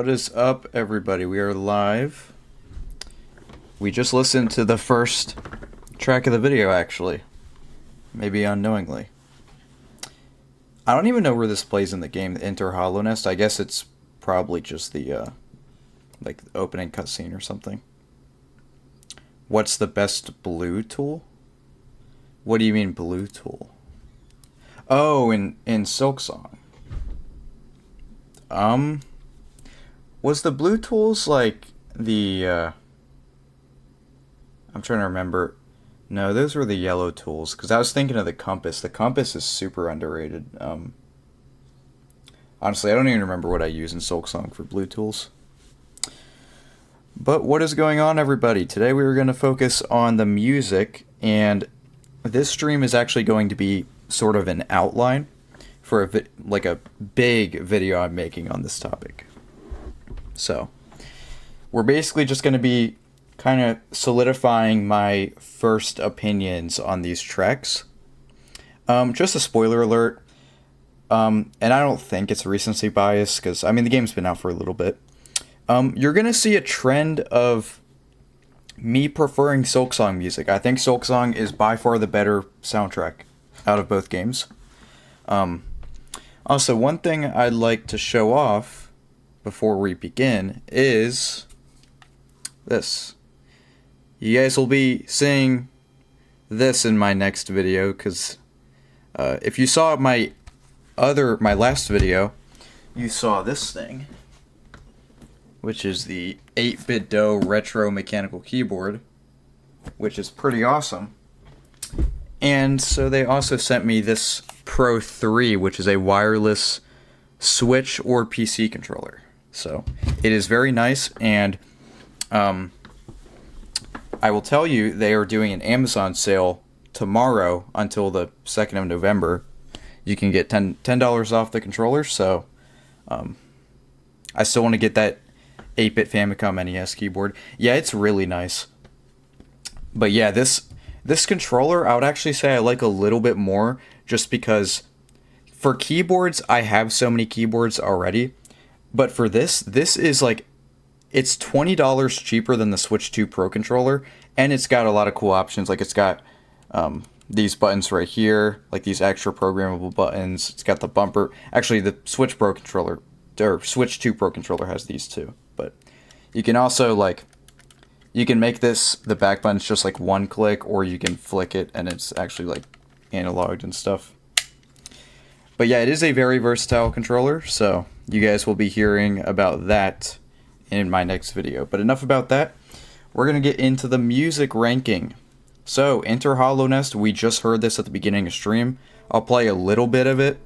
What is up, everybody? We are live. We just listened to the first track of the video, actually. Maybe unknowingly. I don't even know where this plays in the game, the Enter Hollow Nest. I guess it's probably just the, like, opening cutscene or something. What's the best blue tool? What do you mean, blue tool? Oh, in Silksong. Was the blue tools like the, I'm trying to remember. No, those were the yellow tools, because I was thinking of the compass. The compass is super underrated. Honestly, I don't even remember what I use in Silksong for blue tools. But what is going on, everybody? Today we are going to focus on the music, and this stream is actually going to be sort of an outline for a big video I'm making on this topic. So, we're basically just going to be kind of solidifying my first opinions on these tracks. Just a spoiler alert, and I don't think it's recency bias, because, I mean, the game's been out for a little bit. You're going to see a trend of me preferring Silksong music. I think Silksong is by far the better soundtrack out of both games. Also, one thing I'd like to show off before we begin is this. You guys will be seeing this in my next video, because if you saw my last video, you saw this thing, which is the 8-bit Do retro mechanical keyboard, which is pretty awesome. And so they also sent me this Pro 3, which is a wireless Switch or PC controller. So it is very nice, and I will tell you, they are doing an Amazon sale tomorrow until the 2nd of November. You can get $10 off the controller, so I still want to get that 8-bit Famicom NES keyboard. Yeah, it's really nice. But yeah, this controller, I would actually say I like a little bit more, just because for keyboards, I have so many keyboards already. But for this is like, it's $20 cheaper than the Switch 2 Pro controller, and it's got a lot of cool options. Like, it's got these buttons right here, like these extra programmable buttons. It's got the bumper. Actually, the Switch Pro controller, or Switch 2 Pro controller, has these too. But you can also, like, you can make the back buttons just like one click, or you can flick it and it's actually like analoged and stuff. But yeah, it is a very versatile controller, so you guys will be hearing about that in my next video. But enough about that. We're going to get into the music ranking. So, Enter Hollow Nest, we just heard this at the beginning of stream. I'll play a little bit of it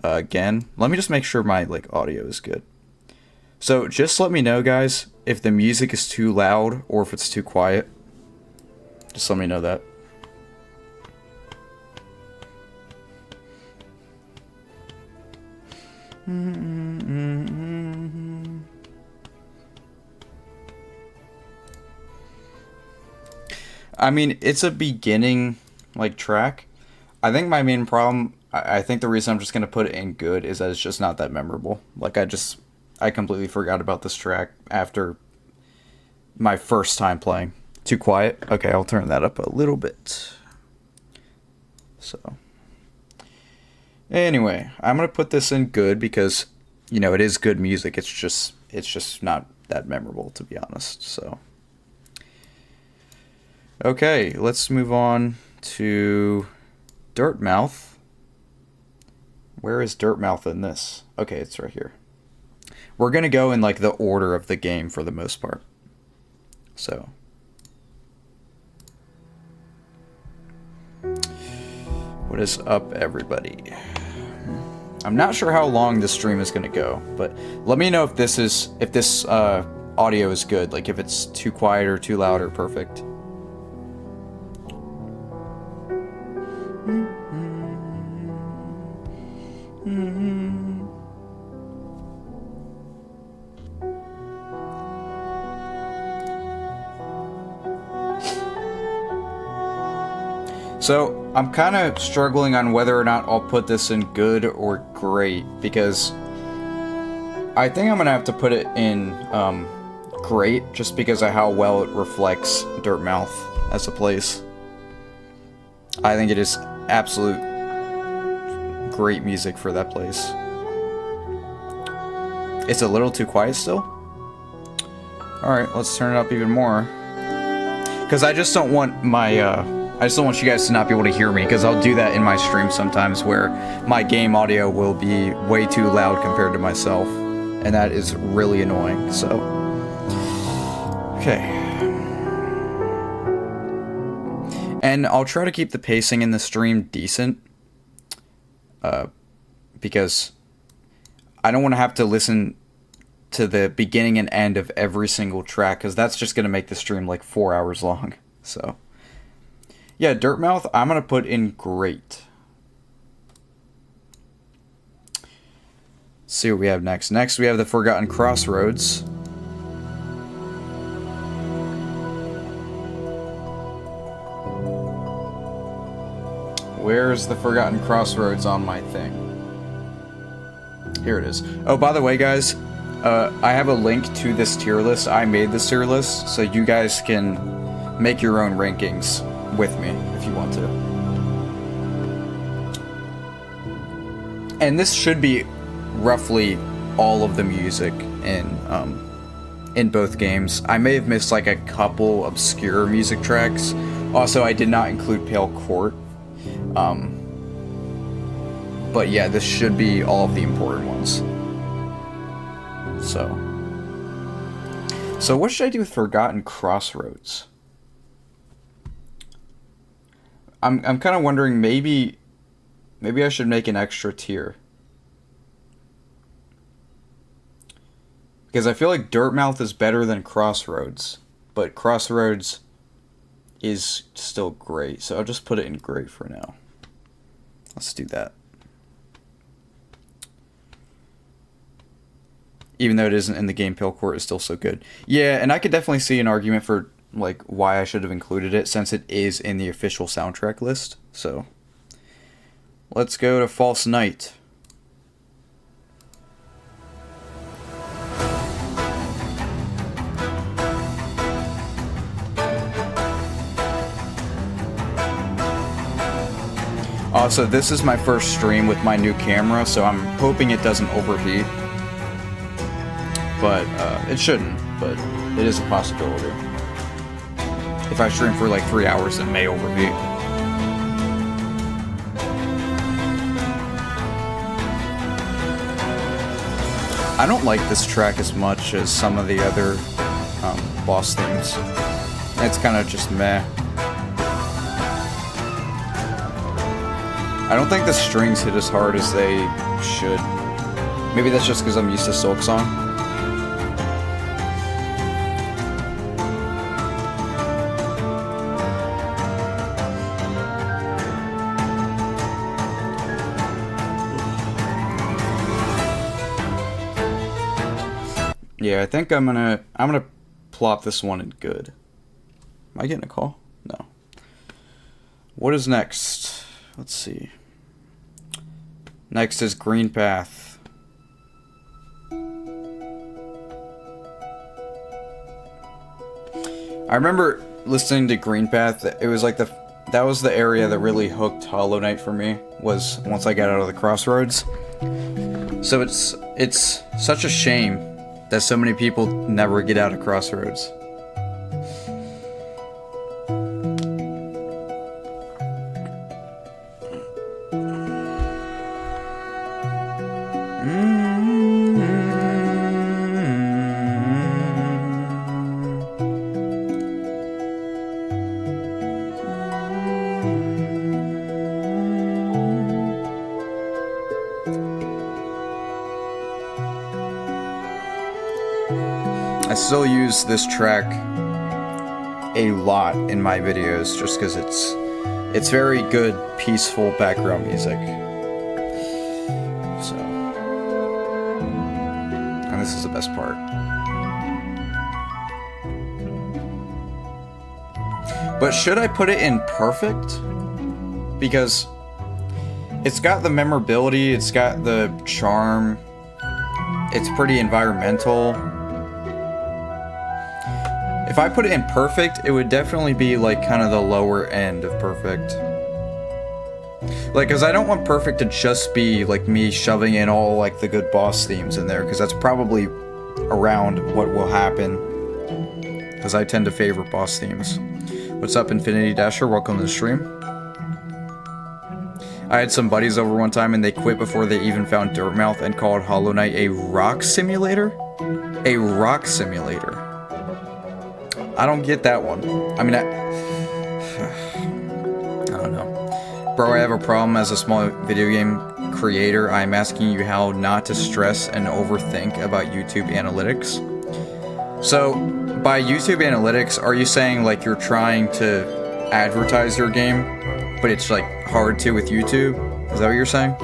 again. Let me just make sure my audio is good. So, just let me know, guys, if the music is too loud or if it's too quiet. Just let me know that. I mean, it's a beginning track. I think my main problem, I think the reason I'm just gonna put it in good is that it's just not that memorable. I completely forgot about this track after my first time playing. Too quiet? Okay, I'll turn that up a little bit. So anyway, I'm gonna put this in good because, you know, it is good music. It's just not that memorable, to be honest. So okay, let's move on to Dirtmouth. Where is Dirtmouth in this? Okay, it's right here. We're gonna go in the order of the game for the most part. So what is up, everybody? I'm not sure how long this stream is gonna go, but let me know if this audio is good, like if it's too quiet or too loud or perfect. So, I'm kind of struggling on whether or not I'll put this in good or great, because I think I'm gonna have to put it in great, just because of how well it reflects Dirtmouth as a place. I think it is absolute great music for that place. It's a little too quiet still. Alright, let's turn it up even more. Because I just don't want my, I just don't want you guys to not be able to hear me, because I'll do that in my stream sometimes where my game audio will be way too loud compared to myself. And that is really annoying, so. Okay. And I'll try to keep the pacing in the stream decent. Because I don't want to have to listen to the beginning and end of every single track, because that's just going to make the stream like 4 hours long. So, yeah, Dirtmouth, I'm going to put in great. Let's see what we have next. Next, we have the Forgotten Crossroads. Where's the Forgotten Crossroads on my thing? Here it is. Oh, by the way, guys, I have a link to this tier list. I made this tier list, so you guys can make your own rankings with me if you want to. And this should be roughly all of the music in both games. I may have missed like a couple obscure music tracks. Also, I did not include Pale Court. But yeah, this should be all of the important ones. So what should I do with Forgotten Crossroads? I'm kind of wondering, maybe I should make an extra tier. Because I feel like Dirtmouth is better than Crossroads, but Crossroads is still great, so I'll just put it in great for now. Let's do that. Even though it isn't in the game, Pale Court is still so good. Yeah, and I could definitely see an argument for like why I should have included it, since it is in the official soundtrack list. So let's go to False Night. Also, this is my first stream with my new camera, so I'm hoping it doesn't overheat. But it shouldn't, but it is a possibility. If I stream for like 3 hours, it may overheat. I don't like this track as much as some of the other boss themes. It's kind of just meh. I don't think the strings hit as hard as they should. Maybe that's just because I'm used to Silk Song. Yeah, I think I'm gonna plop this one in good. Am I getting a call? No. What is next? Let's see. Next is Green Path. I remember listening to Green Path. It was like that was the area that really hooked Hollow Knight for me, was once I got out of the Crossroads. So it's such a shame that so many people never get out of Crossroads. I still use this track a lot in my videos just because it's very good, peaceful background music. So, and this is the best part. But should I put it in perfect? Because it's got the memorability, it's got the charm, it's pretty environmental. If I put it in perfect, it would definitely be like kind of the lower end of perfect. Like, cause I don't want perfect to just be like me shoving in all like the good boss themes in there, cause that's probably around what will happen. Cause I tend to favor boss themes. What's up, Infinity Dasher? Welcome to the stream. I had some buddies over one time and they quit before they even found Dirtmouth and called Hollow Knight a rock simulator? A rock simulator. I don't get that one. I mean, I don't know. Bro, I have a problem as a small video game creator. I'm asking you how not to stress and overthink about YouTube analytics. So, by YouTube analytics, are you saying like you're trying to advertise your game, but it's like hard to with YouTube? Is that what you're saying?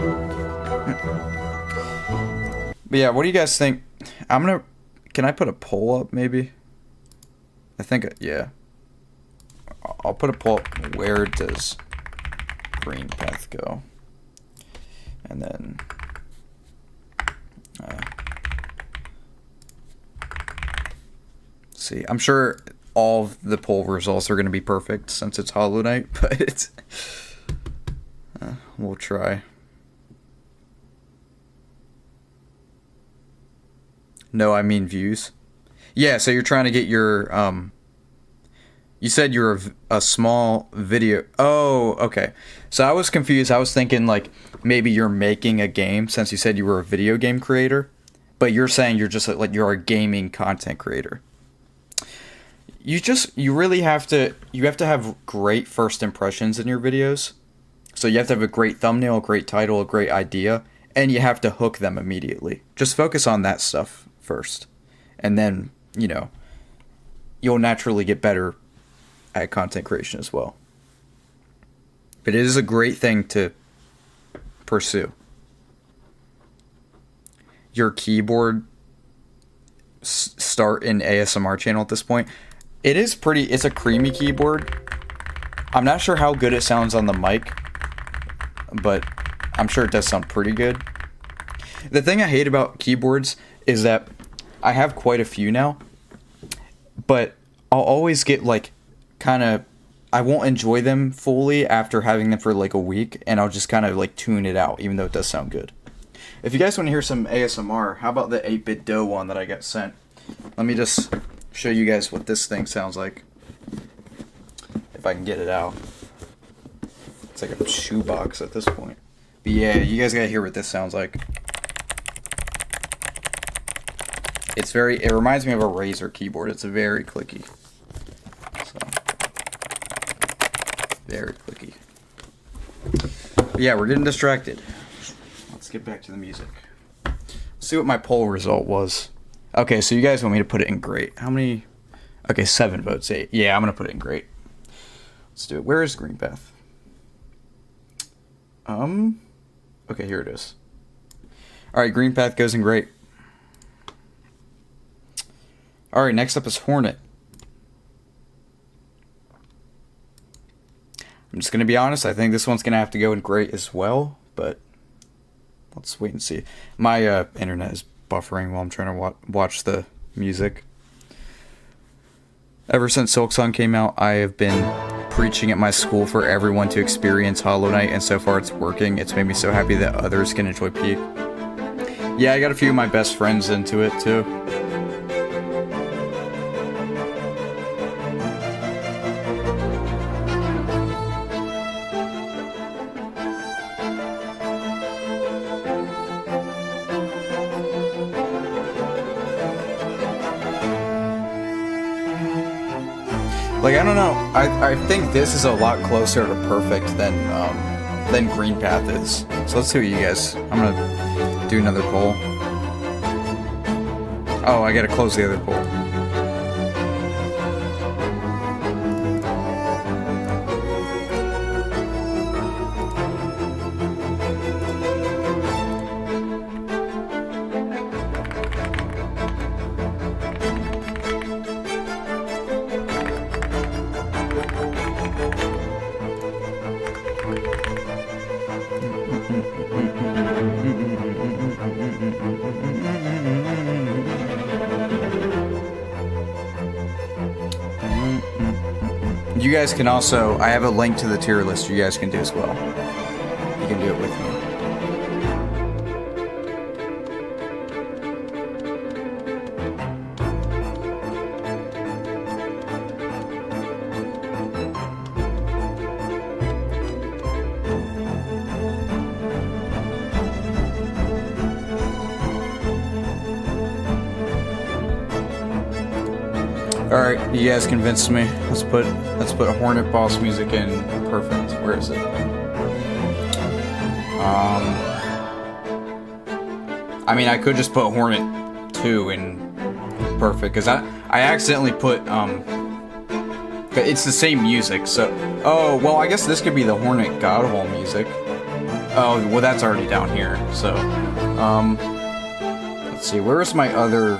But yeah, what do you guys think? Can I put a poll up maybe? I think, yeah. I'll put a poll up. Where does Green Path go? And then see, I'm sure all of the poll results are going to be perfect since it's Hollow Knight, but it's we'll try. No, I mean views. Yeah, so you're trying to get your you said you're a small video. Oh, okay. So I was confused. I was thinking like maybe you're making a game since you said you were a video game creator, but you're saying you're just like you're a gaming content creator. You really have to have great first impressions in your videos. So you have to have a great thumbnail, a great title, a great idea, and you have to hook them immediately. Just focus on that stuff first. And then, you know, you'll naturally get better at content creation as well. But it is a great thing to pursue. Your keyboard start an ASMR channel at this point. It's a creamy keyboard. I'm not sure how good it sounds on the mic, but I'm sure it does sound pretty good. The thing I hate about keyboards is that I have quite a few now, but I'll always get like I won't enjoy them fully after having them for like a week, and I'll just kind of like tune it out, even though it does sound good. If you guys want to hear some ASMR, how about the 8-bit dough one that I got sent? Let me just show you guys what this thing sounds like. If I can get it out. It's like a shoebox at this point. But yeah, you guys gotta hear what this sounds like. It reminds me of a Razer keyboard. It's very clicky. So, very clicky. But yeah, we're getting distracted. Let's get back to the music. Let's see what my poll result was. Okay, so you guys want me to put it in great. How many? Okay, 7 votes, 8. Yeah, I'm gonna put it in great. Let's do it. Where is Green Path? Okay, here it is. Alright, Green Path goes in great. Alright, next up is Hornet. I'm just going to be honest, I think this one's going to have to go in great as well, but let's wait and see. My internet is buffering while I'm trying to watch the music. Ever since Silksong came out, I have been preaching at my school for everyone to experience Hollow Knight, and so far it's working. It's made me so happy that others can enjoy Peak. Yeah, I got a few of my best friends into it too. Like, I don't know. I think this is a lot closer to perfect than Green Path is. So let's see what you guys. I'm gonna do another poll. Oh, I gotta close the other poll. You guys can also, I have a link to the tier list you guys can do as well. You can do it with me. Alright, you guys convinced me. Let's put Hornet Boss music in perfect. Where is it? I mean, I could just put Hornet 2 in perfect, because I accidentally put, it's the same music, so... Oh, well, I guess this could be the Hornet Godwall music. Oh, well, that's already down here, so... Let's see, where's my other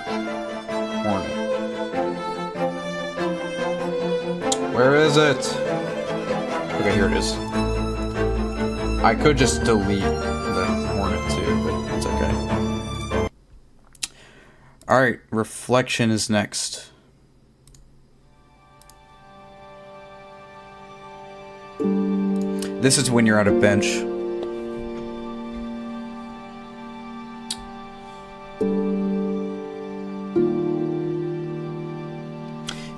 Hornet? Where is it? Okay, here it is. I could just delete the Hornet too, but it's okay. Alright, Reflection is next. This is when you're at a bench.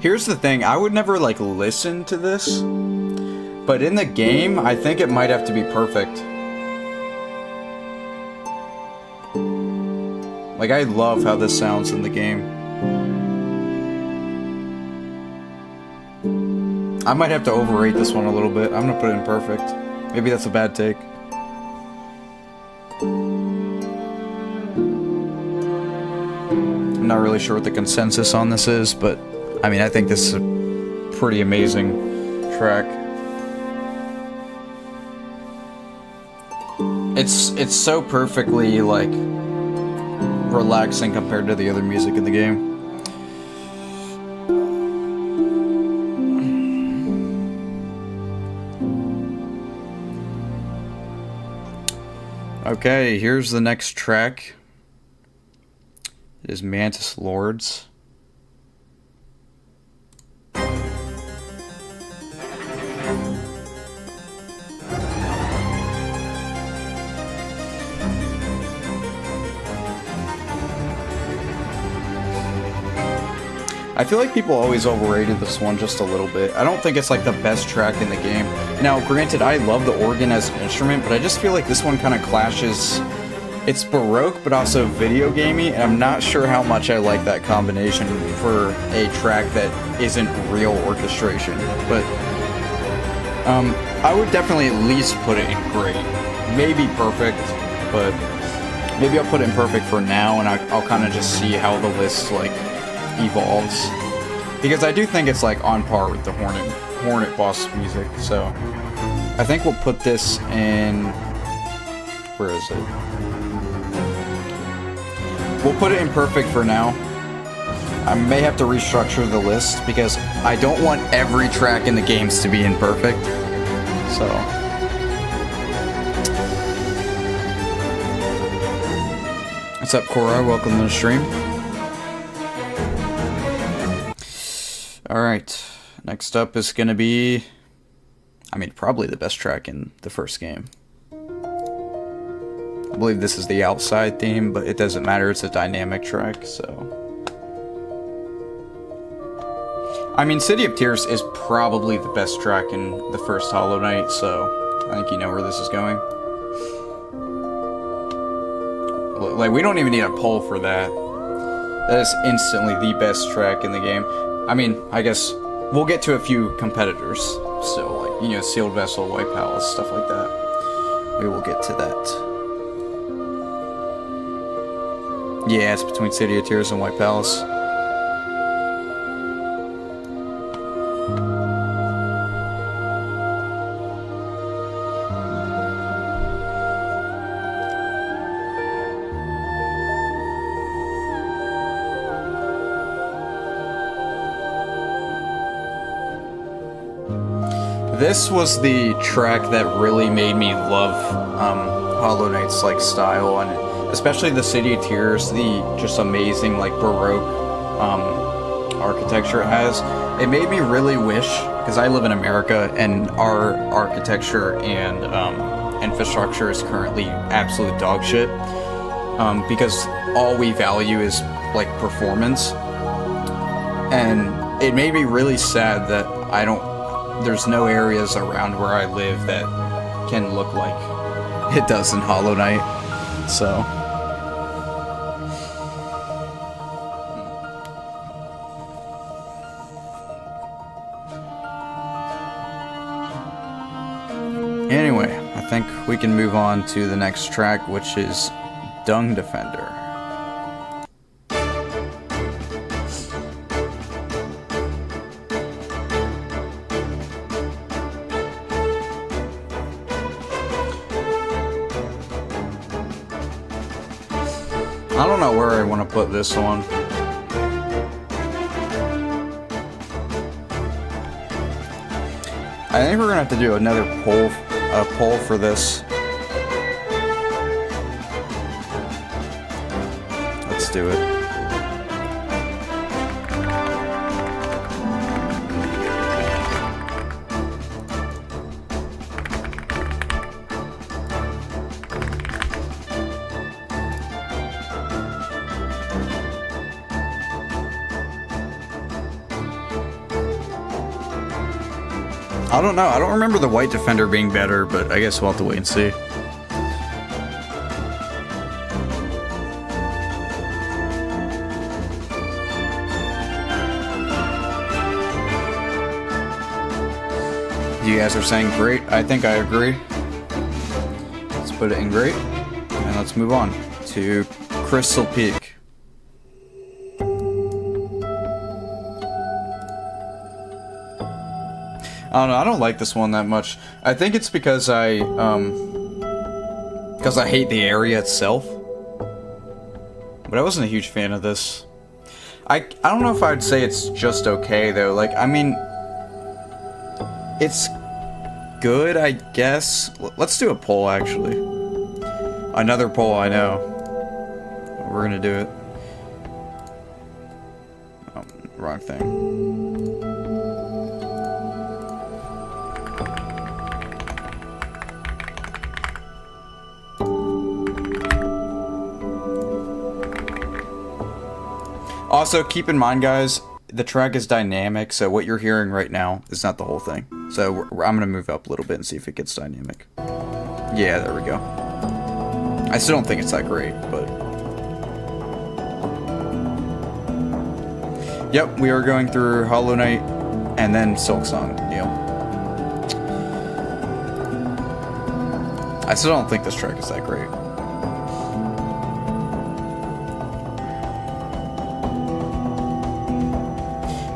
Here's the thing, I would never, like, listen to this, but in the game, I think it might have to be perfect. Like, I love how this sounds in the game. I might have to overrate this one a little bit. I'm gonna put it in perfect. Maybe that's a bad take. I'm not really sure what the consensus on this is, but I mean, I think this is a pretty amazing track. It's so perfectly, like, relaxing compared to the other music in the game. Okay, here's the next track. It is Mantis Lords. I feel like people always overrated this one just a little bit. I don't think it's like the best track in the game. Now, granted, I love the organ as an instrument, but I just feel like this one kind of clashes. It's Baroque, but also video gamey, and I'm not sure how much I like that combination for a track that isn't real orchestration. But I would definitely at least put it in great. Maybe perfect, but maybe I'll put it in perfect for now, and I'll kind of just see how the list, like, evolves, because I do think it's like on par with the Hornet Boss music. So I think we'll put this in, where is it? We'll put it in perfect for now. I may have to restructure the list because I don't want every track in the games to be in perfect. So what's up, Cora? Welcome to the stream. Alright, next up is gonna be, I mean, probably the best track in the first game. I believe this is the outside theme, but it doesn't matter, it's a dynamic track, so. I mean, City of Tears is probably the best track in the first Hollow Knight, so I think you know where this is going. Like, we don't even need a poll for that. That is instantly the best track in the game. I mean, I guess we'll get to a few competitors still, like, you know, Sealed Vessel, White Palace, stuff like that. We will get to that. Yeah, it's between City of Tears and White Palace. This was the track that really made me love Hollow Knight's like style, and especially the City of Tears, the just amazing like Baroque architecture it has. It made me really wish because I live in America and our architecture and infrastructure is currently absolute dog shit. Because all we value is like performance, and it made me really sad that there's no areas around where I live that can look like it does in Hollow Knight. So anyway, I think we can move on to the next track, which is Dung Defender. I don't know where I want to put this one. I think we're gonna have to do another poll for this. Let's do it. I don't know. I don't remember the White Defender being better, but I guess we'll have to wait and see. You guys are saying great. I think I agree. Let's put it in great. And let's move on to Crystal Peak. I don't know, I don't like this one that much. I think it's because I hate the area itself. But I wasn't a huge fan of this. I don't know if I'd say it's just okay, though. Like, I mean, it's good, I guess. Let's do a poll, actually. Another poll, I know. We're gonna do it. Oh, wrong thing. Also, keep in mind, guys, the track is dynamic, so what you're hearing right now is not the whole thing. So I'm going to move up a little bit and see if it gets dynamic. Yeah, there we go. I still don't think it's that great, but... Yep, we are going through Hollow Knight and then Silksong, Neil. I still don't think this track is that great.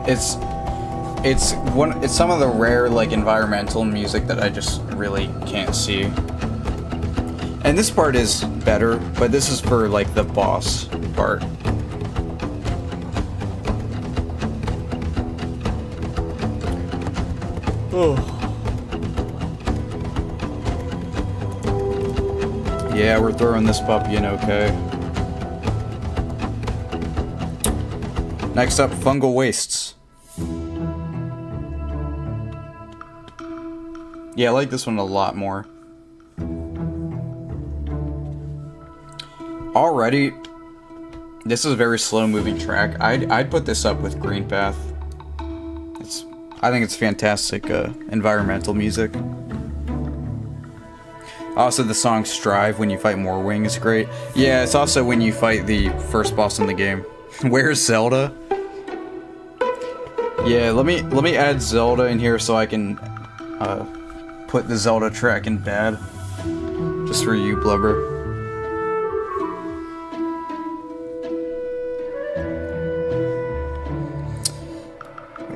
It's some of the rare, like, environmental music that I just really can't see. And this part is better, but this is for, like, the boss part. Oh. Yeah, we're throwing this puppy in okay. Next up, Fungal Wastes. Yeah, I like this one a lot more. Already, this is a very slow-moving track. I'd put this up with Green Path. I think it's fantastic environmental music. Also, the song Strive when you fight Morwing is great. Yeah, it's also when you fight the first boss in the game. Where's Zelda? Yeah, let me add Zelda in here so I can put the Zelda track in bad. Just for you, Blubber.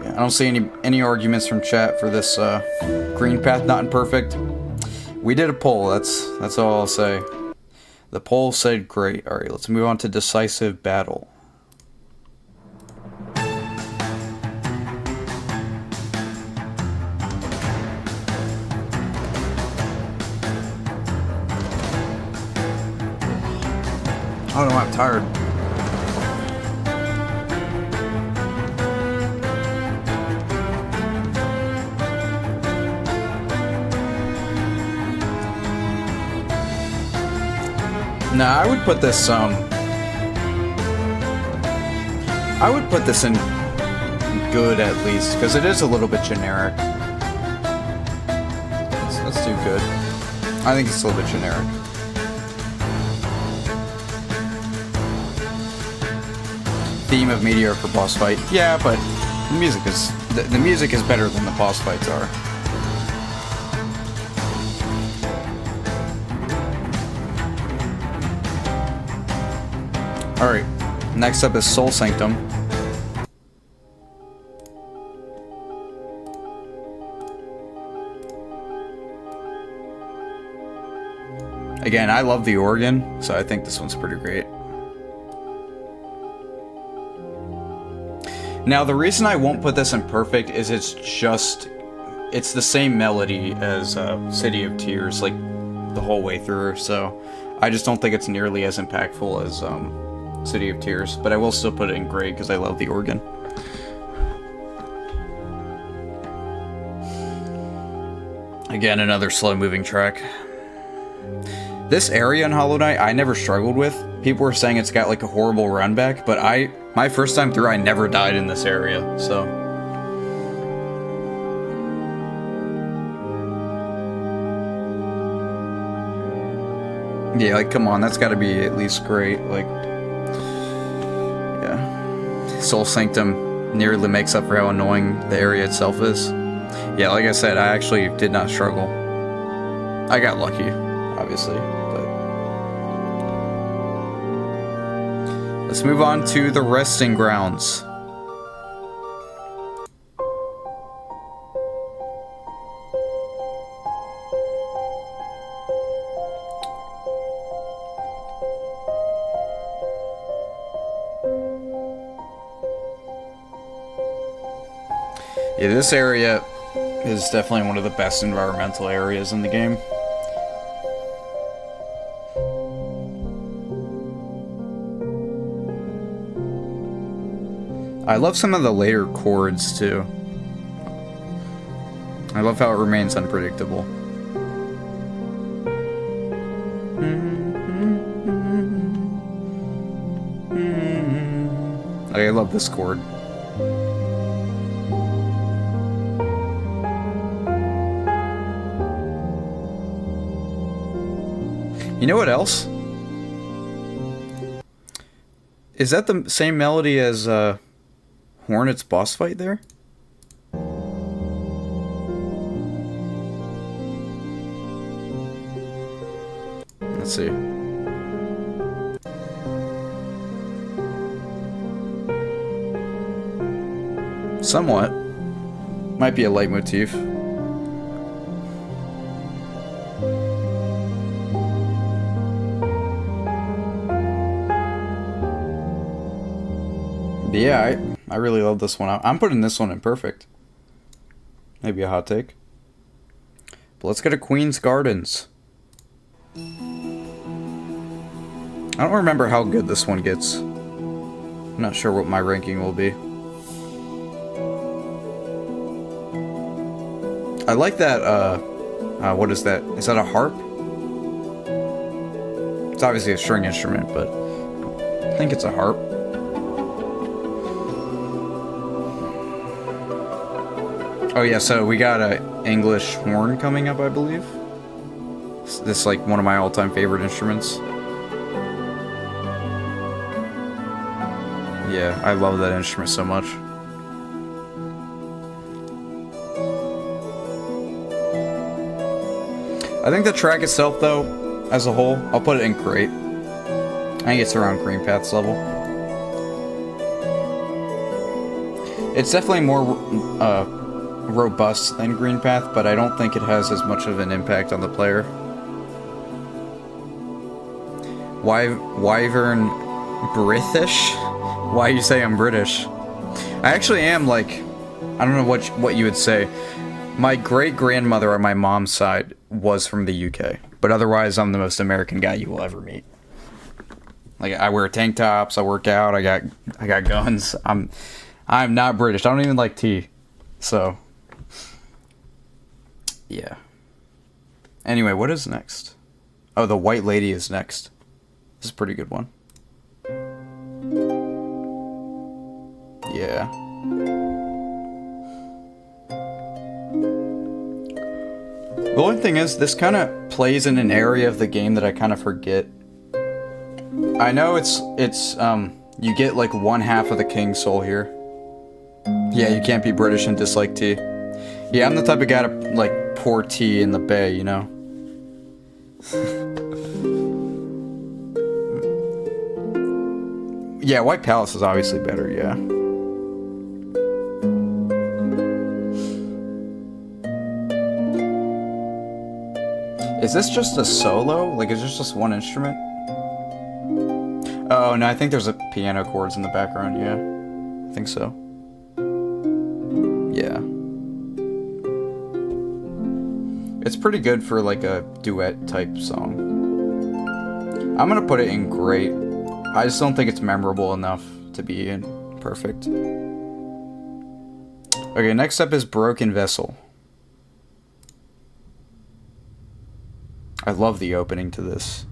Yeah, I don't see any arguments from chat for this Green Path not imperfect. We did a poll, that's all I'll say. The poll said great. Alright, let's move on to Decisive Battle. Oh no, I'm tired. Nah, I would put this in good at least, because it is a little bit generic. Let's do good. I think it's a little bit generic. Theme of mediocre boss fight. Yeah, but the music is better than the boss fights are. Alright, next up is Soul Sanctum. Again, I love the organ, so I think this one's pretty great. Now, the reason I won't put this in perfect is it's the same melody as City of Tears, like, the whole way through, so I just don't think it's nearly as impactful as City of Tears, but I will still put it in great because I love the organ. Again, another slow-moving track. This area in Hollow Knight, I never struggled with. People were saying it's got like a horrible run back, but my first time through, I never died in this area, so. Yeah, like, come on, that's gotta be at least great, like. Yeah. Soul Sanctum nearly makes up for how annoying the area itself is. Yeah, like I said, I actually did not struggle. I got lucky, obviously. Let's move on to the resting grounds. Yeah, this area is definitely one of the best environmental areas in the game. I love some of the later chords, too. I love how it remains unpredictable. I love this chord. You know what else? Is that the same melody as, Hornet's boss fight there? Let's see. Somewhat. Might be a leitmotif. But yeah, I really love this one. I'm putting this one in perfect. Maybe a hot take. But let's go to Queen's Gardens. I don't remember how good this one gets. I'm not sure what my ranking will be. I like that, what is that? Is that a harp? It's obviously a string instrument, but I think it's a harp. Oh yeah, so we got a English horn coming up, I believe. This is like one of my all-time favorite instruments. Yeah, I love that instrument so much. I think the track itself, though, as a whole, I'll put it in great. I think it's around Green Path's level. It's definitely more robust than Green Path, but I don't think it has as much of an impact on the player. Wyvern British? Why you say I'm British? I actually am, like, I don't know what you would say. My great-grandmother on my mom's side was from the UK, but otherwise I'm the most American guy you will ever meet. Like, I wear tank tops, I work out, I got guns. I'm not British. I don't even like tea. So, yeah. Anyway, what is next? Oh, the White Lady is next. This is a pretty good one. Yeah. The only thing is, this kind of plays in an area of the game that I kind of forget. I know it's you get like 1/2 of the King's Soul here. Yeah, you can't be British and dislike tea. Yeah, I'm the type of guy to like pour tea in the bay, you know? Yeah, White Palace is obviously better, yeah. Is this just a solo? Like, is this just one instrument? Oh, no, I think there's a piano chords in the background, yeah. I think so. Yeah. It's pretty good for, like, a duet-type song. I'm gonna put it in great. I just don't think it's memorable enough to be in perfect. Okay, next up is Broken Vessel. I love the opening to this.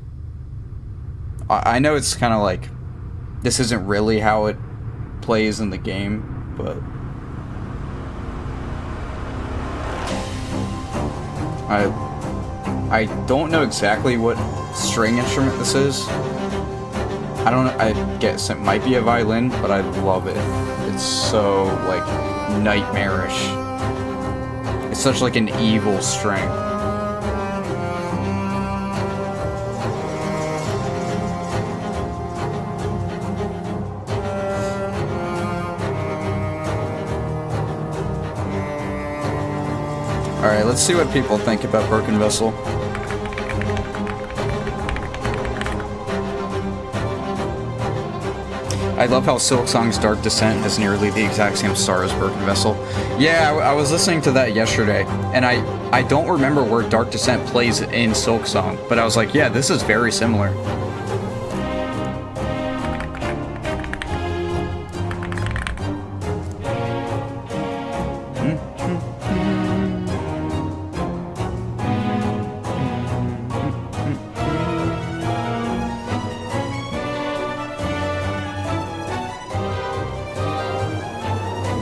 I know it's kind of like, this isn't really how it plays in the game, but I don't know exactly what string instrument this is. I guess it might be a violin, but I love it. It's so, like, nightmarish. It's such, like, an evil string. Alright, let's see what people think about Broken Vessel. I love how Silksong's Dark Descent has nearly the exact same star as Broken Vessel. Yeah, I was listening to that yesterday, and I don't remember where Dark Descent plays in Silksong, but I was like, yeah, this is very similar.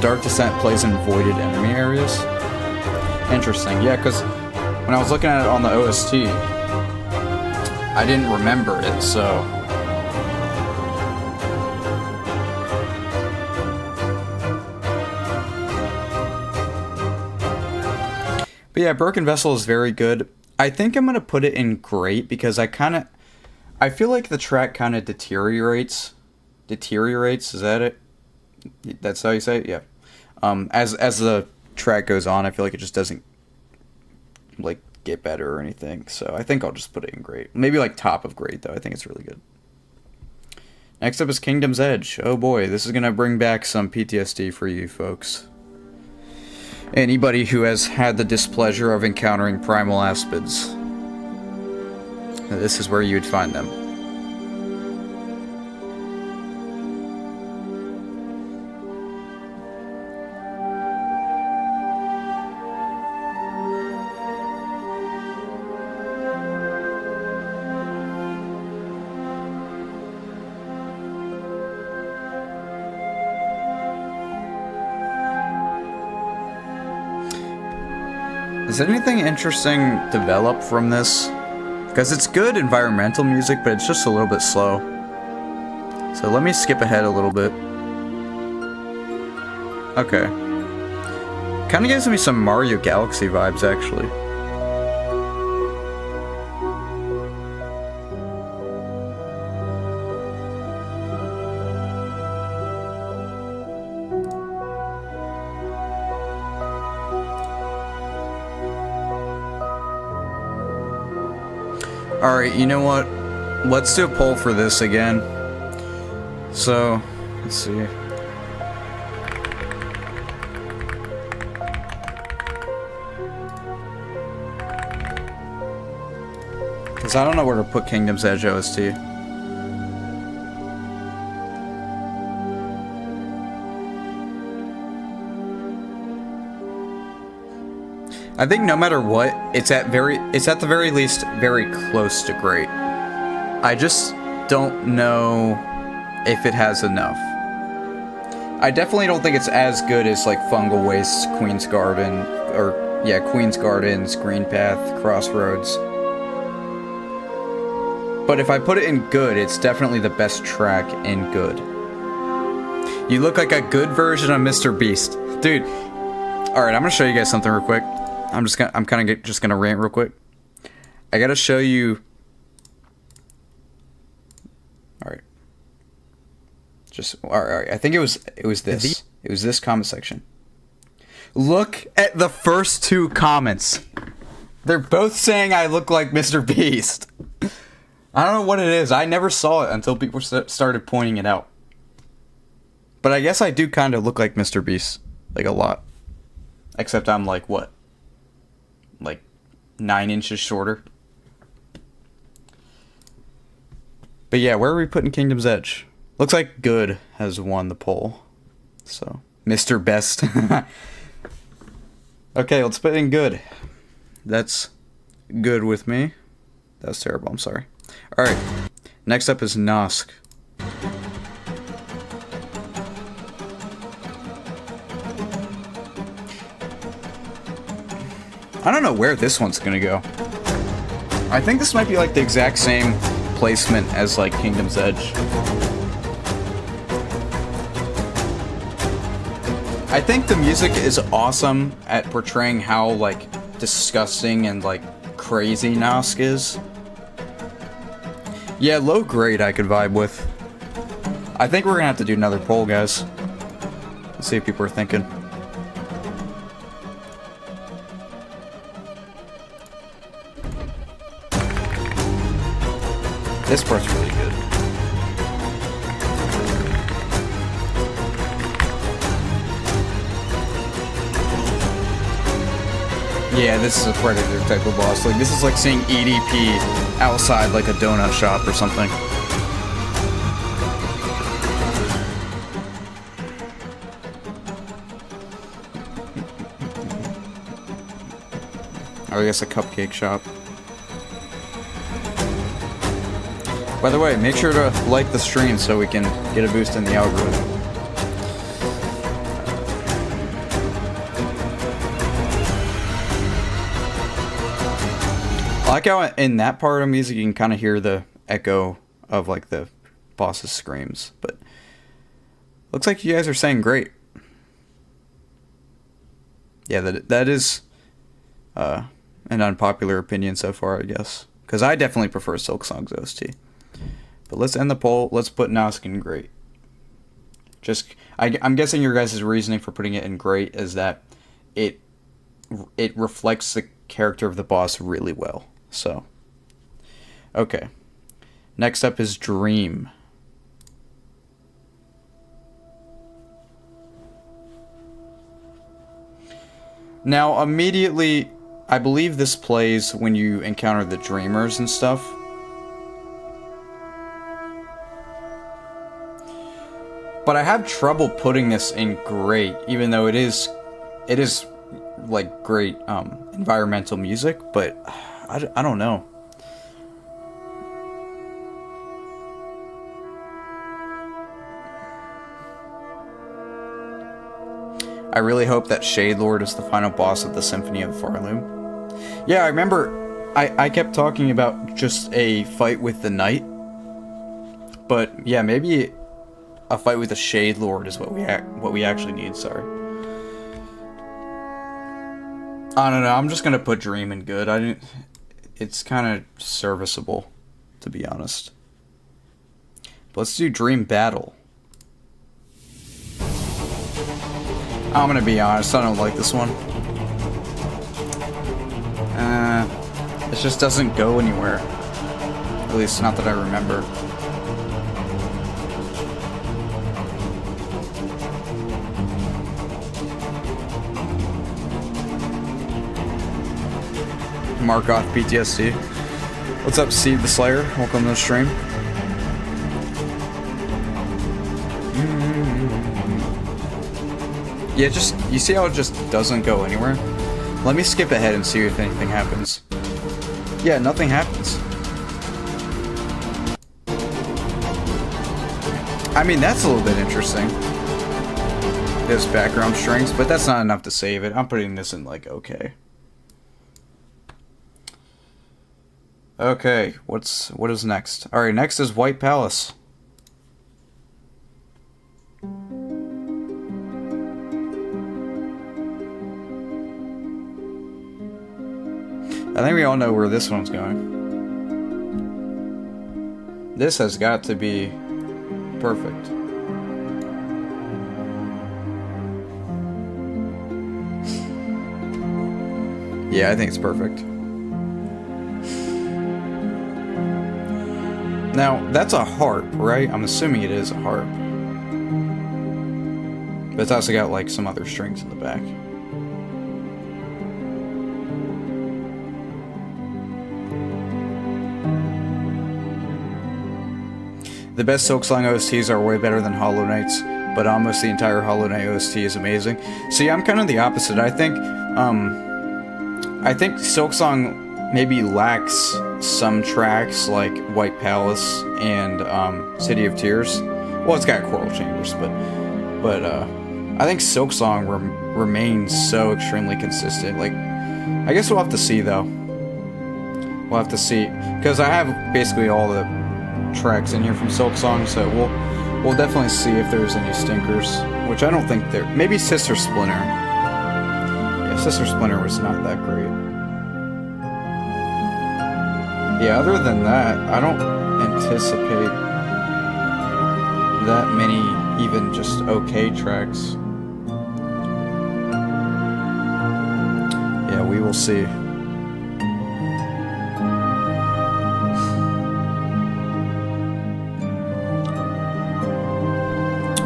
Dark Descent plays in voided enemy areas. Interesting, yeah, because when I was looking at it on the OST, I didn't remember it, so... But yeah, Broken Vessel is very good. I think I'm going to put it in great because I feel like the track kind of deteriorates. Deteriorates, is that it? That's how you say it? Yeah. As the track goes on, I feel like it just doesn't, like, get better or anything. So I think I'll just put it in great. Maybe, like, top of great, though. I think it's really good. Next up is Kingdom's Edge. Oh boy, this is going to bring back some PTSD for you folks. Anybody who has had the displeasure of encountering primal aspids, this is where you would find them. Does anything interesting develop from this? Because it's good environmental music, but it's just a little bit slow. So let me skip ahead a little bit. Okay. Kind of gives me some Mario Galaxy vibes, actually. Alright, you know what? Let's do a poll for this again. So, let's see. Because I don't know where to put Kingdom's Edge OST. I think no matter what, it's at the very least very close to great. don't know if it has enough. I definitely don't think it's as good as like Fungal Wastes, Queen's Garden, or yeah, Queen's Gardens, Green Path, Crossroads. But if I put it in good, it's definitely the best track in good. You look like a good version of Mr. Beast. Dude, alright, I'm gonna show you guys something real quick. I'm kind of just gonna rant real quick. I gotta show you... Alright. Alright, I think it was this. It was this comment section. Look at the first two comments. They're both saying I look like Mr. Beast. I don't know what it is. I never saw it until people started pointing it out. But I guess I do kind of look like Mr. Beast. Like, a lot. Except I'm like, what? Like, 9 inches shorter? But yeah, where are we putting Kingdom's Edge? Looks like good has won the poll. So, Mr. Best. Okay, let's put in good. That's good with me. That was terrible, I'm sorry. Alright, next up is Nosk. I don't know where this one's gonna go. I think this might be like the exact same placement as like Kingdom's Edge. I think the music is awesome at portraying how like disgusting and like crazy Nosk is. Yeah, low grade I could vibe with. I think we're gonna have to do another poll, guys. Let's see what people are thinking. This part's really good. Yeah, this is a Predator type of boss. Like, this is like seeing EDP outside like a donut shop or something. Or I guess a cupcake shop. By the way, make sure to like the stream so we can get a boost in the algorithm. I like how in that part of music you can kind of hear the echo of like the boss's screams, but looks like you guys are saying great. Yeah, that is an unpopular opinion so far, I guess, because I definitely prefer Silksong's OST. But let's end the poll. Let's put Nosk in great. I'm guessing your guys' reasoning for putting it in great is that it reflects the character of the boss really well. So, okay. Next up is Dream. Now, immediately, I believe this plays when you encounter the Dreamers and stuff. But I have trouble putting this in great, even though it is like great environmental music, but I don't know. I really hope that Shade Lord is the final boss of the Symphony of the Farloom. Yeah, I remember I kept talking about just a fight with the Knight. But yeah, maybe a fight with the Shade Lord is what we actually need, sorry. I don't know, I'm just gonna put Dream in good. It's kind of serviceable, to be honest. But let's do Dream Battle. I'm gonna be honest, I don't like this one. It just doesn't go anywhere. At least not that I remember. Markoth PTSD. What's up, Steve the Slayer? Welcome to the stream. Yeah, you see how it just doesn't go anywhere? Let me skip ahead and see if anything happens. Yeah, nothing happens. I mean, that's a little bit interesting. There's background strings, but that's not enough to save it. I'm putting this in like okay. Okay, what is next? All right, next is White Palace. I think we all know where this one's going. This has got to be perfect. Yeah, I think it's perfect. Now, that's a harp, right? I'm assuming it is a harp. But it's also got like some other strings in the back. The best Silksong OSTs are way better than Hollow Knight's, but almost the entire Hollow Knight OST is amazing. See, I'm kind of the opposite. I think Silksong maybe lacks some tracks like White Palace and City of Tears. Well, it's got choral chambers, but I think Silksong remains so extremely consistent. Like, I guess we'll have to see though. We'll have to see, because I have basically all the tracks in here from Silksong, so we'll definitely see if there's any stinkers, which I don't think there. Maybe Sister Splinter. Yeah, Sister Splinter was not that great. Yeah, other than that, I don't anticipate that many even just okay tracks. Yeah, we will see.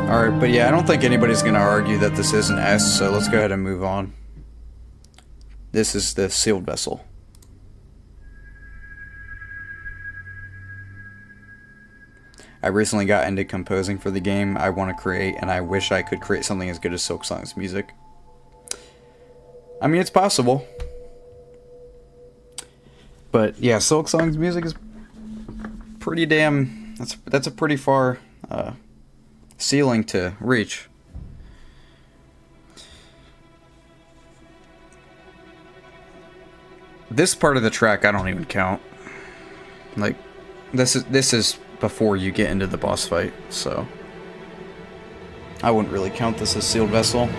Alright, but yeah, I don't think anybody's going to argue that this is an S, so let's go ahead and move on. This is the sealed vessel. I recently got into composing for the game I want to create, and I wish I could create something as good as Silksong's music. I mean, it's possible. But yeah, Silksong's music is pretty damn... That's a pretty far ceiling to reach. This part of the track I don't even count. Like, this is before you get into the boss fight, so I wouldn't really count this as sealed vessel.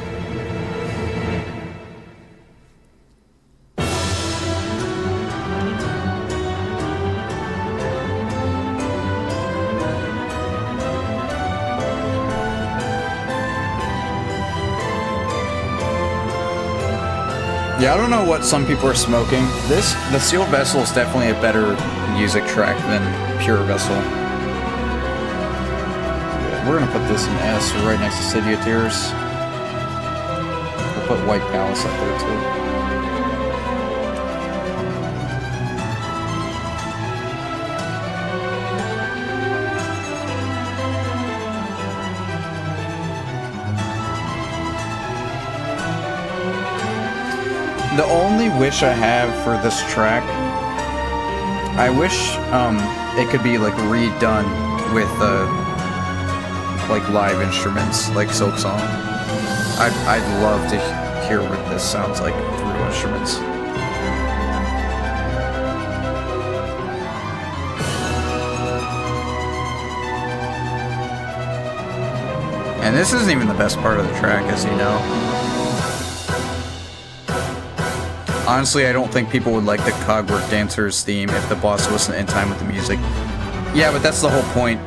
Yeah, I don't know what some people are smoking. The sealed vessel is definitely a better music track than pure vessel. We're gonna put this in S, right next to City of Tears. We'll put White Palace up there too. The only wish I have for this track, I wish it could be like redone with like live instruments, like Silksong. I'd love to hear what this sounds like through instruments. And this isn't even the best part of the track, as you know. Honestly, I don't think people would like the Cogwork Dancers theme if the boss wasn't in time with the music. Yeah, but that's the whole point,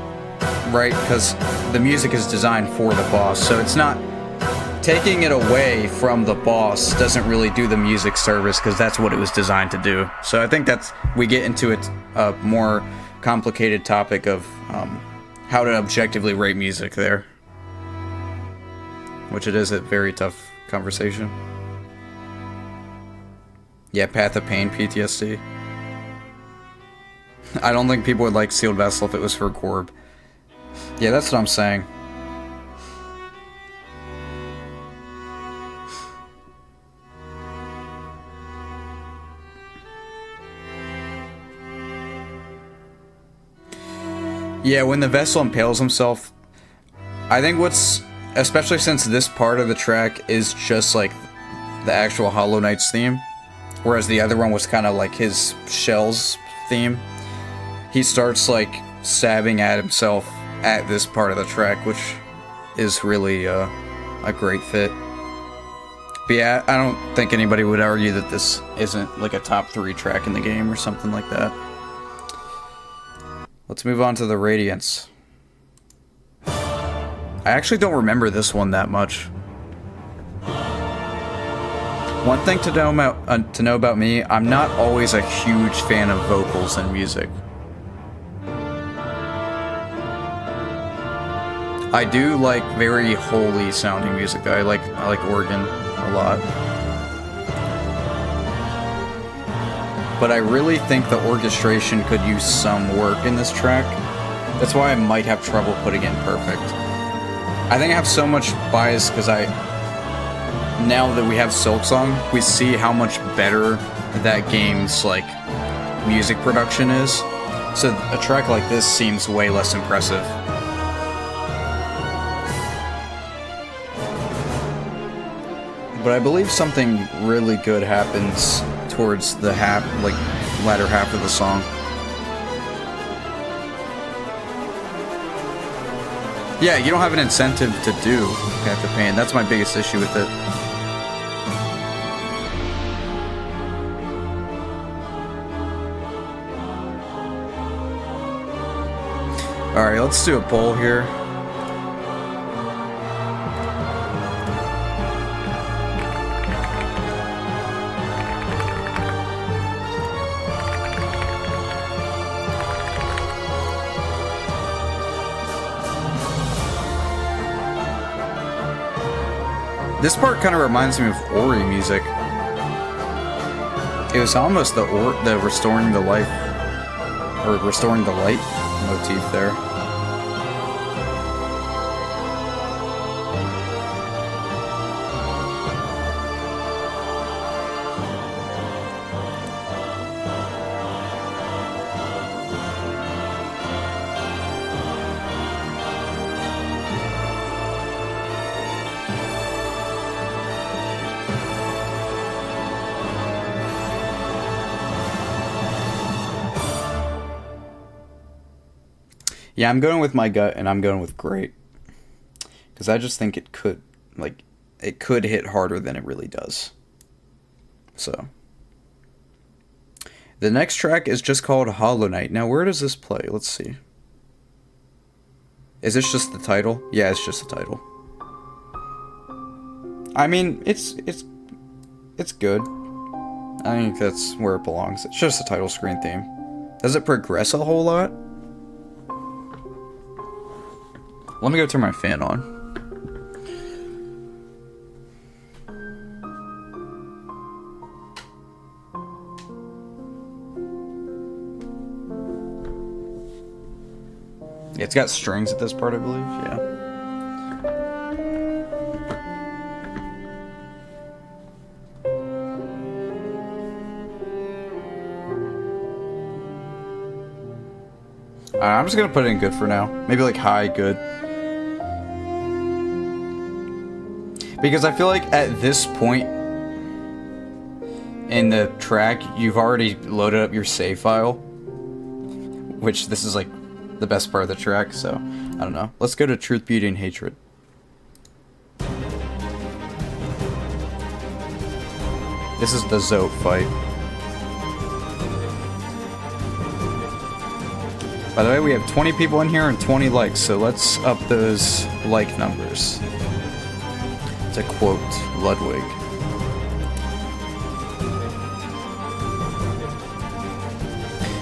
right? Because the music is designed for the boss, so it's not... Taking it away from the boss doesn't really do the music service, because that's what it was designed to do. So I think that's... We get into a more complicated topic of how to objectively rate music there. Which it is a very tough conversation. Yeah, Path of Pain, PTSD. I don't think people would like Sealed Vessel if it was for Corb. Yeah, that's what I'm saying. Yeah, when the Vessel impales himself, I think especially since this part of the track is just like the actual Hollow Knight's theme, whereas the other one was kind of like his Shell's theme, he starts like stabbing at himself at this part of the track, which is really a great fit. But yeah, I don't think anybody would argue that this isn't like a top 3 track in the game or something like that. Let's move on to the Radiance. I actually don't remember this one that much. One thing to know about me, I'm not always a huge fan of vocals in music. I do like very holy sounding music though. I like organ a lot. But I really think the orchestration could use some work in this track. That's why I might have trouble putting it perfect. I think I have so much bias because now that we have Silksong, we see how much better that game's like music production is. So a track like this seems way less impressive. But I believe something really good happens towards the latter half of the song. Yeah, you don't have an incentive to do Path of Pain. That's my biggest issue with it. Alright, let's do a poll here. This part kind of reminds me of Ori music. It was almost the restoring the life, or restoring the light motif there. Yeah, I'm going with my gut, and I'm going with great. Because I just think it could hit harder than it really does. So. The next track is just called Hollow Knight. Now, where does this play? Let's see. Is this just the title? Yeah, it's just the title. I mean, it's good. I think that's where it belongs. It's just a title screen theme. Does it progress a whole lot? Let me go turn my fan on. Yeah, it's got strings at this part, I believe. Yeah. I'm just gonna put it in good for now. Maybe like high, good. Because I feel like at this point in the track, you've already loaded up your save file. Which this is like the best part of the track, so I don't know. Let's go to Truth, Beauty, and Hatred. This is the Zote fight. By the way, we have 20 people in here and 20 likes, so let's up those like numbers. To quote Ludwig.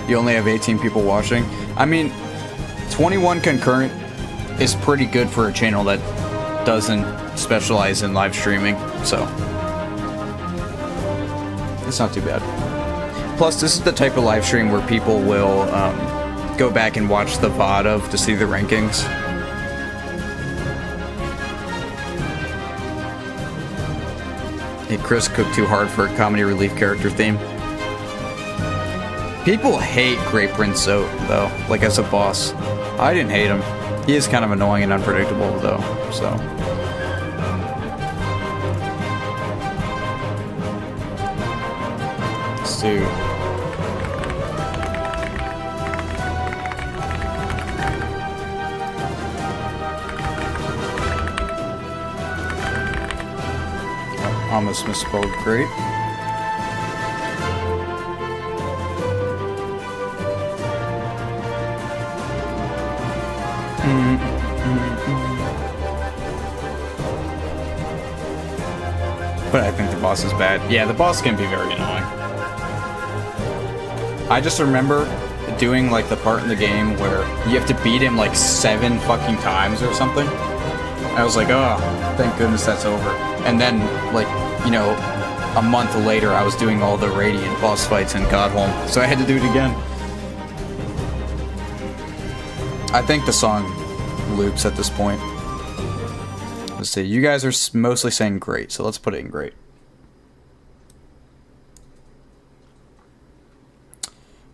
You only have 18 people watching. I mean, 21 concurrent is pretty good for a channel that doesn't specialize in live streaming, so it's not too bad. Plus, this is the type of live stream where people will go back and watch the VOD of to see the rankings. Hey, Chris cooked too hard for a comedy relief character theme. People hate Great Prince Zote, though, like as a boss. I didn't hate him. He is kind of annoying and unpredictable, though, so. Let's do. Almost misspelled great. But I think the boss is bad. Yeah, the boss can be very annoying. I just remember doing like the part in the game where you have to beat him like 7 fucking times or something. I was like, oh, thank goodness that's over. And then, like, you know, a month later, I was doing all the Radiant boss fights in Godholm, so I had to do it again. I think the song loops at this point. Let's see, you guys are mostly saying great, so let's put it in great.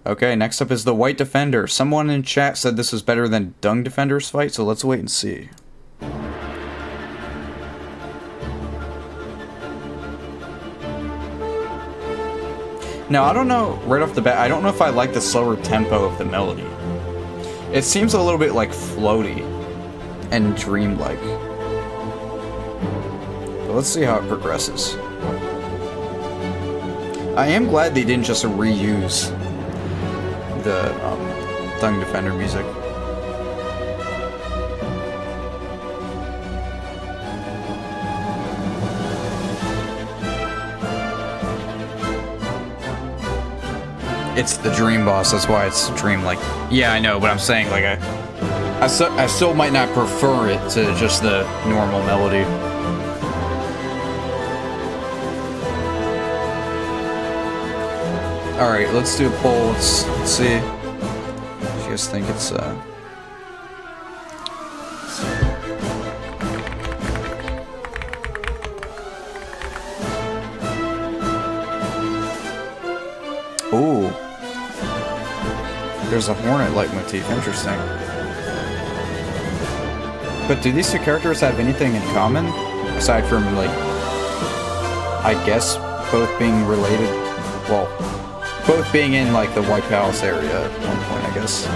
Okay, next up is the White Defender. Someone in chat said this was better than Dung Defender's fight, so let's wait and see. Now, I don't know, right off the bat, I don't know if I like the slower tempo of the melody. It seems a little bit, like, floaty and dreamlike. But let's see how it progresses. I am glad they didn't just reuse the Dung Defender music. It's the dream boss, that's why it's dream-like. Yeah, I know, but I'm saying, like, I still might not prefer it to just the normal melody. Alright, let's do a poll. Let's see. Do you guys think it's, Ooh. There's a Hornet leitmotif. Interesting. But do these two characters have anything in common? Aside from, like, I guess both being related, well, both being in, like, the White Palace area at one point, I guess.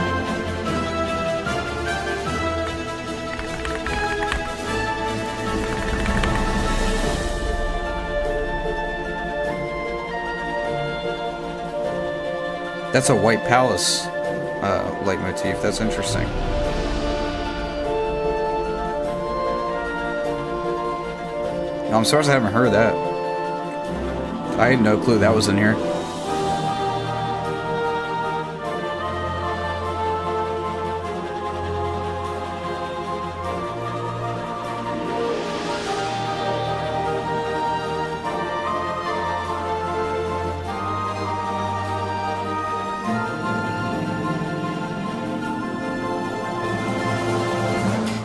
That's a White Palace leitmotif. That's interesting. No, I'm surprised I haven't heard that. I had no clue that was in here.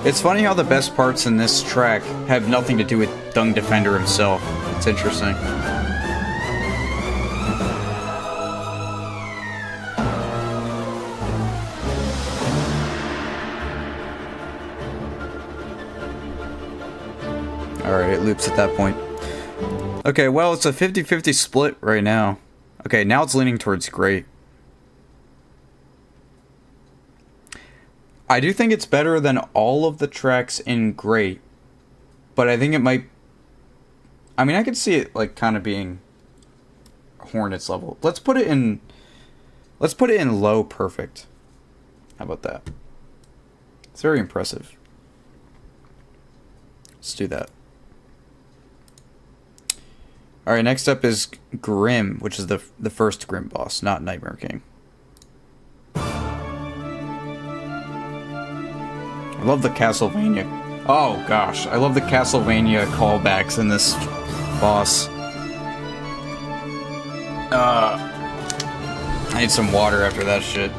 It's funny how the best parts in this track have nothing to do with Dung Defender himself. It's interesting. Alright, it loops at that point. Okay, well, it's a 50-50 split right now. Okay, now it's leaning towards great. I do think it's better than all of the tracks in Great, but I think it might... I mean, I could see it, like, kind of being Hornets level. Let's put it in low perfect. How about that? It's very impressive. Let's do that. Alright, next up is Grim, which is the first Grim boss, not Nightmare King. I love the Castlevania. Oh gosh, I love the Castlevania callbacks in this boss. I need some water after that shit.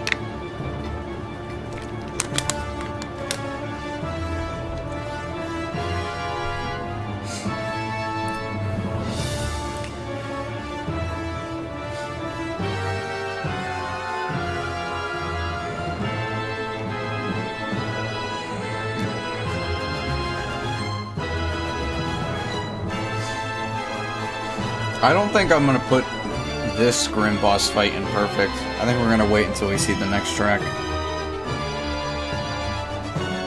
I don't think I'm gonna put this Grim boss fight in perfect. I think we're gonna wait until we see the next track.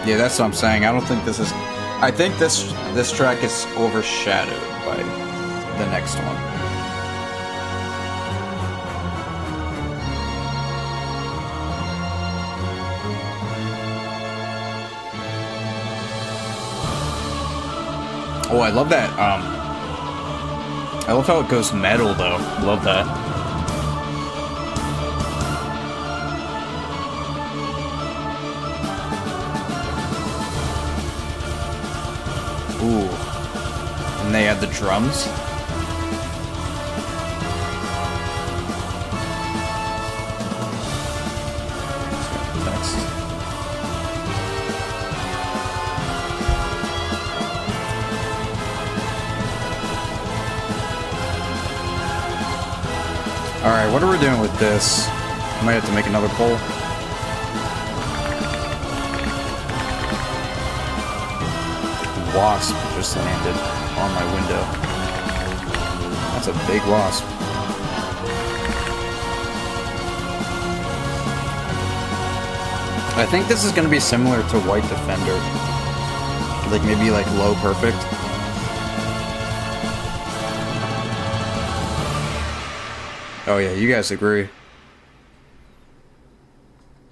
Yeah, that's what I'm saying. I don't think this is... I think this track is overshadowed by the next one. Oh, I love that. I love how it goes metal, though. Love that. Ooh. And they had the drums. Next. Alright, what are we doing with this? I might have to make another poll. Wasp just landed on my window. That's a big wasp. I think this is going to be similar to White Defender. Like maybe like low perfect. Oh yeah, you guys agree.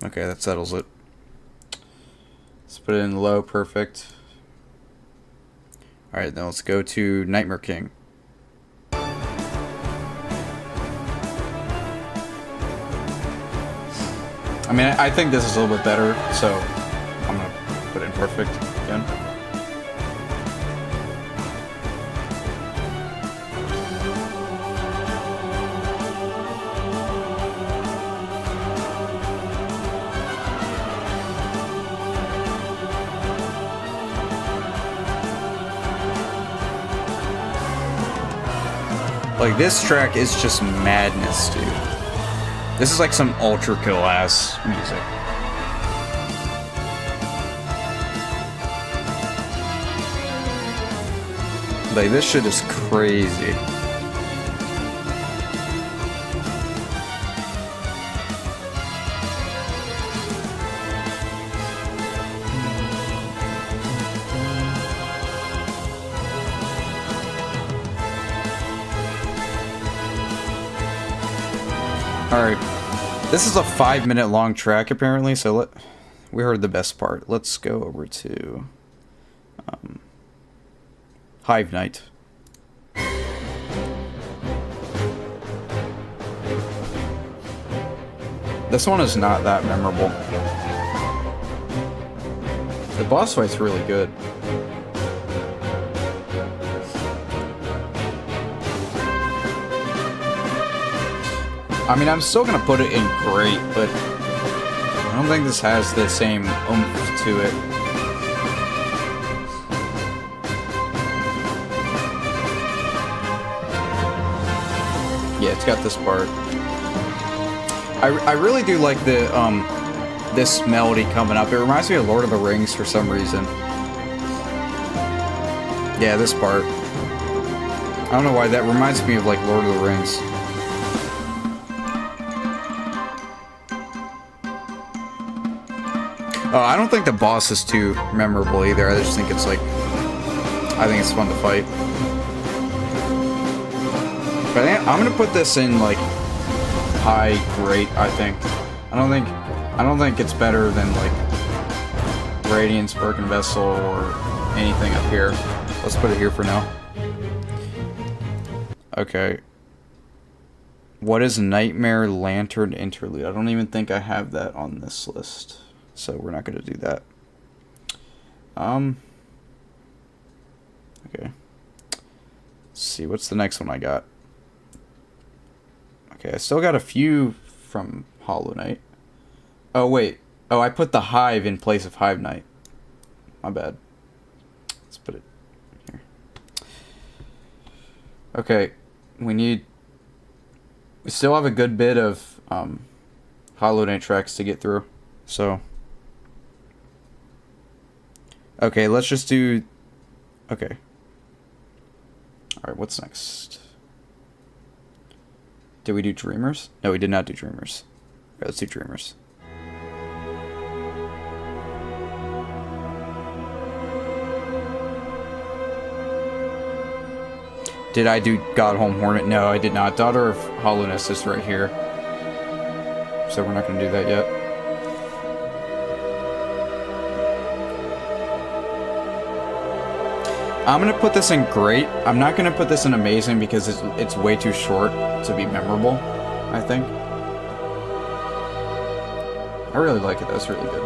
Okay, that settles it. Let's put it in low perfect. Alright, then let's go to Nightmare King. I mean, I think this is a little bit better, so I'm gonna put it in perfect again. Like, this track is just madness, dude. This is like some ultra kill ass music. Like, this shit is crazy. Alright, this is a 5-minute long track apparently, so we heard the best part. Let's go over to Hive Night. This one is not that memorable. The boss fight's really good. I mean, I'm still gonna put it in great, but I don't think this has the same oomph to it. Yeah, it's got this part. I really do like the this melody coming up. It reminds me of Lord of the Rings for some reason. Yeah, this part. I don't know why that reminds me of like Lord of the Rings. Oh, I don't think the boss is too memorable either. I just think it's like, I think it's fun to fight. But I'm gonna put this in like high great. I think. I don't think it's better than like Radiance, Broken Vessel, or anything up here. Let's put it here for now. Okay. What is Nightmare Lantern Interlude? I don't even think I have that on this list. So we're not going to do that. Okay. Let's see, what's the next one I got? Okay, I still got a few from Hollow Knight. Oh, wait. Oh, I put the Hive in place of Hive Knight. My bad. Let's put it here. Okay, we still have a good bit of Hollow Knight tracks to get through. So... Okay, let's just do... Okay. Alright, what's next? Did we do Dreamers? No, we did not do Dreamers. All right, let's do Dreamers. Did I do Godhome Hornet? No, I did not. Daughter of Hollowness is right here. So we're not going to do that yet. I'm going to put this in great. I'm not going to put this in amazing because it's way too short to be memorable, I think. I really like it. That's really good.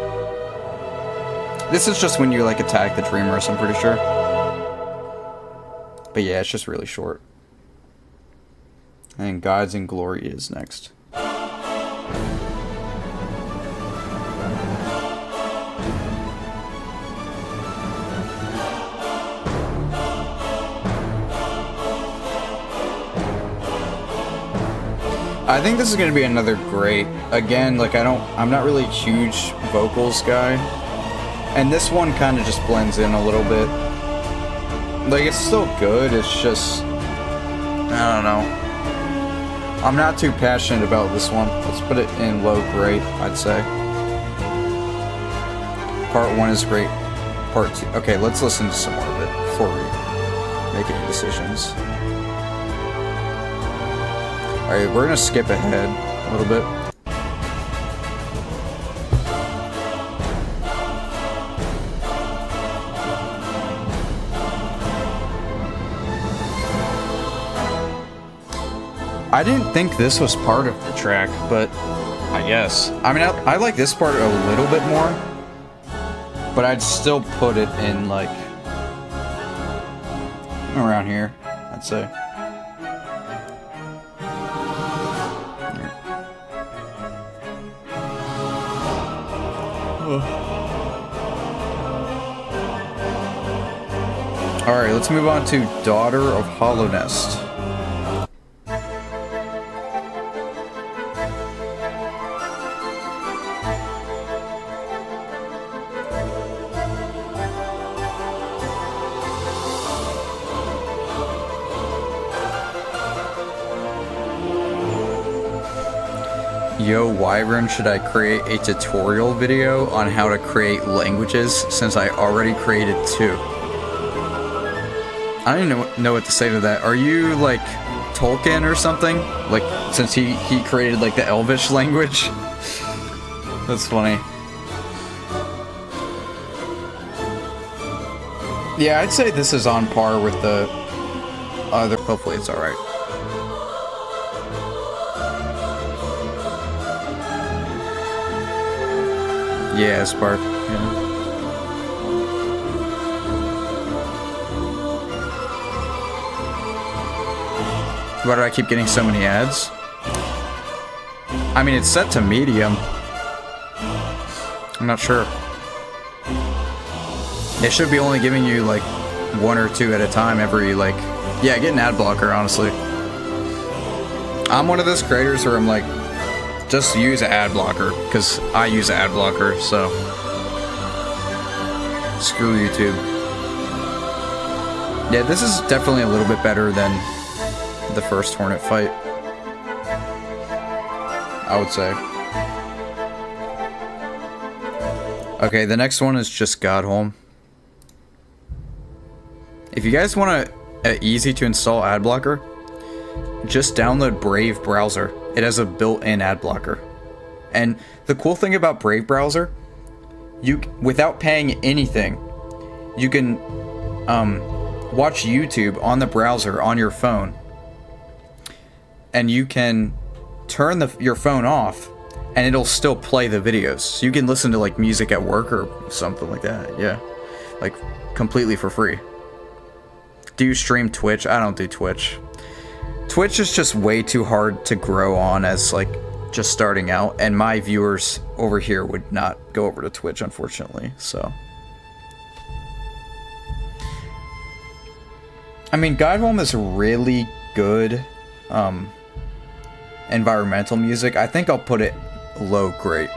This is just when you like attack the Dreamers, I'm pretty sure. But yeah, it's just really short. And Gods in Glory is next. I think this is gonna be another great. Again, like I'm not really a huge vocals guy. And this one kind of just blends in a little bit. Like, it's still good, it's just, I don't know. I'm not too passionate about this one. Let's put it in low great, I'd say. Part 1 is great. Part 2, okay, let's listen to some more of it before we make any decisions. Alright, we're gonna skip ahead a little bit. I didn't think this was part of the track, but I guess. I mean, I like this part a little bit more, but I'd still put it in, like, around here, I'd say. Alright, let's move on to Daughter of Hollownest. Yo, Wyvern, should I create a tutorial video on how to create languages since I already created 2? I don't even know what to say to that. Are you like Tolkien or something? Like, since he created like the Elvish language? That's funny. Yeah, I'd say this is on par with the other. Hopefully it's alright. Yeah, Spark. Yeah. Why do I keep getting so many ads? I mean, it's set to medium. I'm not sure. They should be only giving you like 1 or 2 at a time every like... Yeah, get an ad blocker, honestly. I'm one of those creators where I'm like, just use an ad blocker, because I use an ad blocker, so screw YouTube. Yeah, this is definitely a little bit better than the first Hornet fight, I would say. Okay, the next one is just Godhome. If you guys want an easy to install ad blocker, just download Brave Browser. It has a built-in ad blocker. And the cool thing about Brave Browser, without paying anything, you can watch YouTube on the browser on your phone. And you can turn your phone off and it'll still play the videos. So you can listen to like music at work or something like that. Yeah. Like completely for free. Do you stream Twitch? I don't do Twitch. Twitch is just way too hard to grow on as like just starting out, and my viewers over here would not go over to Twitch, unfortunately. So I mean, Godhome is really good environmental music. I think I'll put it low great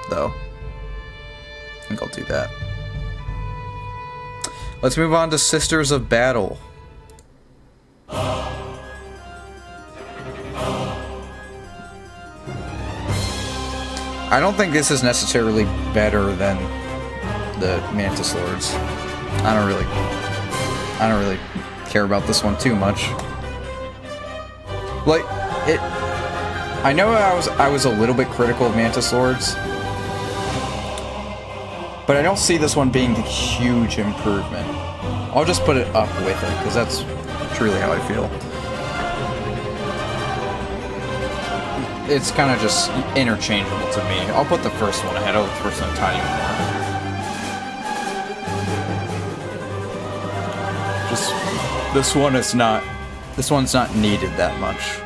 though. I think I'll do that. Let's move on to Sisters of Battle. I don't think this is necessarily better than the Mantis Lords. I don't really care about this one too much. Like, I know I was a little bit critical of Mantis Lords, but I don't see this one being the huge improvement. I'll just put it up with it, because that's truly how I feel. It's kind of just interchangeable to me. I'll put the first one ahead of the first one a tiny more. Just, this one's not needed that much.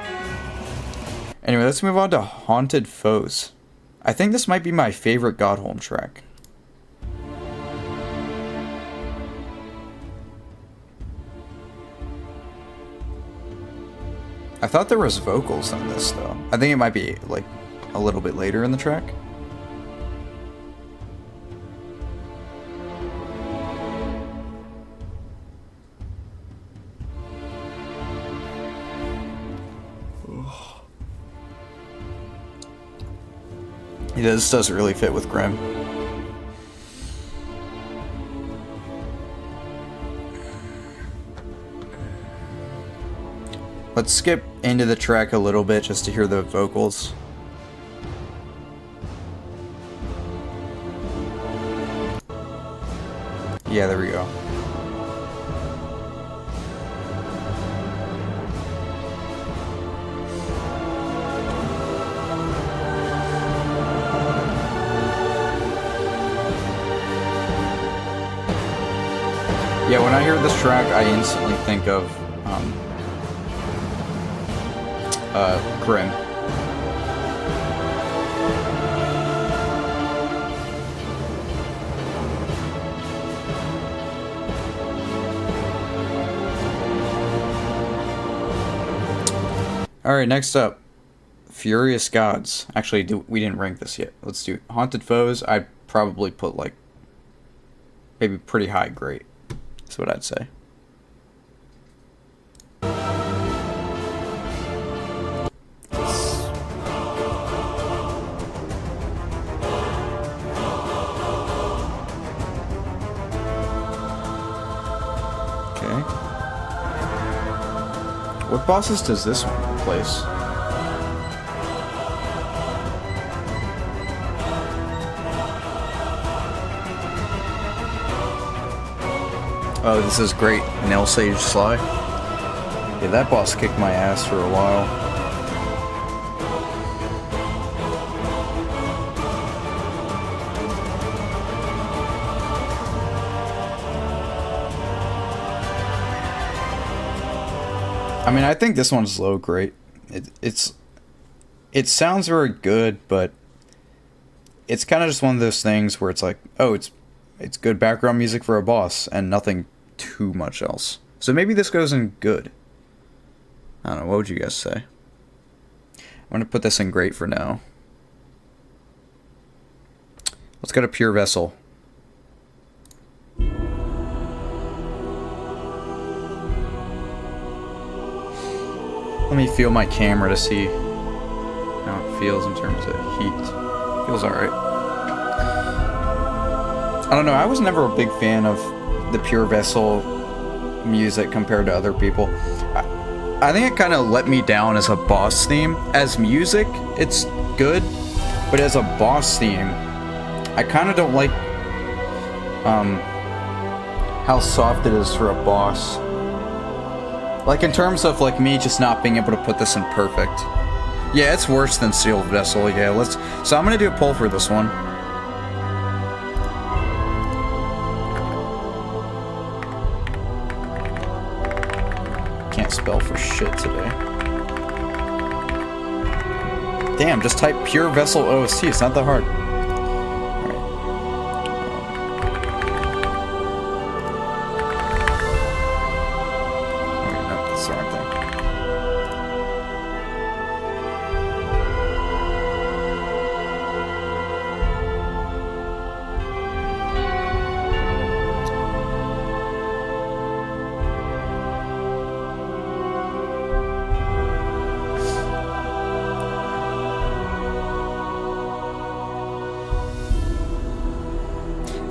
Anyway, let's move on to Haunted Foes. I think this might be my favorite Godholm track. I thought there was vocals on this, though. I think it might be, like, a little bit later in the track. Yeah, this doesn't really fit with Grim. Let's skip into the track a little bit just to hear the vocals. Yeah, there we go. Yeah, when I hear this track, I instantly think of Grim. Alright, next up, Furious Gods. Actually, we didn't rank this yet. Let's do Haunted Foes. I'd probably put, like, maybe pretty high grade. That's what I'd say. What bosses does this one replace? Oh, this is great. Nail Sage Sly. Yeah, that boss kicked my ass for a while. I mean, I think this one's low grade. It sounds very good, but it's kind of just one of those things where it's like, oh, it's good background music for a boss and nothing too much else. So maybe this goes in good. I don't know, what would you guys say? I'm gonna put this in great for now. Let's go to Pure Vessel. Let me feel my camera to see how it feels in terms of heat. Feels alright. I don't know, I was never a big fan of the Pure Vessel music compared to other people. I think it kind of let me down as a boss theme. As music, it's good, but as a boss theme, I kind of don't like how soft it is for a boss. Like, in terms of, like, me just not being able to put this in perfect. Yeah, it's worse than Steel Vessel, yeah, so I'm gonna do a poll for this one. Can't spell for shit today. Damn, just type Pure Vessel OST, it's not that hard.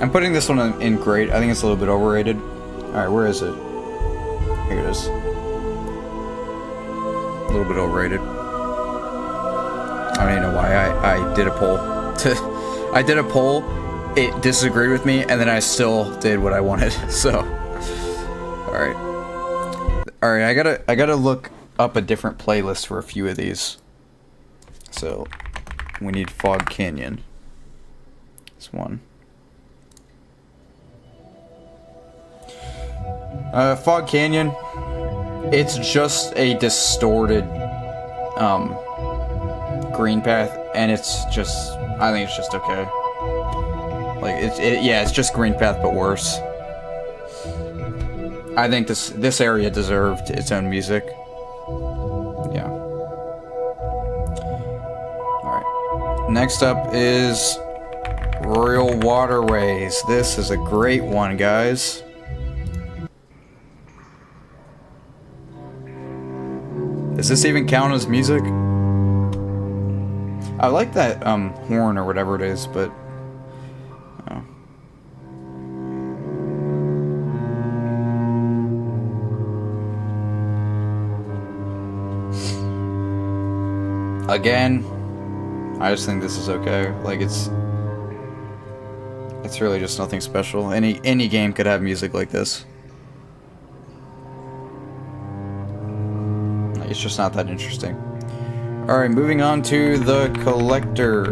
I'm putting this one in great. I think it's a little bit overrated. Alright, where is it? Here it is. A little bit overrated. I don't even know why I did a poll. I did a poll, it disagreed with me, and then I still did what I wanted. So, alright. Alright, I gotta look up a different playlist for a few of these. So, we need Fog Canyon. This one. Fog Canyon, it's just a distorted green path, and it's just, I think it's just okay. Like yeah, it's just green path but worse. I think this area deserved its own music. Yeah. All right. Next up is Royal Waterways. This is a great one, guys. Does this even count as music? I like that horn or whatever it is, but oh. Again, I just think this is okay. Like it's really just nothing special. Any game could have music like this. It's just not that interesting. Alright, moving on to the Collector.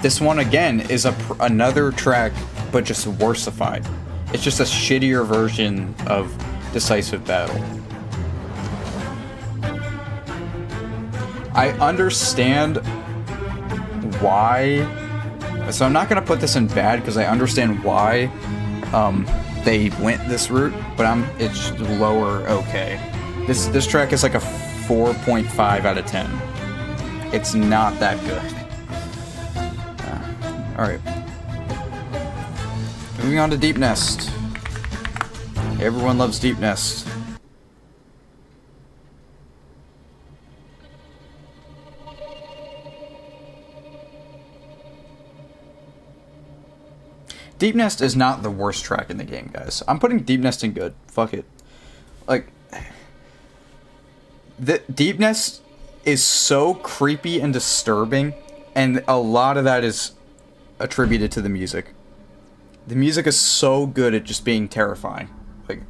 This one, again, is another track, but just worsified. It's just a shittier version of Decisive Battle. I understand why. So I'm not going to put this in bad, because I understand why they went this route, but it's lower okay. This track is like a 4.5 out of 10. It's not that good. Alright. Moving on to Deep Nest. Everyone loves Deep Nest. Deep Nest is not the worst track in the game, guys. I'm putting Deep Nest in good. Fuck it. Like, the Deep Nest is so creepy and disturbing, and a lot of that is attributed to the music. The music is so good at just being terrifying. Like,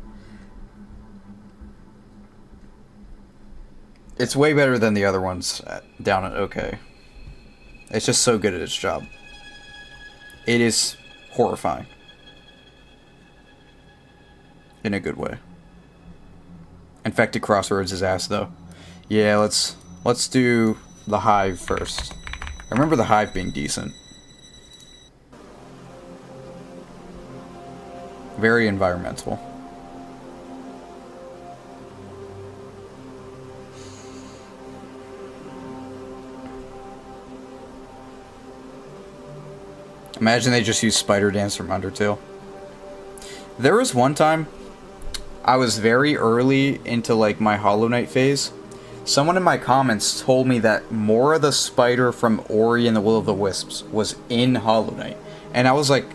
it's way better than the other ones down at OK. It's just so good at its job. It is horrifying. In a good way. Infected Crossroads is ass, though. Yeah, let's do the Hive first. I remember the Hive being decent. Very environmental. Imagine they just used Spider Dance from Undertale. There was one time I was very early into like my Hollow Knight phase. Someone in my comments told me that more of the spider from Ori and the Will of the Wisps was in Hollow Knight, and I was like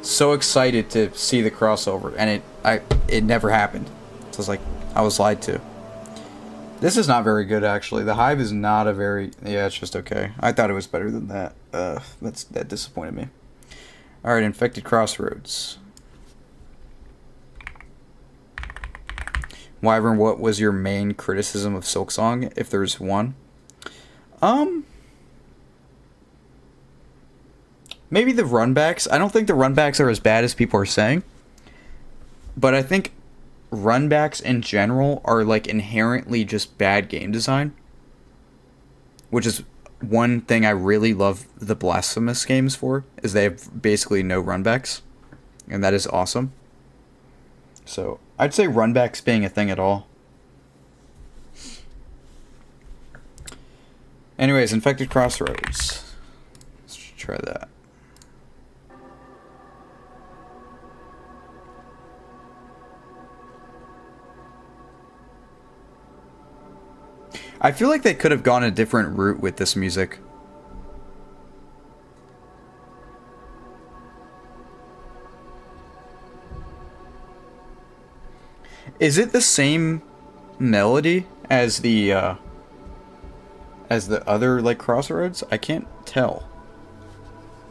so excited to see the crossover, and it never happened. So I was like, I was lied to. This is not very good, actually. The Hive is not a very... Yeah, it's just okay. I thought it was better than that. That disappointed me. Alright, Infected Crossroads. Wyvern, what was your main criticism of Silksong, if there's one? Maybe the runbacks. I don't think the runbacks are as bad as people are saying. But I think runbacks in general are like inherently just bad game design, which is one thing I really love the Blasphemous games for, is they have basically no runbacks, and that is awesome. So I'd say runbacks being a thing at all. Anyways, Infected Crossroads. Let's try that. I feel like they could have gone a different route with this music. Is it the same melody as the other, like, Crossroads? I can't tell.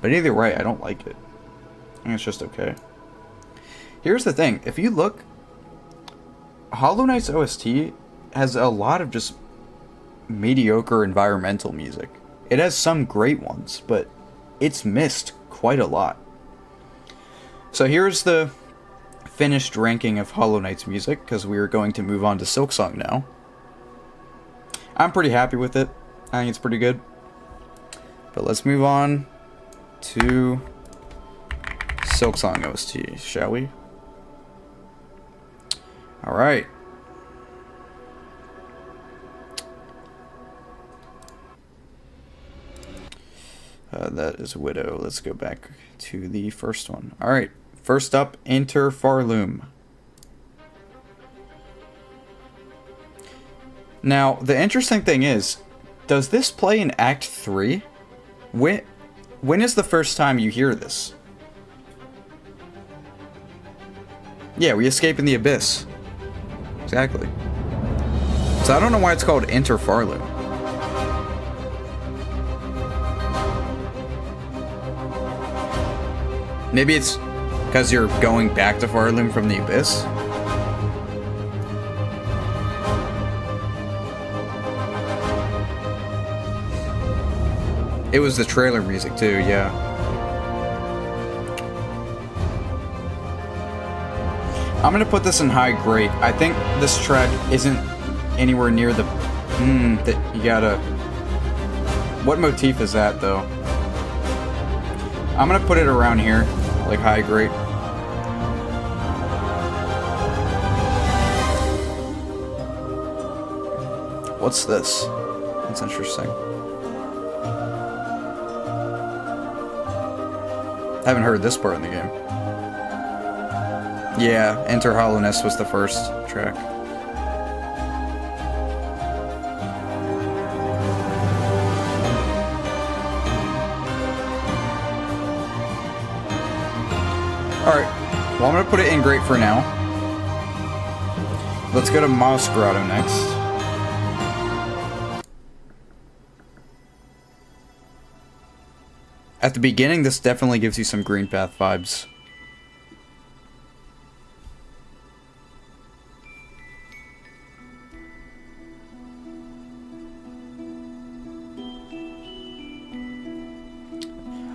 But either way, I don't like it. I think it's just okay. Here's the thing. If you look, Hollow Knight's OST has a lot of just mediocre environmental music. It has some great ones, but it's missed quite a lot. So here's the finished ranking of Hollow Knight's music, because we are going to move on to Silksong now. I'm pretty happy with it. I think it's pretty good. But let's move on to Silksong OST, shall we? Alright. That is Widow. Let's go back to the first one. Alright. First up, Enter Farloom. Now, the interesting thing is, does this play in Act 3? When is the first time you hear this? Yeah, we escape in the abyss. Exactly. So I don't know why it's called Enter Farloom. Maybe it's because you're going back to Farloom from the abyss? It was the trailer music too, yeah. I'm gonna put this in high grade. I think this track isn't anywhere near the... that you gotta... What motif is that, though? I'm gonna put it around here, like high grade. What's this? That's interesting. I haven't heard this part in the game. Yeah, Enter Hollowness was the first track. Alright, well, I'm going to put it in great for now. Let's go to Moss Grotto next. At the beginning, this definitely gives you some Green Path vibes.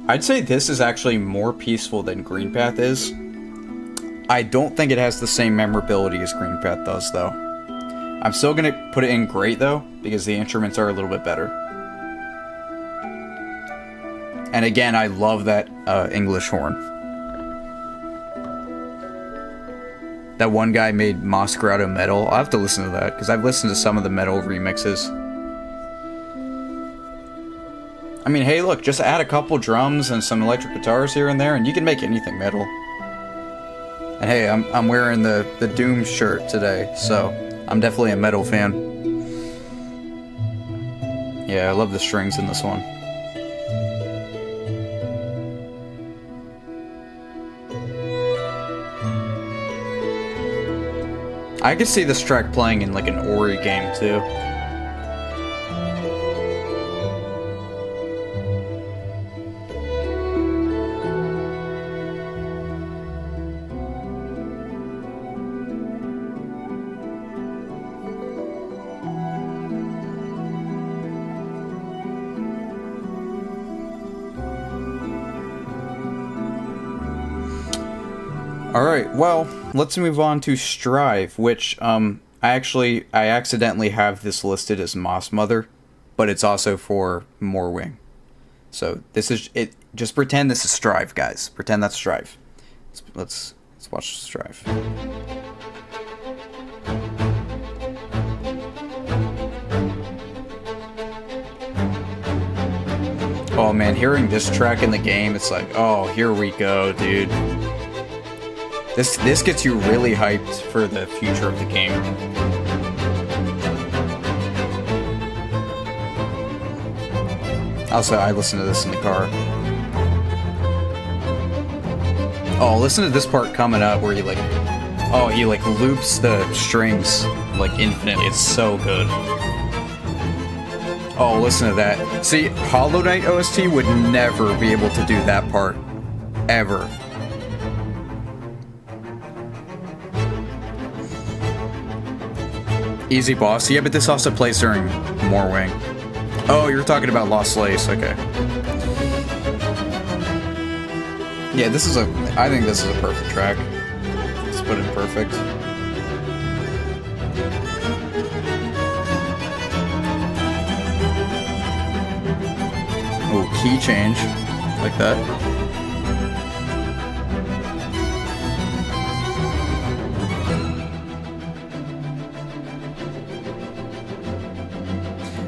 I'd say this is actually more peaceful than Green Path is. I don't think it has the same memorability as Green Path does, though. I'm still going to put it in great, though, because the instruments are a little bit better. And again, I love that English horn. That one guy made Moss Grotto Metal. I'll have to listen to that, because I've listened to some of the metal remixes. I mean, hey, look, just add a couple drums and some electric guitars here and there, and you can make anything metal. And hey, I'm wearing the Doom shirt today, so I'm definitely a metal fan. Yeah, I love the strings in this one. I could see this track playing in like an Ori game too. Alright, well, let's move on to Strive, which, I accidentally have this listed as Moss Mother, but it's also for Morwing. So, this is, just pretend this is Strive, guys. Pretend that's Strive. Let's watch Strive. Oh man, hearing this track in the game, it's like, oh, here we go, dude. This gets you really hyped for the future of the game. Also, I listen to this in the car. Oh, listen to this part coming up where he like, oh, he like loops the strings like infinitely. It's so good. Oh, listen to that. See, Hollow Knight OST would never be able to do that part. Ever. Easy boss. Yeah, but this also plays during Morwing. Oh, you're talking about Lost Lace. Okay. Yeah, this is I think this is a perfect track. Let's put it perfect. Oh, key change. Like that.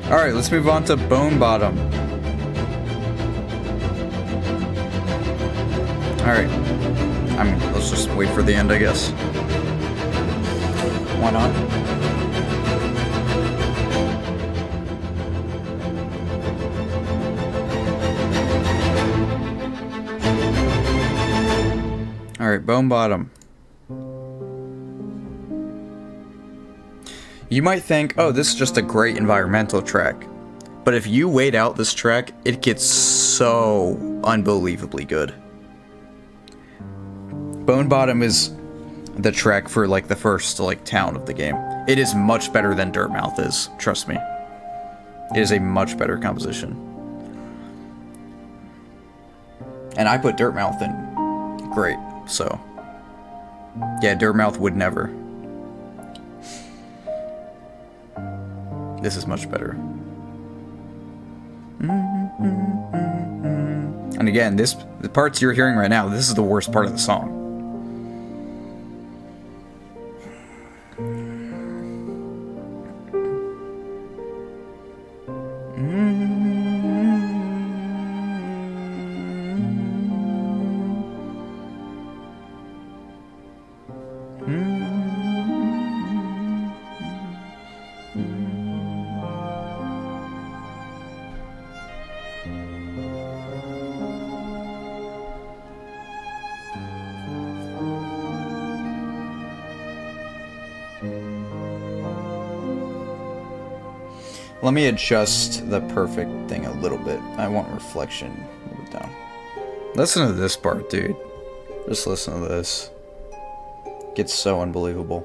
Alright, let's move on to Bone Bottom. Alright. Let's just wait for the end, I guess. Why not? Alright, Bone Bottom. You might think, oh, this is just a great environmental track. But if you wait out this track, it gets so unbelievably good. Bone Bottom is the track for like the first like town of the game. It is much better than Dirtmouth is, trust me. It is a much better composition. And I put Dirtmouth in great, so yeah, Dirtmouth would never. This is much better. And again, the parts you're hearing right now, this is the worst part of the song. Let me adjust the perfect thing a little bit. I want reflection. Move it down. Listen to this part, dude. Just listen to this. It gets so unbelievable.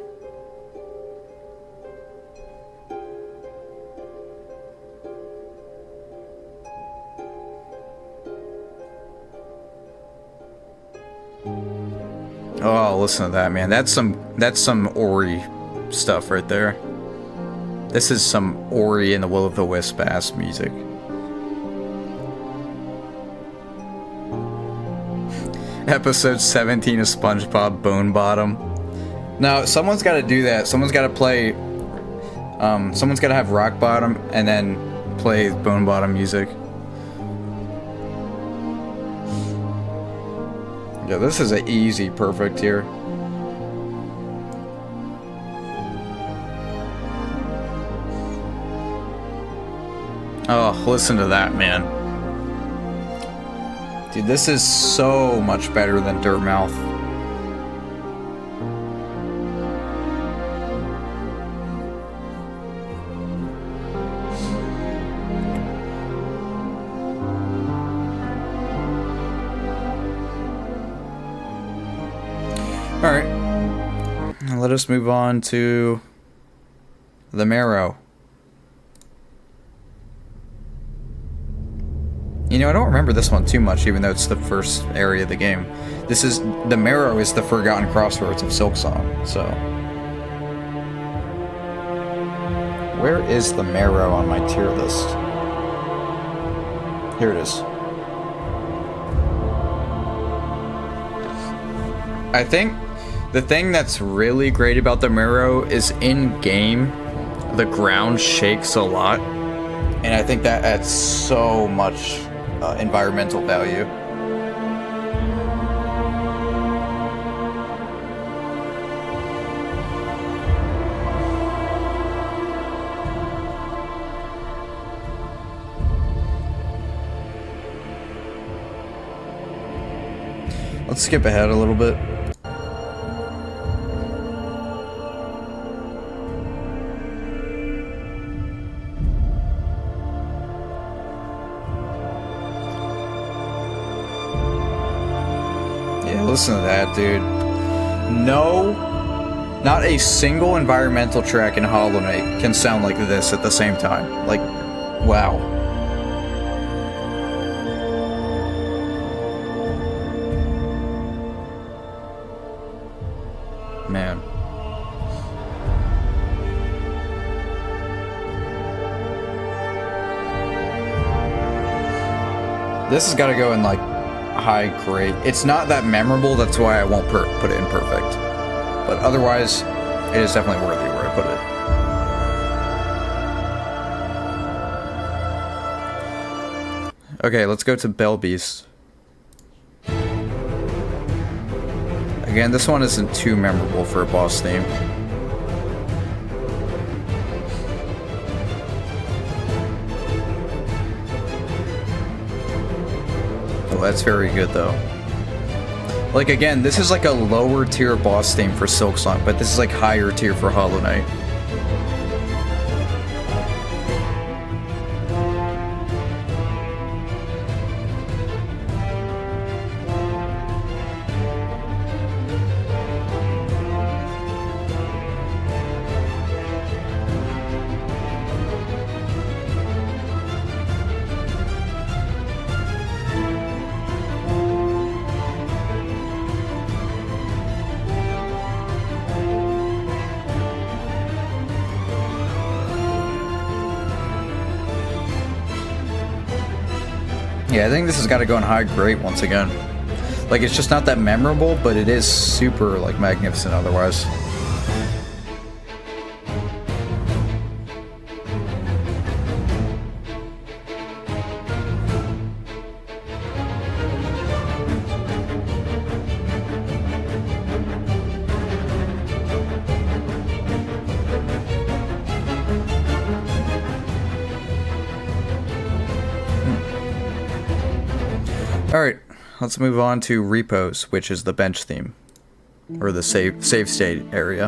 Oh, listen to that, man. That's some Ori stuff right there. This is some Ori and the Will-o'-the-Wisp ass music. Episode 17 of SpongeBob Bone Bottom. Now, someone's got to do that. Someone's got to play. Someone's got to have Rock Bottom and then play Bone Bottom music. Yeah, this is an easy perfect here. Oh, listen to that, man. Dude, this is so much better than Dirtmouth. Alright. Let us move on to the Marrow. You know, I don't remember this one too much, even though it's the first area of the game. The Marrow is the Forgotten Crossroads of Silksong, so. Where is the Marrow on my tier list? Here it is. I think the thing that's really great about the Marrow is in-game, the ground shakes a lot, and I think that adds so much environmental value. Let's skip ahead a little bit. Yeah, listen to that, dude. No, not a single environmental track in Hollow Knight can sound like this at the same time. Like, wow. Man. This has got to go in, like, high grade. It's not that memorable, that's why I won't put it in perfect. But otherwise, it is definitely worthy where I put it. Okay, let's go to Bell Beast. Again, this one isn't too memorable for a boss theme. Oh, that's very good though. Like, again, this is like a lower tier boss theme for Silksong, but this is like higher tier for Hollow Knight. Yeah, I think this has got to go in high grade once again. Like, it's just not that memorable, but it is super, like, magnificent otherwise. Alright, let's move on to Repose, which is the bench theme. Or the save state area.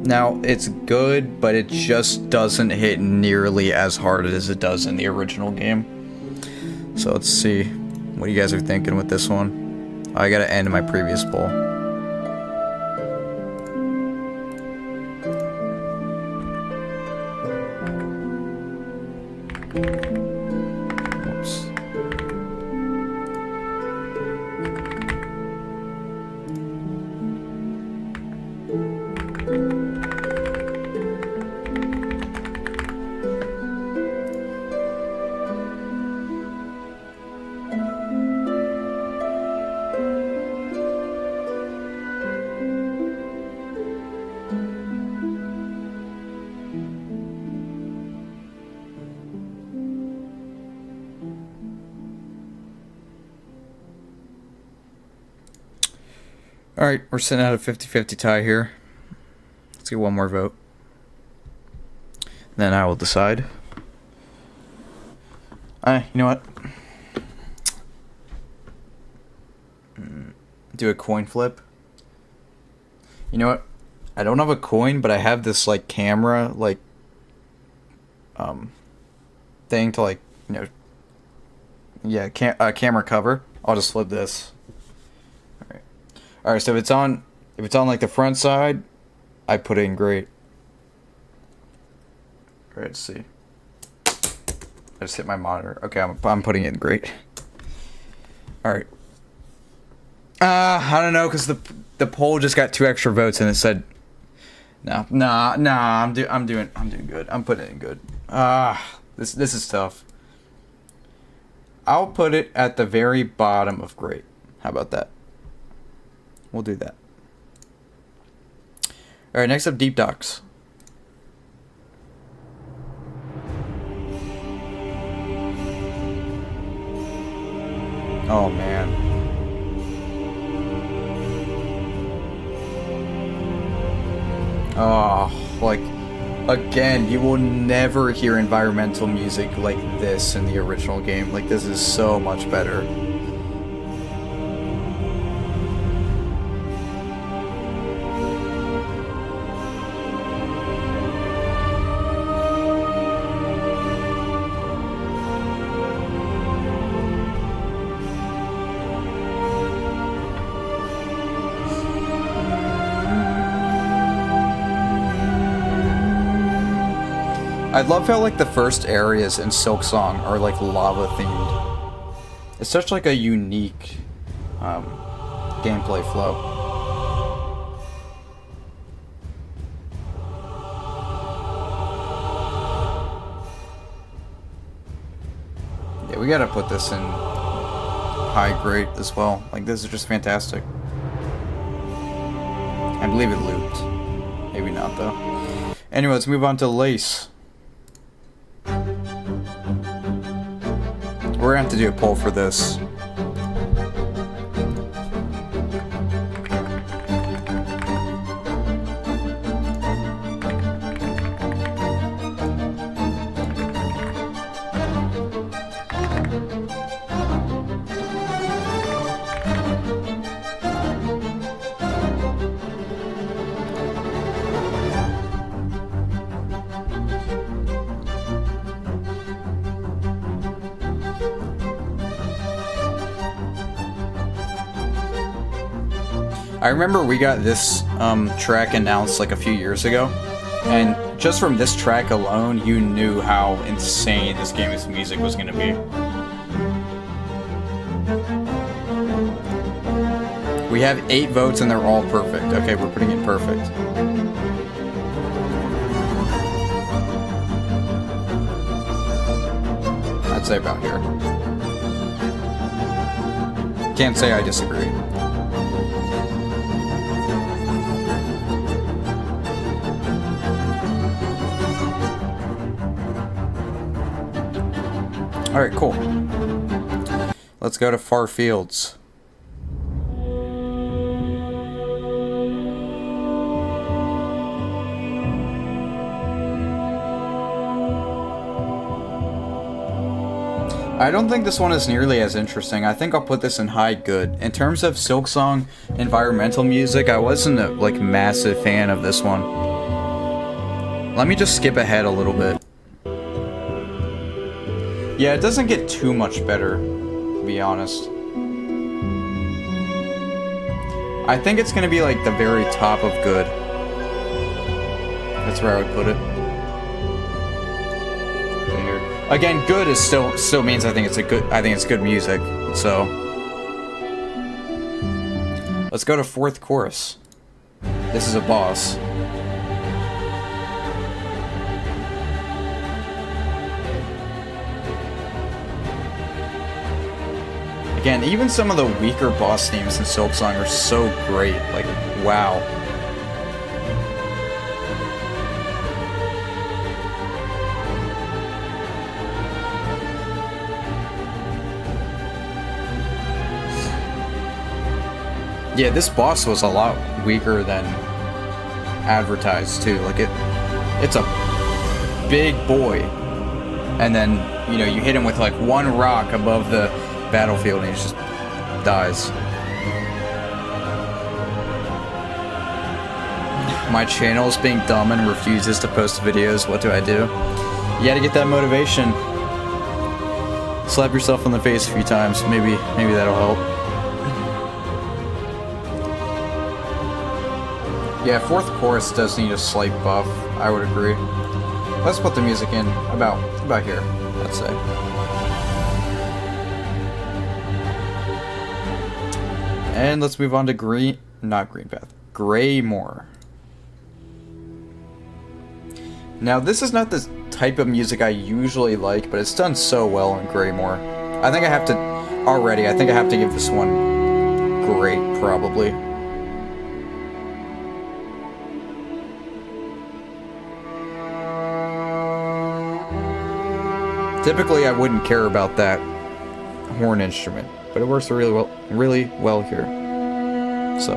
Now, it's good, but it just doesn't hit nearly as hard as it does in the original game. So let's see what you guys are thinking with this one. I gotta end my previous bowl. Oops. Alright, we're sitting at a 50-50 tie here. Let's get one more vote. Then I will decide. You know what? Do a coin flip. You know what? I don't have a coin, but I have this, like, camera, like, thing to, like, you know, yeah, camera cover. I'll just flip this. Alright, so if it's on like the front side, I put it in great. Alright, let's see. I just hit my monitor. Okay, I'm putting it in great. Alright. I don't know, because the poll just got 2 extra votes and it said I'm doing good. I'm putting it in good. This is tough. I'll put it at the very bottom of great. How about that? We'll do that. Alright, next up, Deep Docks. Oh, man. Oh, like, Again, you will never hear environmental music like this in the original game. Like, this is so much better. I love how, like, the first areas in Silksong are, like, lava-themed. It's such, like, a unique gameplay flow. Yeah, we gotta put this in high grade as well. Like, this is just fantastic. I believe it looped. Maybe not, though. Anyway, let's move on to Lace. We're gonna have to do a poll for this. I remember we got this track announced like a few years ago, and just from this track alone, you knew how insane this game's music was going to be. We have 8 votes and they're all perfect. Okay, we're putting it perfect. I'd say about here. Can't say I disagree. Alright, cool. Let's go to Far Fields. I don't think this one is nearly as interesting. I think I'll put this in high good. In terms of Silksong environmental music, I wasn't a massive fan of this one. Let me just skip ahead a little bit. Yeah, it doesn't get too much better, to be honest. I think it's gonna be like the very top of good. That's where I would put it. Again, good is still means I think it's good music. So let's go to 4th chorus. This is a boss. Again, even some of the weaker boss themes in Silksong are so great. Like, wow. Yeah, this boss was a lot weaker than advertised too. Like, it's a big boy, and then you hit him with like one rock above the battlefield and he just dies. My channel is being dumb and refuses to post videos. What do I do? You gotta get that motivation. Slap yourself in the face a few times. Maybe that'll help. Yeah, 4th chorus does need a slight buff. I would agree. Let's put the music in about here, let's say. And let's move on to Greymore. Now, this is not the type of music I usually like, but it's done so well in Greymore. I think I have to give this one great, probably. Typically, I wouldn't care about that horn instrument, but it works really well here. So,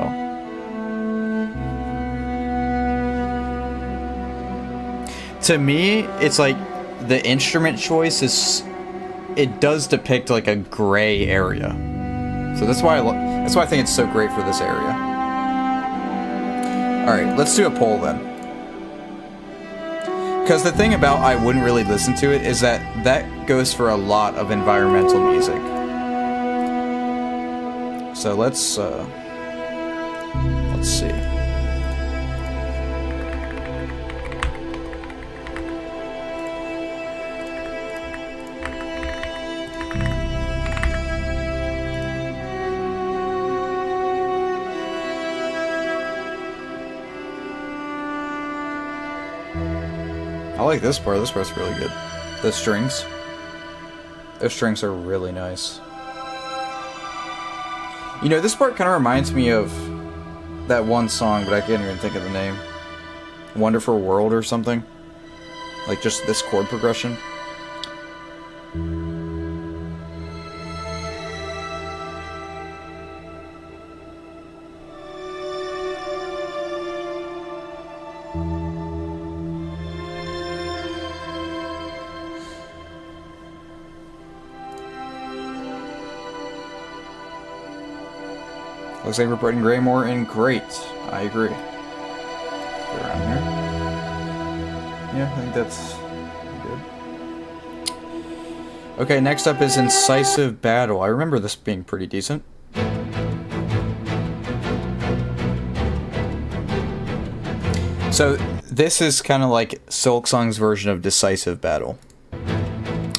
to me, it's like the instrument choice is, it does depict like a gray area. So that's why I think it's so great for this area. All right, let's do a poll then. Because the thing about I wouldn't really listen to it is that goes for a lot of environmental music. So let's see. I like this part. This part's really good. The strings. Those strings are really nice. You know, this part kind of reminds me of that one song, but I can't even think of the name. Wonderful World or something. Like just this chord progression. Looks like we're putting Greymore in great. I agree. Let's go around here. Yeah, I think that's good. Okay, next up is Incisive Battle. I remember this being pretty decent. So, this is kind of like Silksong's version of Decisive Battle.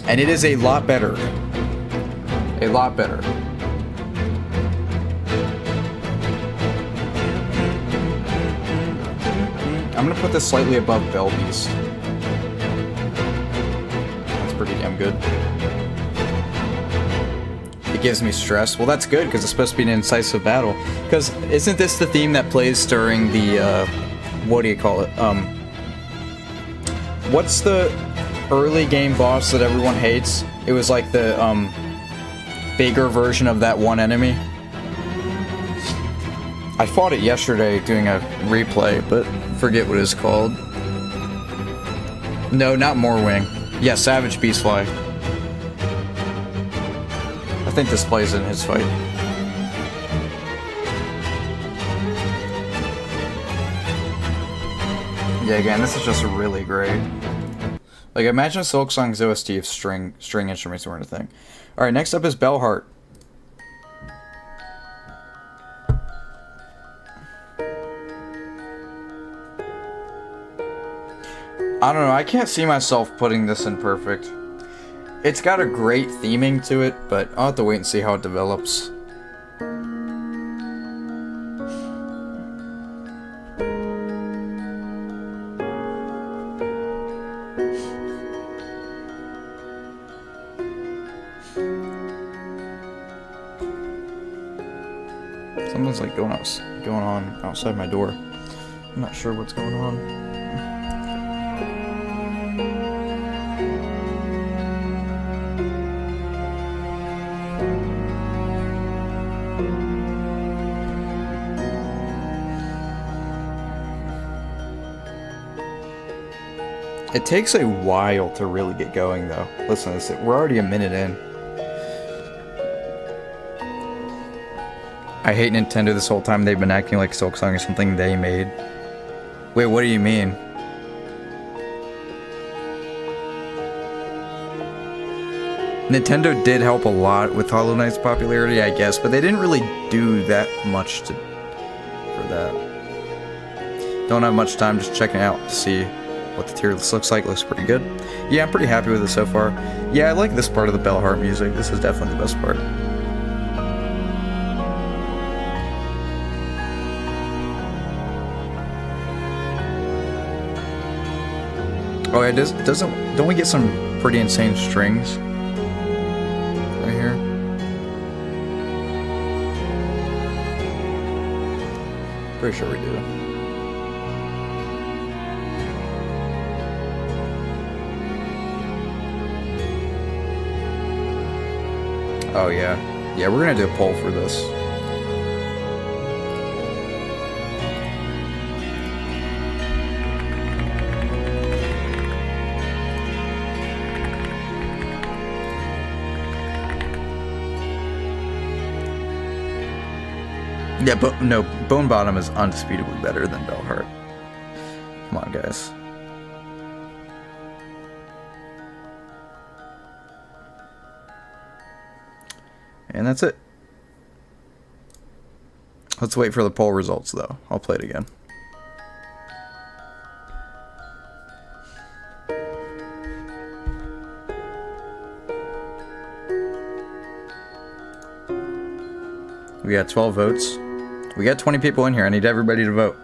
And it is a lot better. A lot better. I'm gonna put this slightly above Bell Beast. That's pretty damn good. It gives me stress. Well, that's good, because it's supposed to be an incisive battle. Because isn't this the theme that plays during the, what do you call it? What's the early game boss that everyone hates? It was like the, bigger version of that one enemy. I fought it yesterday doing a replay, but forget what it's called. No, not Morwing. Yeah, Savage Beastfly. I think this plays in his fight. Yeah, again, this is just really great. Like, imagine Silksong's OST if string instruments weren't a thing. Alright, next up is Bellheart. I don't know, I can't see myself putting this in perfect. It's got a great theming to it, but I'll have to wait and see how it develops. Something's like going on outside my door. I'm not sure what's going on. It takes a while to really get going, though. Listen to this. We're already a minute in. I hate Nintendo this whole time. They've been acting like Silksong is something they made. Wait, what do you mean? Nintendo did help a lot with Hollow Knight's popularity, I guess, but they didn't really do that much for that. Don't have much time, just checking it out to see what the tier list looks like. Looks pretty good. Yeah, I'm pretty happy with it so far. Yeah, I like this part of the Bellheart music. This is definitely the best part. Oh yeah, don't we get some pretty insane strings right here? Pretty sure we do. Oh yeah. Yeah, we're gonna do a poll for this. Yeah, but no, Bone Bottom is undisputably better than Bellheart. Come on, guys. And that's it. Let's wait for the poll results, though. I'll play it again. We got 12 votes. We got 20 people in here. I need everybody to vote.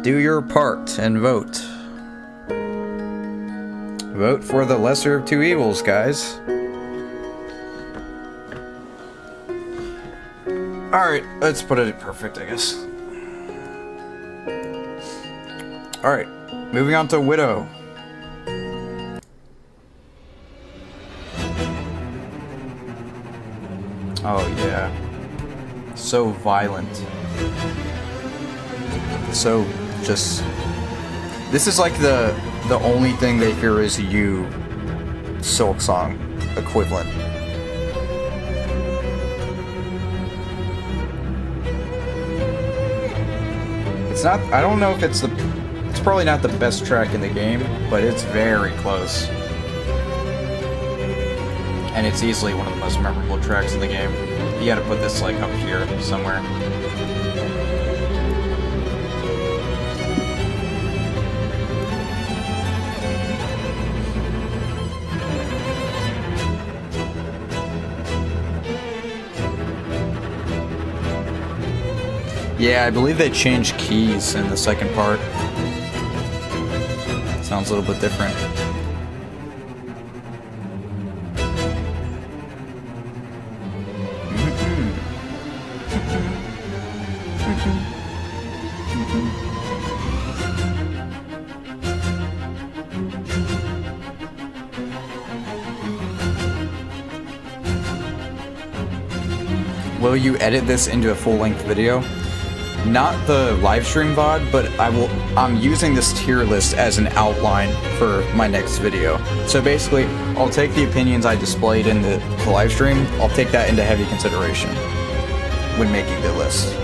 Do your part and vote. Vote for the lesser of two evils, guys. Alright, let's put it perfect, I guess. Alright, moving on to Widow. Oh yeah. So violent. So just... This is like the only thing they fear is you Silk Song equivalent. It's not, I don't know if it's probably not the best track in the game, but it's very close. And it's easily one of the most memorable tracks in the game. You gotta put this like up here somewhere. Yeah, I believe they changed keys in the second part. Sounds a little bit different. Will you edit this into a full-length video? Not the live stream VOD, but I'm using this tier list as an outline for my next video. So basically, I'll take the opinions I displayed in the live stream, I'll take that into heavy consideration when making the list.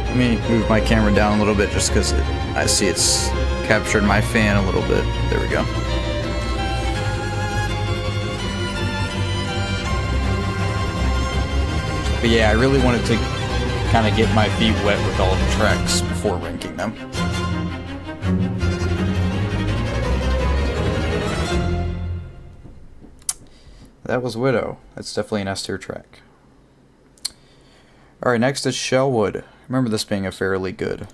Let me move my camera down a little bit just because I see it's captured my fan a little bit. There we go. But yeah, I really wanted to kind of get my feet wet with all the tracks before ranking them. That was Widow. That's definitely an S tier track. Alright, next is Shellwood. I remember this being a fairly good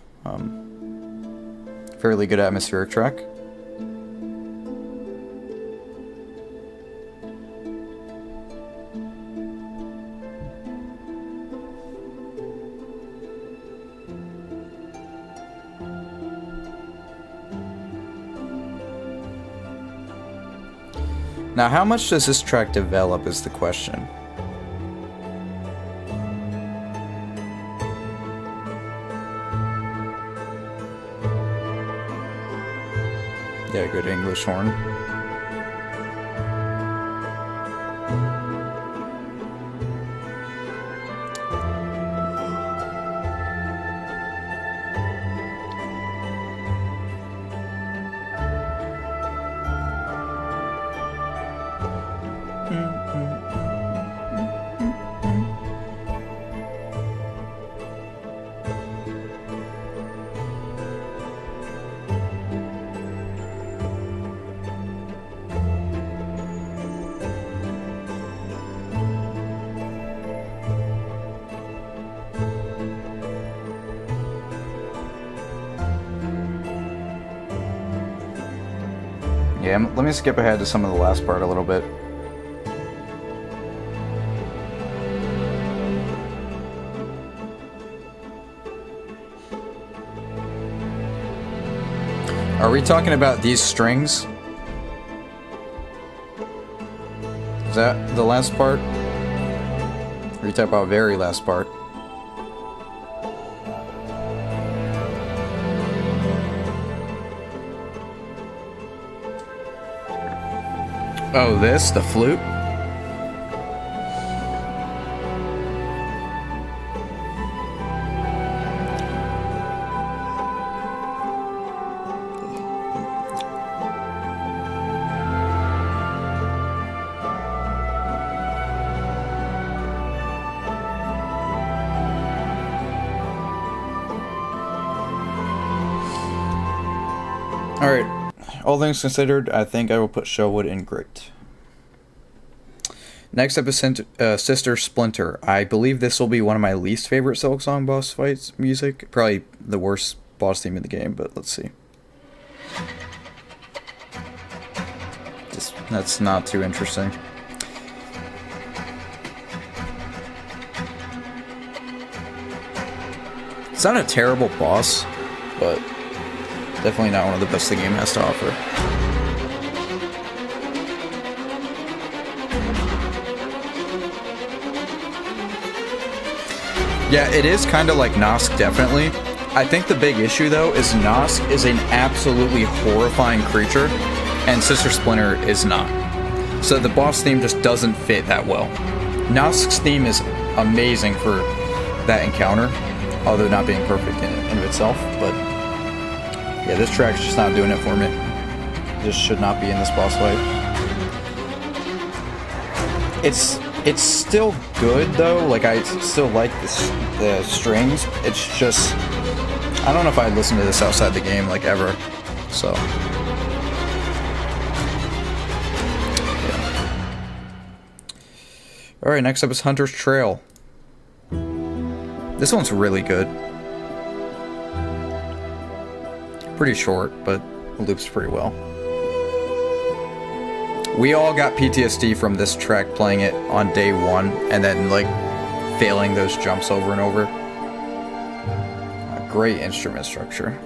atmospheric track. Now, how much does this track develop is the question. Yeah, good English horn. Yeah, let me skip ahead to some of the last part a little bit. Are we talking about these strings? Is that the last part? Or are you talking about very last part? Oh, this? The flute? Alright, all things considered, I think I will put Sherwood in great. Next up is Sister Splinter. I believe this will be one of my least favorite Silksong boss fights music. Probably the worst boss theme in the game, but let's see. That's not too interesting. It's not a terrible boss, but definitely not one of the best the game has to offer. Yeah, it is kind of like Nosk, definitely. I think the big issue, though, is Nosk is an absolutely horrifying creature, and Sister Splinter is not. So the boss theme just doesn't fit that well. Nosk's theme is amazing for that encounter, although not being perfect in and of itself, but yeah, this track's just not doing it for me. This should not be in this boss fight. It's still good though, like I still like the strings. It's just, I don't know if I'd listen to this outside the game like ever, so. Yeah. Alright, next up is Hunter's Trail. This one's really good. Pretty short, but loops pretty well. We all got PTSD from this track playing it on day one and then like failing those jumps over and over. A great instrument structure.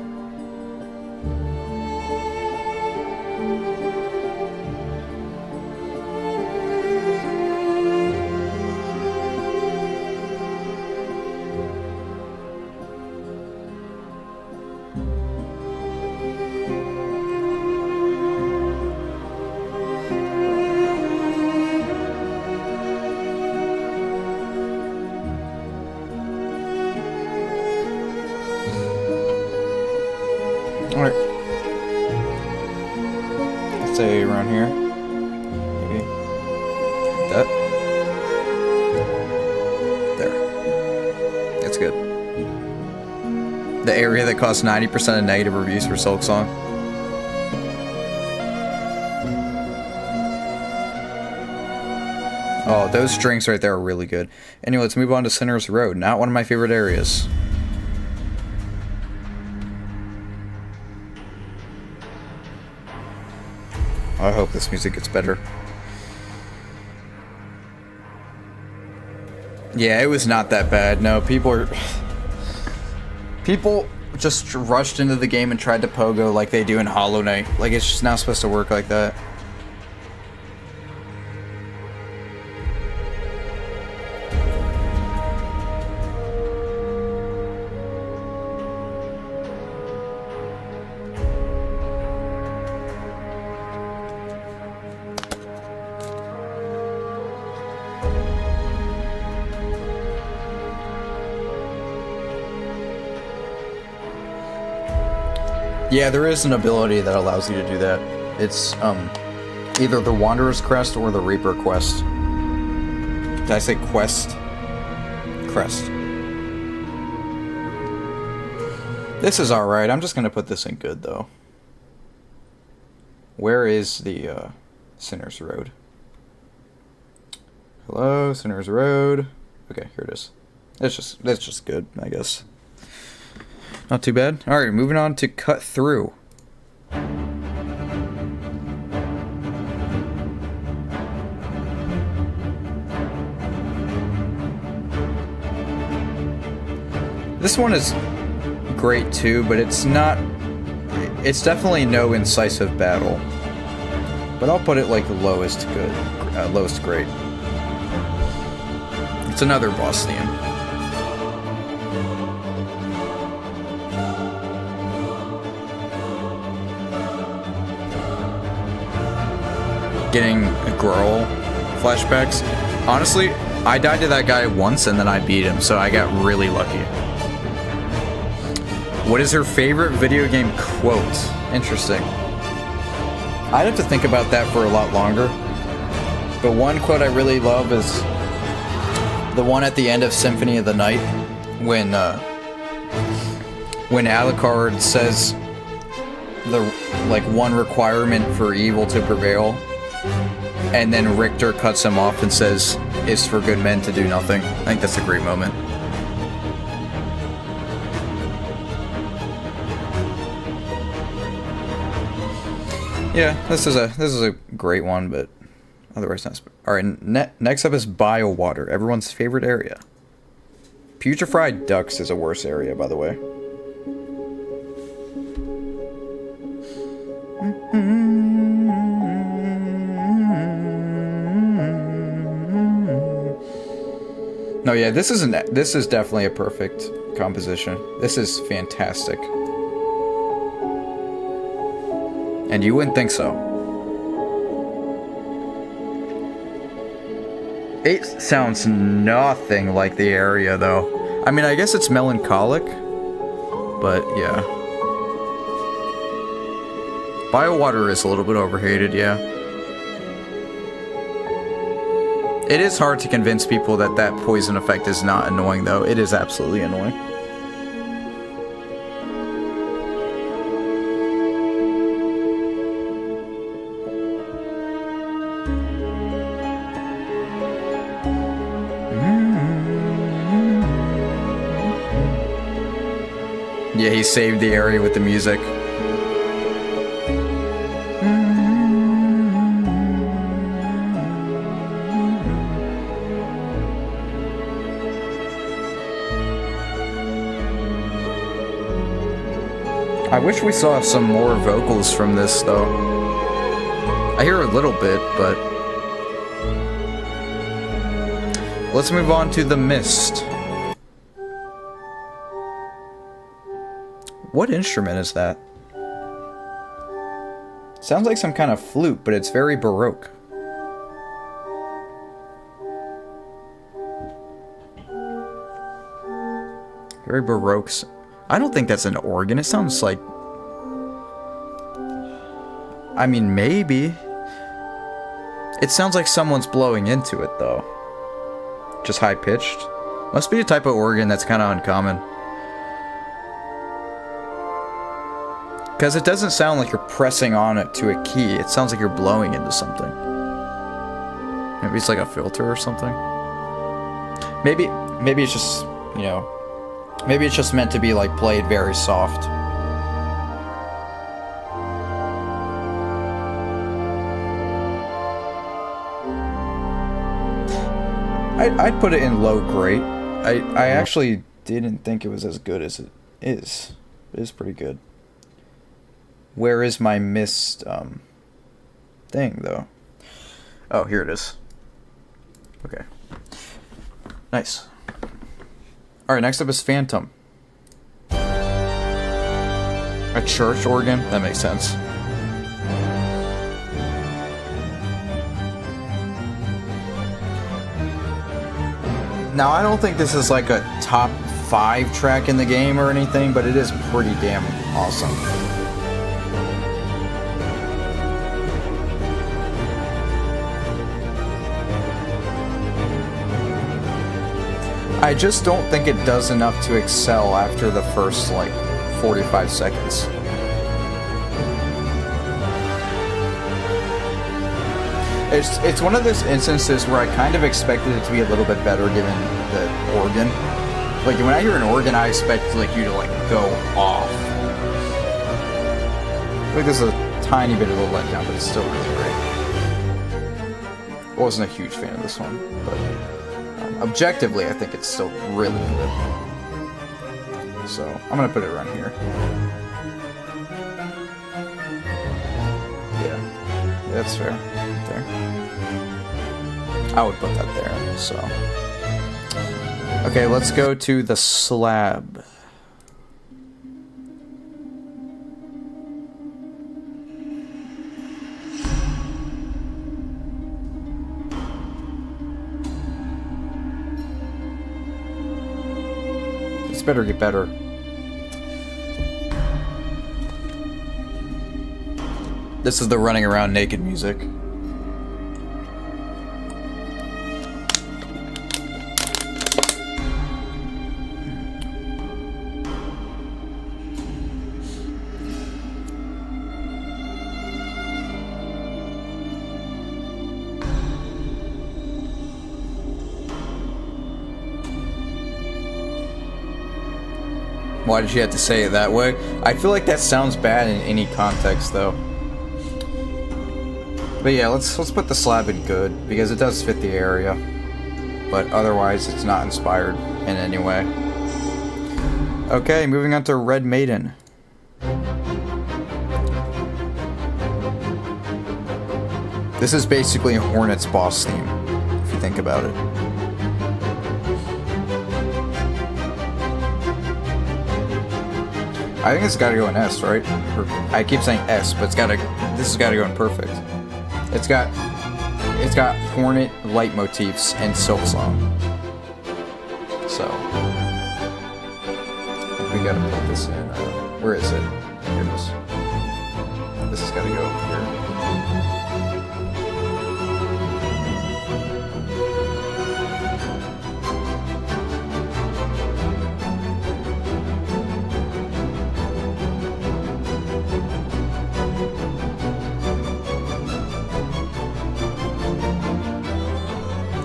Alright. Let's say around here. Maybe. That. There. That's good. The area that caused 90% of negative reviews for Silksong. Oh, those strings right there are really good. Anyway, let's move on to Sinner's Road. Not one of my favorite areas. I hope this music gets better. Yeah, it was not that bad. No, people just rushed into the game and tried to pogo like they do in Hollow Knight. Like, it's just not supposed to work like that. Yeah, there is an ability that allows you to do that. It's either the Wanderer's Crest or the Reaper Quest. Did I say quest? Crest. This is alright. I'm just gonna put this in good though. Where is the Sinner's Road? Hello, Sinner's Road. Okay, here it is. It's just good, I guess. Not too bad. Alright, moving on to Cut Through. This one is great too, but it's not... It's definitely no incisive battle. But I'll put it like lowest good. Lowest great. It's another boss theme. Getting Growl flashbacks. Honestly, I died to that guy once and then I beat him, so I got really lucky. What is her favorite video game quote? Interesting. I'd have to think about that for a lot longer. But one quote I really love is the one at the end of Symphony of the Night when Alucard says, the like one requirement for evil to prevail, and then Richter cuts him off and says, "It's for good men to do nothing." I think that's a great moment. Yeah, this is a great one, but otherwise not. All right, next up is Biowater, everyone's favorite area. Putrefied Ducks is a worse area, by the way. No, yeah, this is definitely a perfect composition. This is fantastic. And you wouldn't think so. It sounds nothing like the area, though. I mean, I guess it's melancholic, but yeah. Biowater is a little bit overhated, yeah. It is hard to convince people that that poison effect is not annoying, though. It is absolutely annoying. Yeah, he saved the area with the music. I wish we saw some more vocals from this, though. I hear a little bit, but... Let's move on to The Mist. What instrument is that? Sounds like some kind of flute, but it's very Baroque. Very Baroque. I don't think that's an organ. It sounds like... I mean, maybe. It sounds like someone's blowing into it, though. Just high-pitched. Must be a type of organ that's kind of uncommon. Because it doesn't sound like you're pressing on it to a key. It sounds like you're blowing into something. Maybe it's like a filter or something. Maybe it's just, you know... Maybe it's just meant to be, like, played very soft. I'd put it in low great. I actually didn't think it was as good as it is. It is pretty good. Where is my mist thing, though? Oh, here it is. Okay. Nice. Alright, next up is Phantom. A church organ? That makes sense. Now, I don't think this is like a top 5 track in the game or anything, but it is pretty damn awesome. I just don't think it does enough to excel after the first, like, 45 seconds. It's one of those instances where I kind of expected it to be a little bit better given the organ. Like, when I hear an organ, I expect, like, you to, like, go off. Like, this is a tiny bit of a letdown, but it's still really great. Wasn't a huge fan of this one, but... objectively, I think it's still really good. So, I'm gonna put it around here. Yeah, that's fair. There. I would put that there, so. Okay, let's go to the slab. This better get better. This is the running around naked music. Why did you have to say it that way? I feel like that sounds bad in any context, though. But yeah, let's put the slab in good, because it does fit the area. But otherwise, it's not inspired in any way. Okay, moving on to Red Maiden. This is basically a Hornet's boss theme, if you think about it. I think it's gotta go in S, right? I keep saying S, but this has gotta go in perfect. It's got Hornet leitmotifs and Silk Song. So we gotta put this in. Where is it? Here it is. This has gotta go here.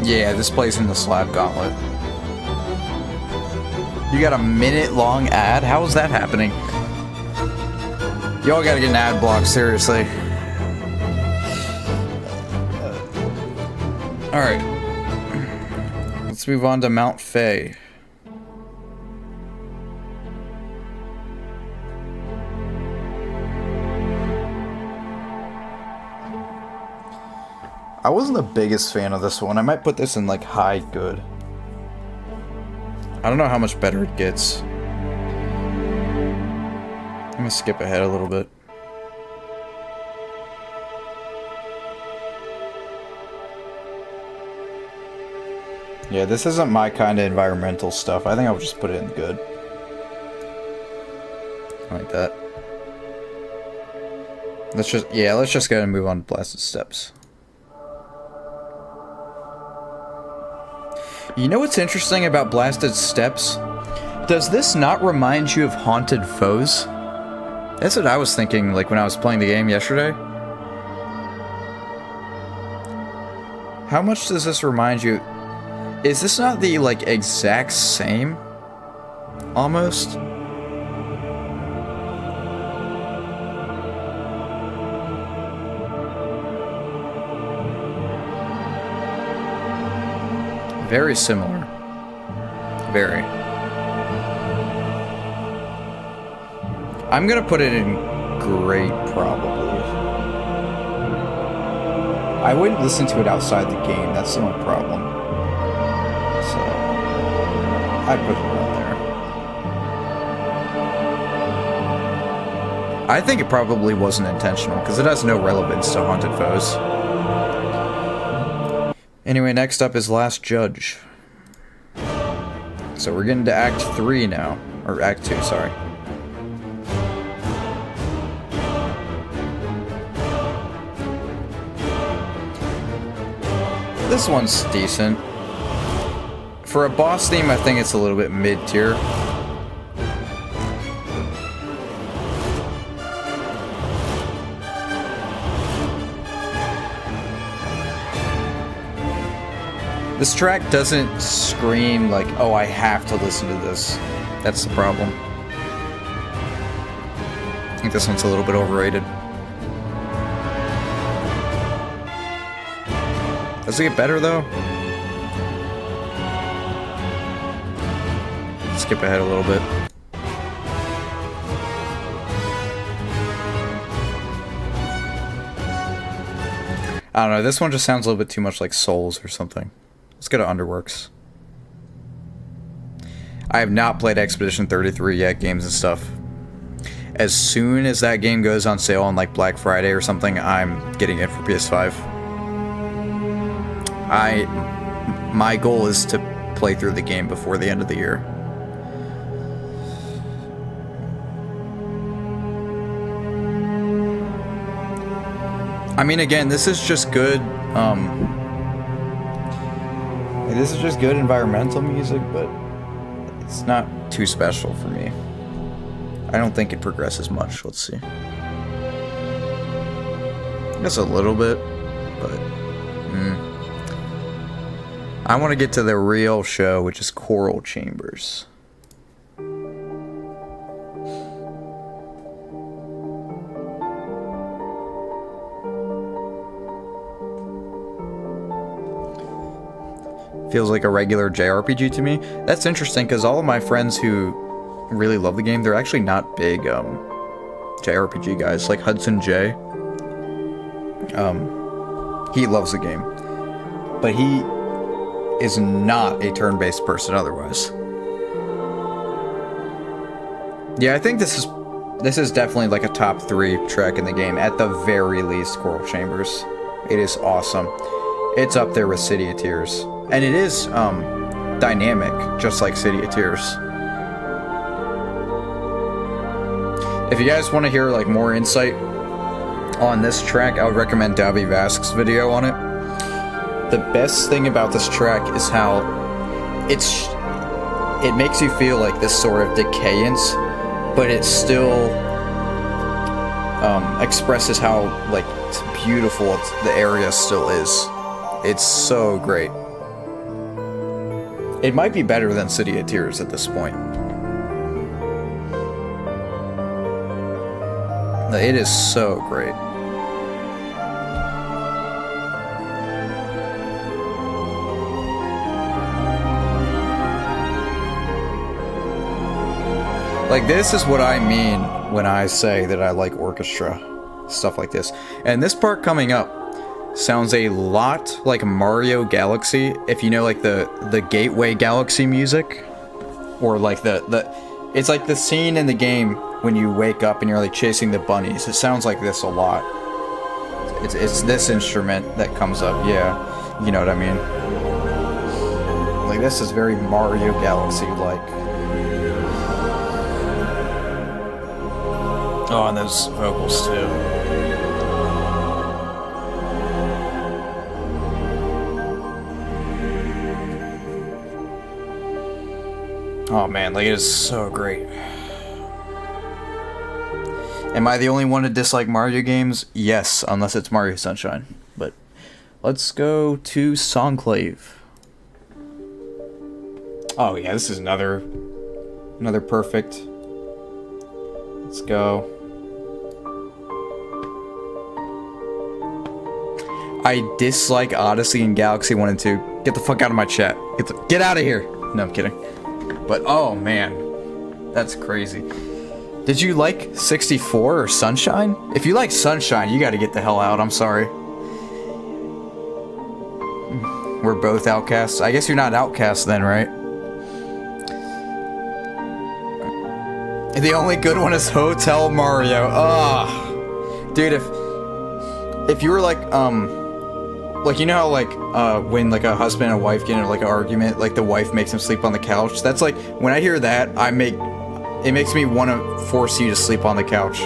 Yeah, this plays in the slab gauntlet. You got a minute-long ad? How is that happening? Y'all gotta get an ad block, seriously. Alright. Let's move on to Mount Fay. I wasn't the biggest fan of this one. I might put this in like high good. I don't know how much better it gets. I'm gonna skip ahead a little bit. Yeah, this isn't my kind of environmental stuff. I think I'll just put it in good. Like that. Let's just go ahead and move on to Blasted Steps. You know what's interesting about Blasted Steps? Does this not remind you of Haunted Foes? That's what I was thinking, like, when I was playing the game yesterday. How much does this remind you? Is this not the, like, exact same? Almost? Very similar. Very. I'm gonna put it in great, probably. I wouldn't listen to it outside the game, that's the only problem. So, I'd put it around there. I think it probably wasn't intentional, because it has no relevance to Haunted Foes. Anyway, next up is Last Judge. So we're getting to Act 3 now. Or Act 2, sorry. This one's decent. For a boss theme, I think it's a little bit mid-tier. This track doesn't scream like, oh, I have to listen to this. That's the problem. I think this one's a little bit overrated. Does it get better, though? Skip ahead a little bit. I don't know, this one just sounds a little bit too much like Souls or something. Let's go to Underworks. I have not played Expedition 33 yet, games and stuff. As soon as that game goes on sale on like Black Friday or something, I'm getting it for PS5. My goal is to play through the game before the end of the year. I mean, again, this is just good, this is just good environmental music, but it's not too special for me. I don't think it progresses much. Let's see. I guess a little bit, but I want to get to the real show, which is Choral Chambers. feels like a regular JRPG to me. That's interesting because all of my friends who really love the game, they're actually not big JRPG guys. Like Hudson J, he loves the game, but he is not a turn-based person otherwise. Yeah, I think this is definitely like a top 3 track in the game, at the very least. Coral Chambers, it is awesome. It's up there with City of Tears, and it is dynamic, just like City of Tears. If you guys want to hear like more insight on this track, I would recommend Davi Vask's video on it. The best thing about this track is how it makes you feel like this sort of decayence, but it still expresses how like beautiful the area still is. It's so great. It might be better than City of Tears at this point. It is so great. Like, this is what I mean when I say that I like orchestra stuff like this. And this part coming up sounds a lot like Mario Galaxy, if you know like the Gateway Galaxy music, or like it's like the scene in the game when you wake up and you're like chasing the bunnies. It sounds like this a lot. It's this instrument that comes up. Yeah, you know what I mean. Like, this is very Mario Galaxy like. Oh, and those vocals too. Oh man, like, it is so great. Am I the only one to dislike Mario games? Yes, unless it's Mario Sunshine. But let's go to Songclave. Oh yeah, this is another perfect. Let's go. I dislike Odyssey and Galaxy 1 and 2. Get the fuck out of my chat. Get out of here. No, I'm kidding. But oh man, that's crazy. Did you like 64 or Sunshine? If you like Sunshine, you gotta get the hell out. I'm sorry. We're both outcasts. I guess you're not outcast then, right? The only good one is Hotel Mario. Ugh. Dude, if you were like you know how like when like a husband and a wife get into like an argument, like the wife makes him sleep on the couch. That's like, when I hear that, it makes me want to force you to sleep on the couch,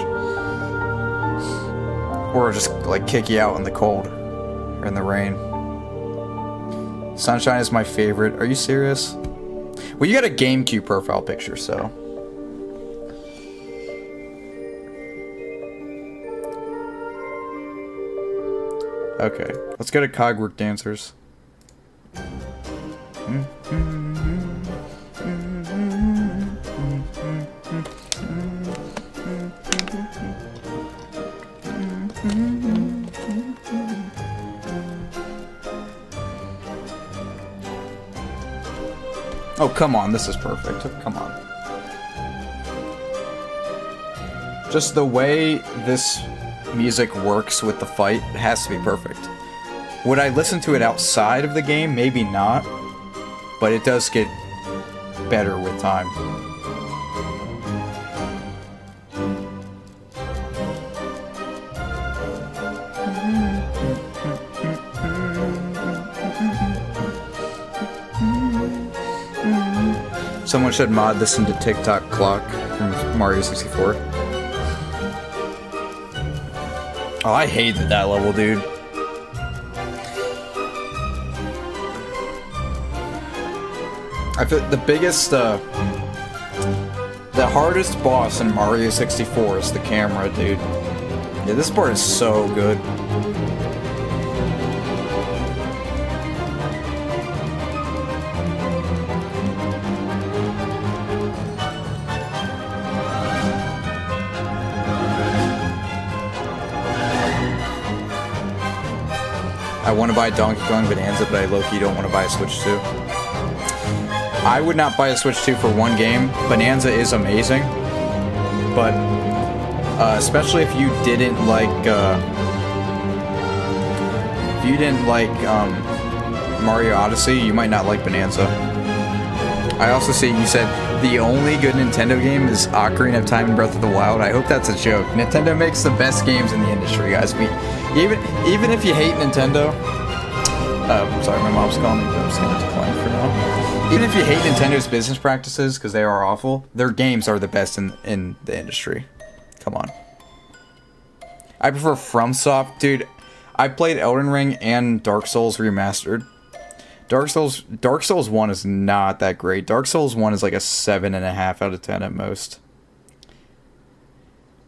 or just like kick you out in the cold or in the rain. Sunshine is my favorite. Are you serious? Well, you got a GameCube profile picture, so. Okay, let's go to Cogwork Dancers. Oh, come on, this is perfect. Come on. Just the way this music works with the fight has to be perfect. Would I listen to it outside of the game? Maybe not, but it does get better with time. Someone should mod this into TikTok Clock from Mario 64. Oh, I hated that level, dude. I feel the biggest, the hardest boss in Mario 64 is the camera, dude. Yeah, this part is so good. I want to buy Donkey Kong Bonanza, but I low-key don't want to buy a Switch 2. I would not buy a Switch 2 for one game. Bonanza is amazing, but especially if you didn't like Mario Odyssey, you might not like Bonanza. I also see you said the only good Nintendo game is Ocarina of Time and Breath of the Wild. I hope that's a joke. Nintendo makes the best games in the industry, guys. Even if you hate Nintendo, sorry, my mom's calling me, but I'm just gonna decline for now. Even if you hate Nintendo's business practices because they are awful, their games are the best in the industry. Come on. I prefer FromSoft, dude. I played Elden Ring and Dark Souls Remastered. Dark Souls 1 is not that great. Dark Souls 1 is like a 7.5 out of 10 at most.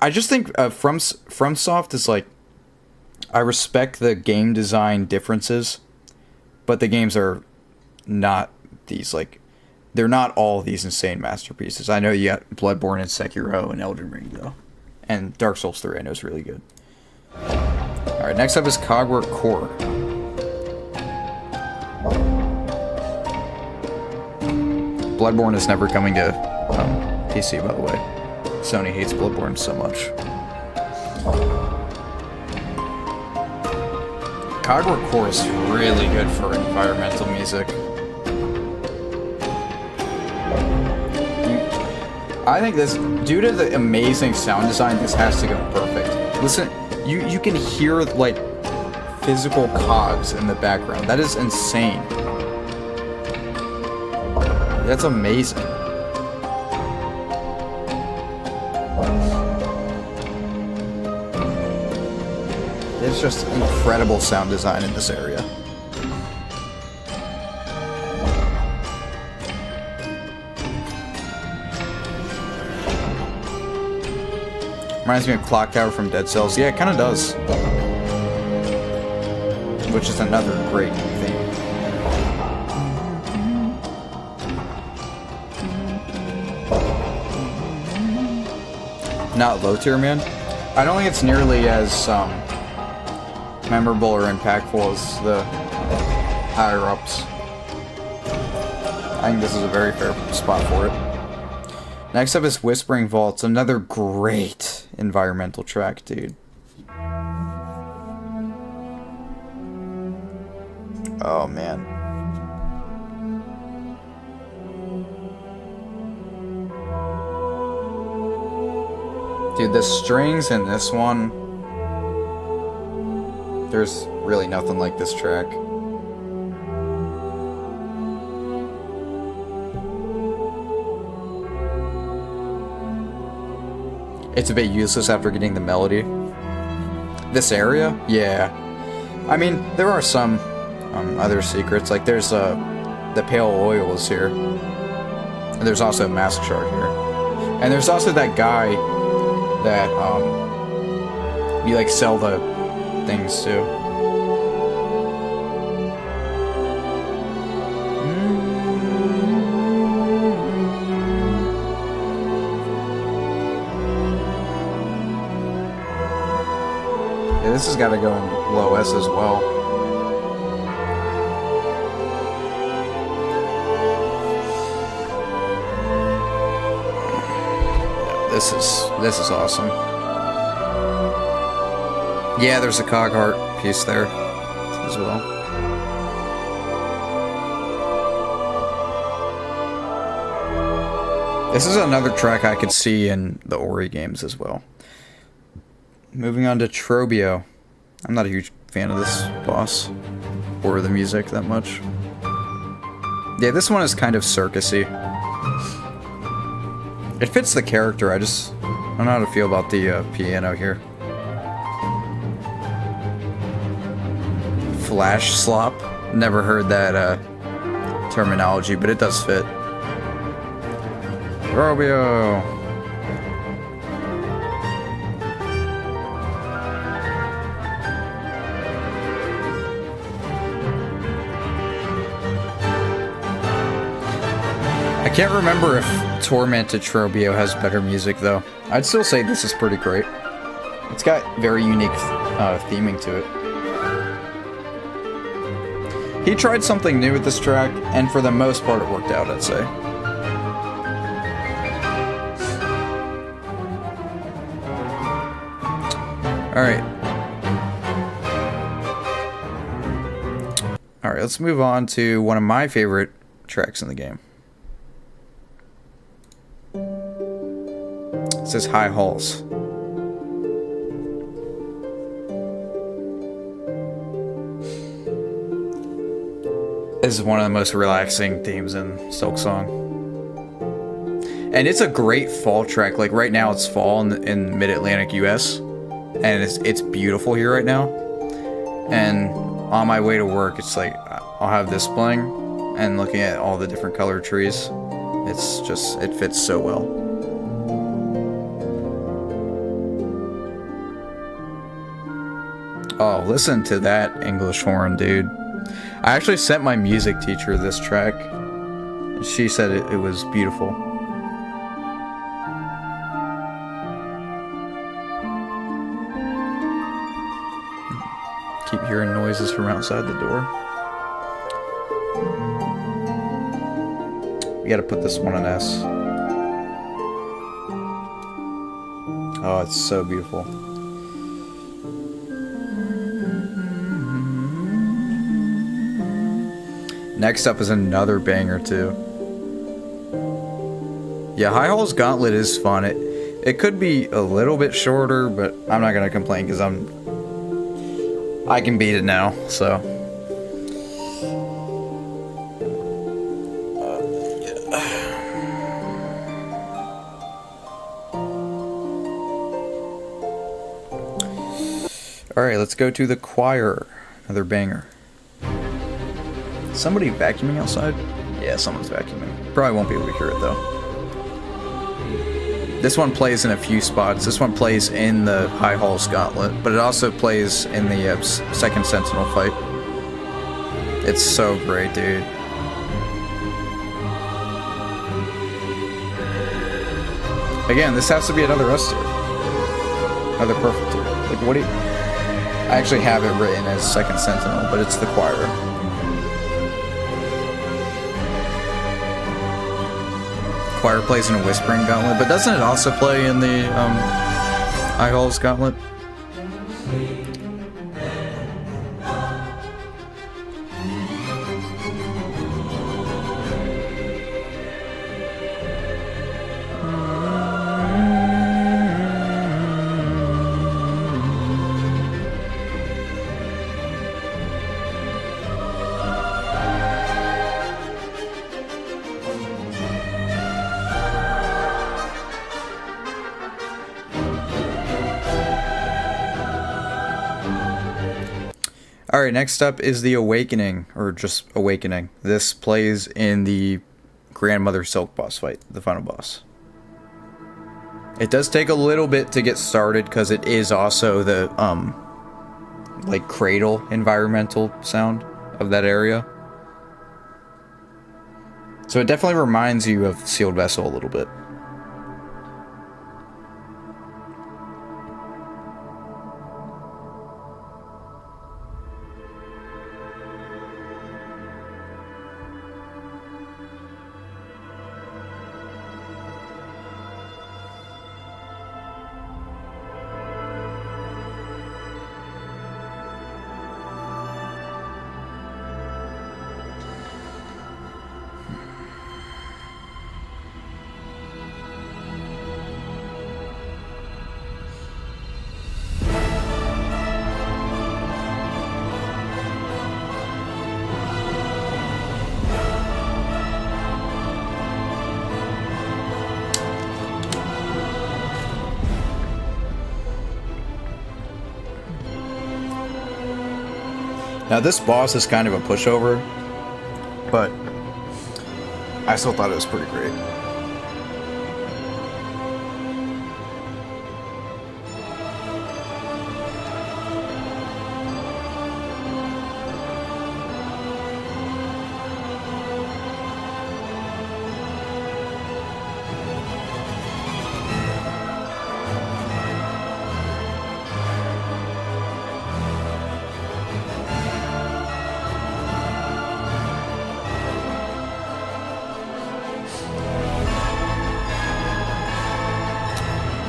I just think FromSoft is like, I respect the game design differences, but the games are not these, like, they're not all these insane masterpieces. I know you got Bloodborne and Sekiro and Elden Ring, though. And Dark Souls 3 I know is really good. Alright, next up is Cogwork Core. Bloodborne is never coming to PC, by the way. Sony hates Bloodborne so much. Cogwork Core is really good for environmental music. I think this, due to the amazing sound design, this has to go perfect. Listen, you can hear, like, physical cogs in the background. That is insane. That's amazing. It's just incredible sound design in this area. Reminds me of Clock Tower from Dead Cells. Yeah, it kind of does. Which is another great theme. Not low tier, man. I don't think it's nearly as memorable or impactful as the higher ups. I think this is a very fair spot for it. Next up is Whispering Vaults, another great environmental track, dude. Oh man. Dude, the strings in this one, there's really nothing like this track. It's a bit useless after getting the melody. This area? Yeah. I mean, there are some other secrets, like there's the pale oil is here. And there's also a mask shard here. And there's also that guy that you like sell the things to. Yeah, this has got to go in low S as well. This is awesome. Yeah, there's a cog heart piece there as well. This is another track I could see in the Ori games as well. Moving on to Trobio. I'm not a huge fan of this boss or the music that much. Yeah, this one is kind of circusy. It fits the character, I don't know how to feel about the piano here. Flash slop? Never heard that terminology, but it does fit. Trobio! I can't remember if Tormented Trobio has better music, though. I'd still say this is pretty great. It's got very unique theming to it. He tried something new with this track, and for the most part it worked out, I'd say. Alright. Alright, let's move on to one of my favorite tracks in the game. It says High Halls. This is one of the most relaxing themes in Silksong. And it's a great fall track. Like right now it's fall in mid-Atlantic US. And it's beautiful here right now. And on my way to work, it's like I'll have this playing and looking at all the different colored trees. It's just, it fits so well. Oh, listen to that English horn, dude. I actually sent my music teacher this track. And she said it was beautiful. Keep hearing noises from outside the door. We gotta put this one on S. Oh, it's so beautiful. Next up is another banger too. Yeah, High Halls Gauntlet is fun. It could be a little bit shorter, but I'm not gonna complain because I can beat it now. So. All right, let's go to the choir. Another banger. Somebody vacuuming outside? Yeah, someone's vacuuming. Probably won't be able to hear it though. This one plays in a few spots. This one plays in the High Halls Gauntlet, but it also plays in the second Sentinel fight. It's so great, dude. Again, this has to be another S tier. Another perfect tier. Like, what do you... I actually have it written as second Sentinel, but it's the choir. Choir plays in a Whispering Gauntlet, but doesn't it also play in the High Halls Gauntlet? Alright, next up is the Awakening, or just Awakening. This plays in the Grandmother Silk boss fight, the final boss. It does take a little bit to get started, because it is also the, like, cradle environmental sound of that area. So it definitely reminds you of Sealed Vessel a little bit. Now this boss is kind of a pushover, but I still thought it was pretty great.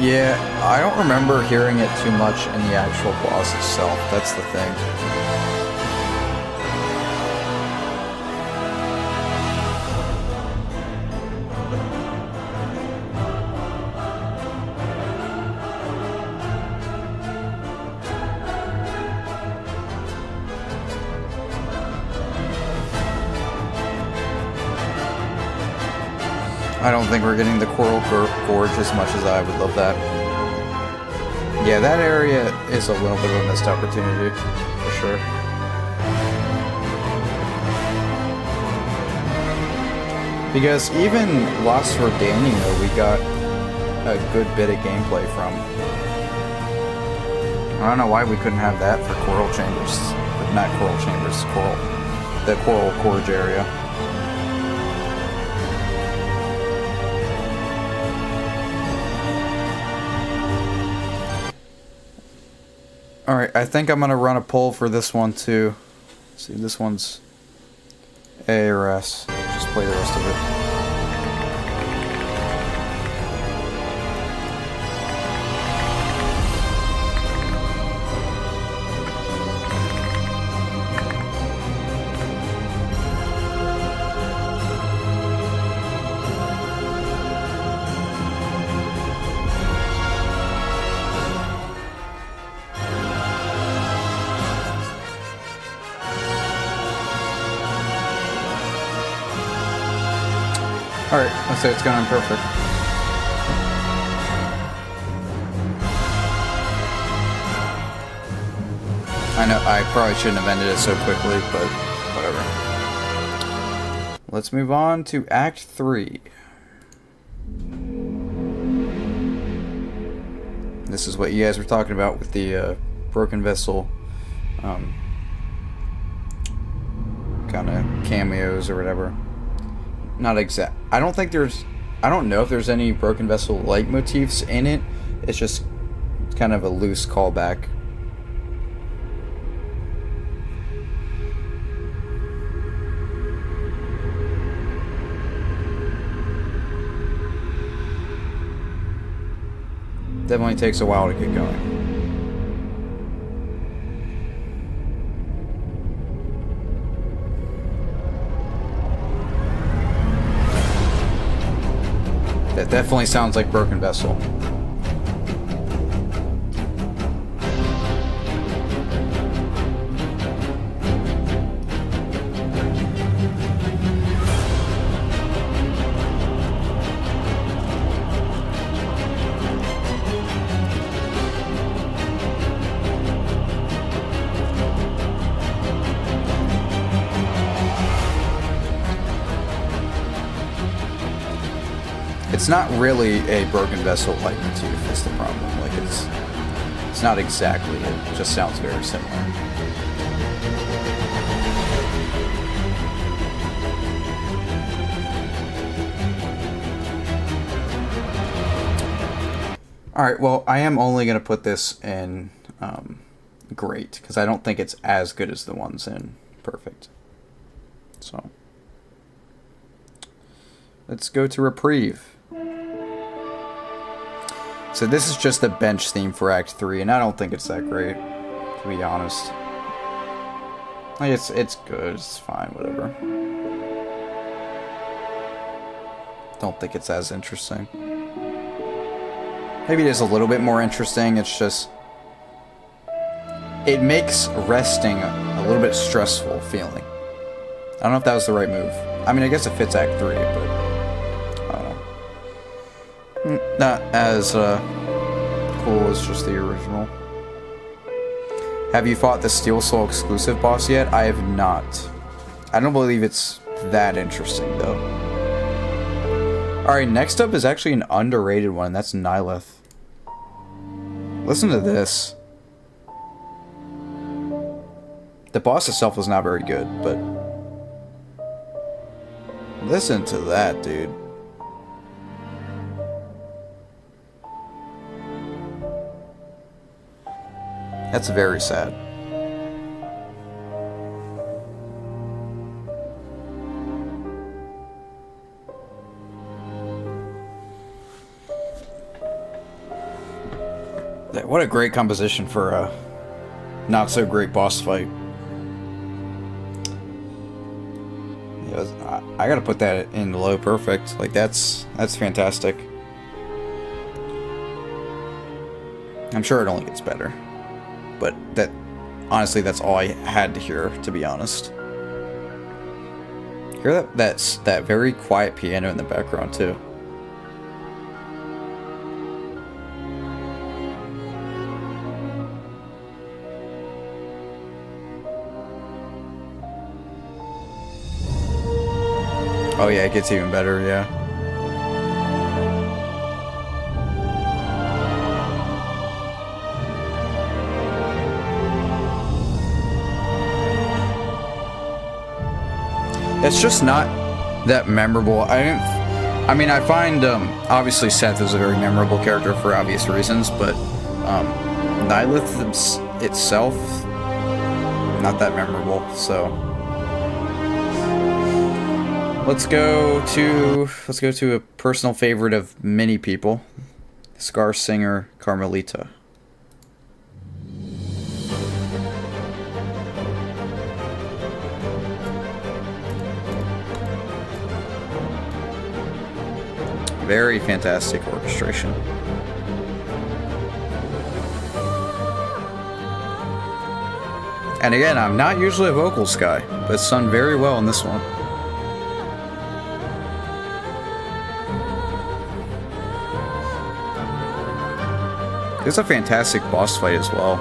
Yeah, I don't remember hearing it too much in the actual boss itself. That's the thing. I don't think we're getting the Coral Gorge as much as I would love that. Yeah, that area is a little bit of a missed opportunity, for sure. Because even Lost for Danio, we got a good bit of gameplay from. I don't know why we couldn't have that for Coral Chambers. Not Coral Chambers, the Coral Gorge area. Alright, I think I'm gonna run a poll for this one too. Let's see, this one's A or S. Just play the rest of it. Alright, let's say it's gone perfect. I know, I probably shouldn't have ended it so quickly, but whatever. Let's move on to Act 3. This is what you guys were talking about with the Broken Vessel kind of cameos or whatever. Not exact. I don't know if there's any Broken Vessel leitmotifs in it. It's just kind of a loose callback. Definitely takes a while to get going. That definitely sounds like Broken Vessel. It's not really a Broken Vessel leitmotif, is the problem. Like, it's not exactly it. It just sounds very similar. Alright, well, I am only going to put this in Great, because I don't think it's as good as the ones in Perfect. So, let's go to Reprieve. So this is just the bench theme for Act 3, and I don't think it's that great, to be honest. Like, it's good, it's fine, whatever. Don't think it's as interesting. Maybe it is a little bit more interesting, it's just... It makes resting a little bit stressful feeling. I don't know if that was the right move. I mean, I guess it fits Act 3, but... Not as cool as just the original. Have you fought the Steel Soul exclusive boss yet? I have not. I don't believe it's that interesting, though. Alright, next up is actually an underrated one. That's Nihilith. Listen to this. The boss itself was not very good, but... Listen to that, dude. That's very sad. What a great composition for a not so great boss fight. I gotta put that in low perfect. Like that's fantastic. I'm sure it only gets better, but honestly that's all I had to hear, to be honest. Hear that very quiet piano in the background too. Oh yeah, it gets even better, yeah. It's just not that memorable. I mean, I find, obviously Seth is a very memorable character for obvious reasons, but, Nihilith itself, not that memorable, so... Let's go to a personal favorite of many people, Scar Singer Carmelita. Very fantastic orchestration. And again, I'm not usually a vocals guy, but it's done very well in this one. It's a fantastic boss fight as well.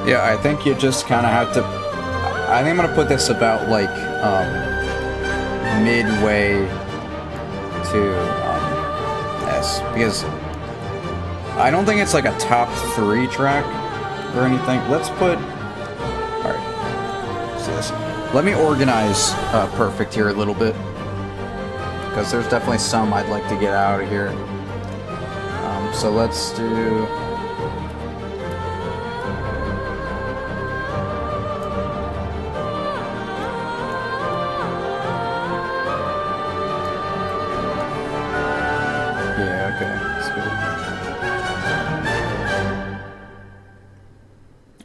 Yeah, I think you just kind of have to... I think I'm going to put this about, like, midway to S. Because I don't think it's, like, a top 3 track or anything. Let's put... Alright. See this. Let me organize Perfect here a little bit. Because there's definitely some I'd like to get out of here. So let's do...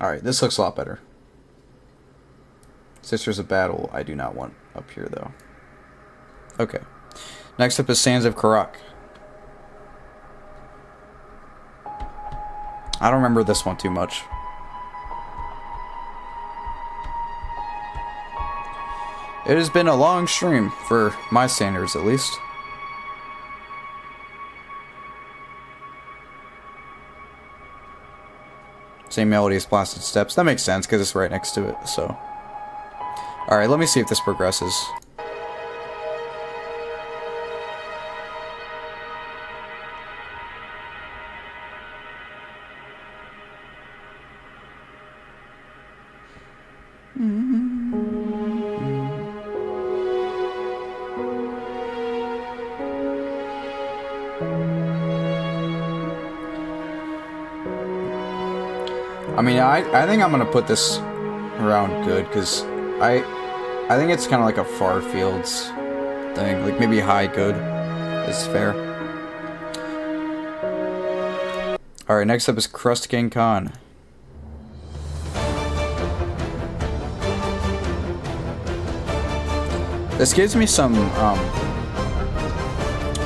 Alright, this looks a lot better. Sisters of Battle, I do not want up here, though. Okay. Next up is Sands of Karak. I don't remember this one too much. It has been a long stream, for my standards at least. Same melody as Blasted Steps. That makes sense, because it's right next to it, so... Alright, let me see if this progresses. I mean, I think I'm gonna put this around good, because I think it's kind of like a far fields thing. Like, maybe high good is fair. Alright, next up is Crust King Khan. This gives me some,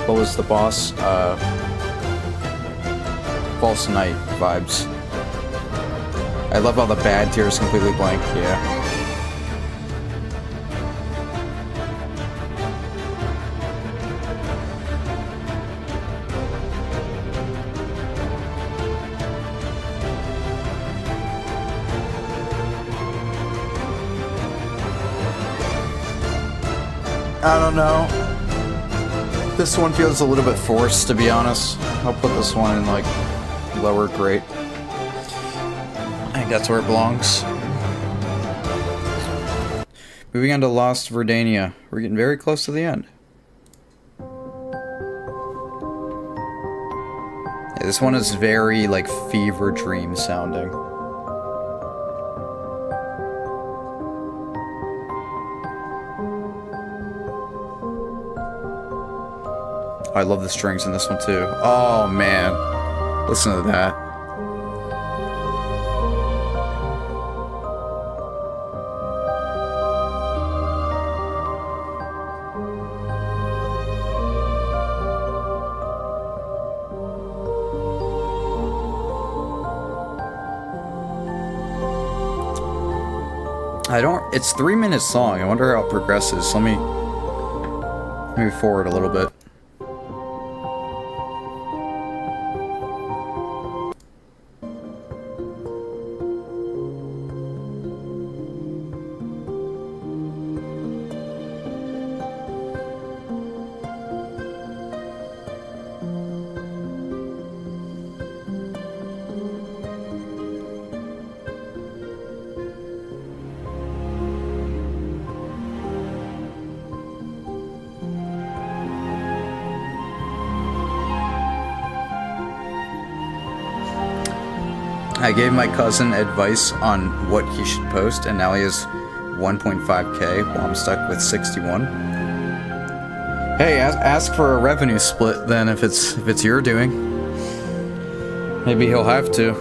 what was the boss? False Knight vibes. I love how the bad tier is completely blank, yeah. I don't know. This one feels a little bit forced, to be honest. I'll put this one in, like, lower great. I think that's where it belongs. Moving on to Lost Verdania. We're getting very close to the end. Yeah, this one is very, like, fever dream sounding. Oh, I love the strings in this one, too. Oh, man. Listen to that. It's 3 minutes long. I wonder how it progresses. Let me move forward a little bit. I gave my cousin advice on what he should post, and now he has 1.5k while I'm stuck with 61. Hey, ask for a revenue split then if it's your doing. Maybe he'll have to.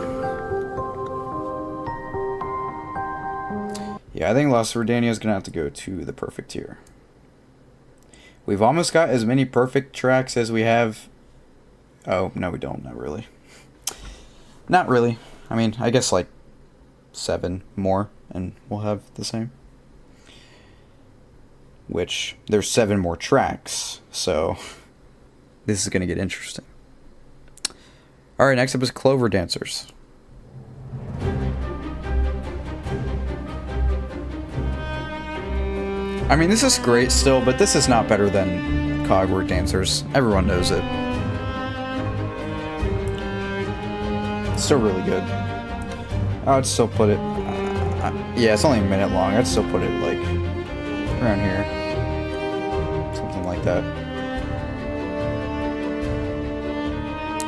Yeah, I think Lost Verdania is gonna have to go to the perfect tier. We've almost got as many perfect tracks as we have. Oh no, we don't. Not really. Not really. I mean, I guess like 7 more and we'll have the same. Which, there's 7 more tracks, so this is going to get interesting. Alright, next up is Clover Dancers. I mean, this is great still, but this is not better than Clover Dancers. Everyone knows it. Still really good. I would still put it... yeah, it's only a minute long. I'd still put it, like, around here. Something like that.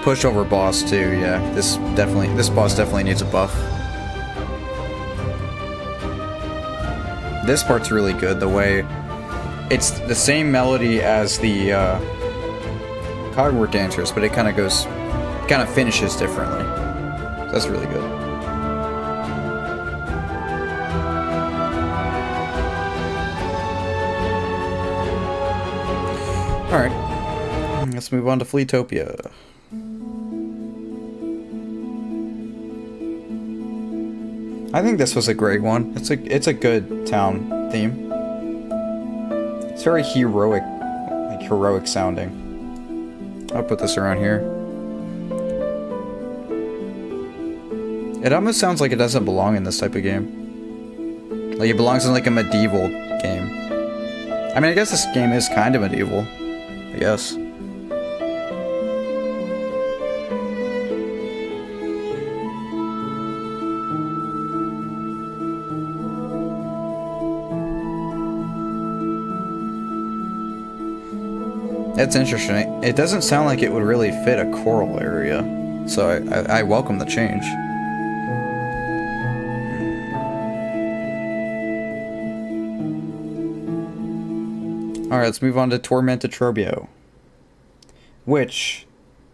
Pushover boss, too, yeah. This boss definitely needs a buff. This part's really good, the way... It's the same melody as the, Cogwart Dancers, but it kind of finishes differently. That's really good. Alright. Let's move on to Fleetopia. I think this was a great one. It's a good town theme. It's very heroic, like heroic sounding. I'll put this around here. It almost sounds like it doesn't belong in this type of game. Like it belongs in like a medieval game. I mean, I guess this game is kind of medieval. I guess. That's interesting. It doesn't sound like it would really fit a choral area. So I welcome the change. Alright, let's move on to Tormented Trobio. Which,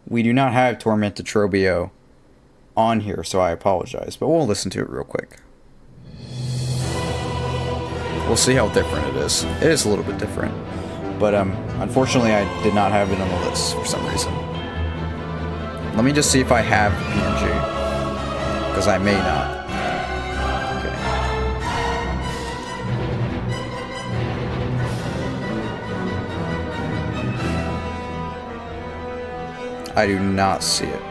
we do not have Tormented Trobio on here, so I apologize. But we'll listen to it real quick. We'll see how different it is. It is a little bit different. But, unfortunately I did not have it on the list for some reason. Let me just see if I have PNG. Because I may not. I do not see it.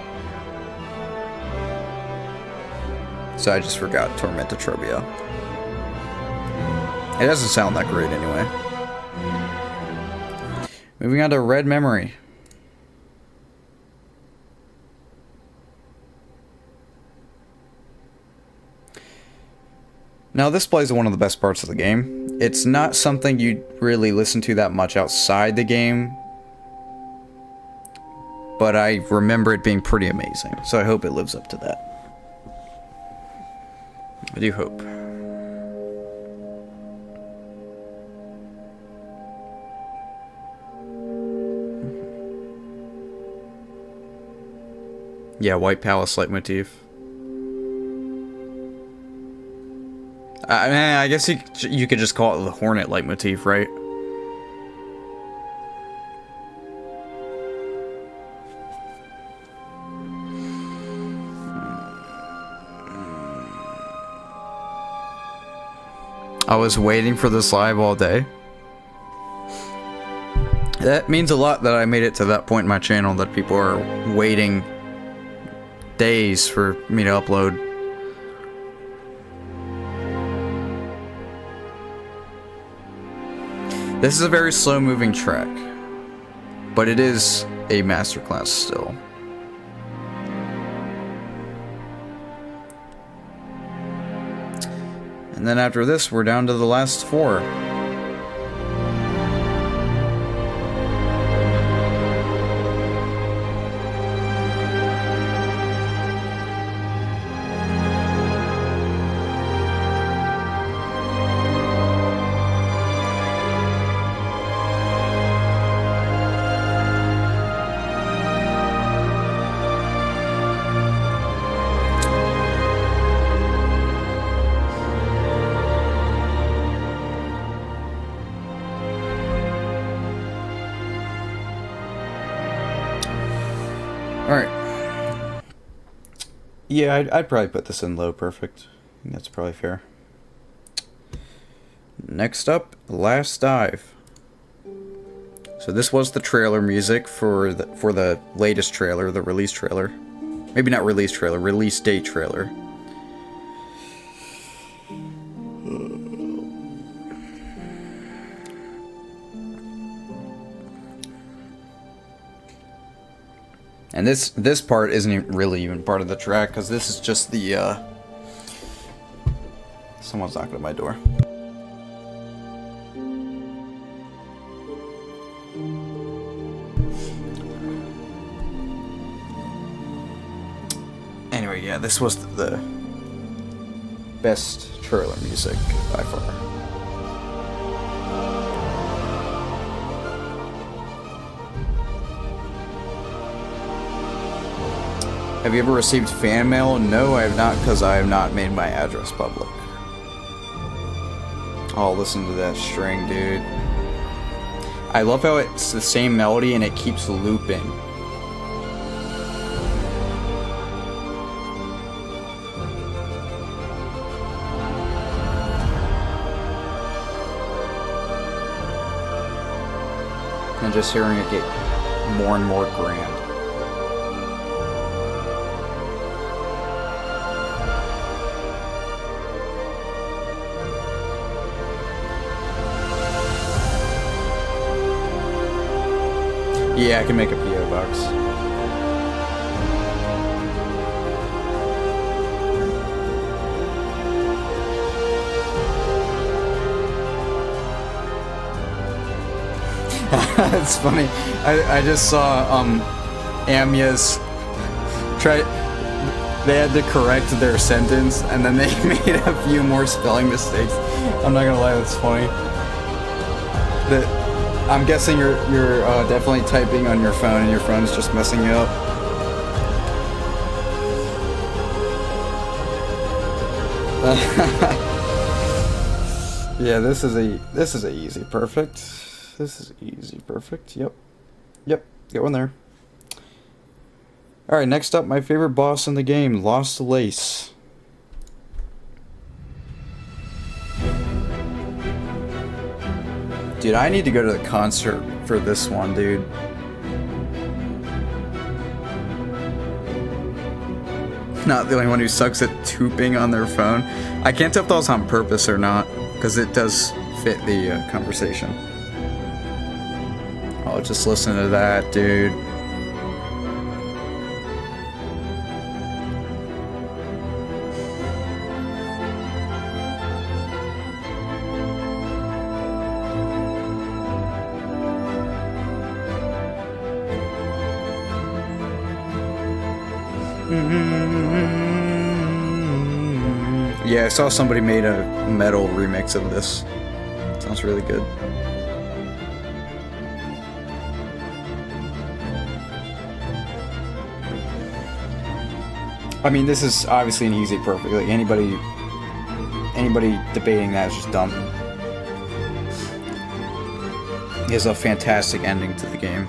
So I just forgot Tormented Trobio. It doesn't sound that great anyway. Moving on to Red Memory. Now this plays one of the best parts of the game. It's not something you'd really listen to that much outside the game, but I remember it being pretty amazing, so I hope it lives up to that. I do hope. Yeah, White Palace leitmotif. I mean, I guess you could just call it the Hornet leitmotif, right? I was waiting for this live all day. That means a lot that I made it to that point in my channel that people are waiting days for me to upload. This is a very slow moving track, but it is a masterclass still. And then after this, we're down to the last four. Alright. Yeah, I'd probably put this in low perfect. I think that's probably fair. Next up, Last Dive. So this was the trailer music for the latest trailer, the release trailer. Maybe not release trailer, release date trailer. And this part isn't really even part of the track, because this is just the, someone's knocking at my door. Anyway, yeah, this was the best trailer music by far. Have you ever received fan mail? No, I have not, because I have not made my address public. Oh, listen to that string, dude. I love how it's the same melody and it keeps looping. And just hearing it get more and more grand. Yeah, I can make a P.O. box. That's funny. I just saw Amya's they had to correct their sentence and then they made a few more spelling mistakes. I'm not gonna lie, that's funny. I'm guessing you're definitely typing on your phone and your phone's just messing you up. Yeah, this is a easy perfect. This is easy perfect. Yep, get one there. All right, next up, my favorite boss in the game, Lost Lace. Dude, I need to go to the concert for this one, dude. Not the only one who sucks at tooping on their phone. I can't tell if that was on purpose or not, because it does fit the conversation. Oh, just listen to that, dude. Yeah, I saw somebody made a metal remix of this. Sounds really good. I mean, this is obviously an easy perfect. Like anybody debating that is just dumb. It has a fantastic ending to the game.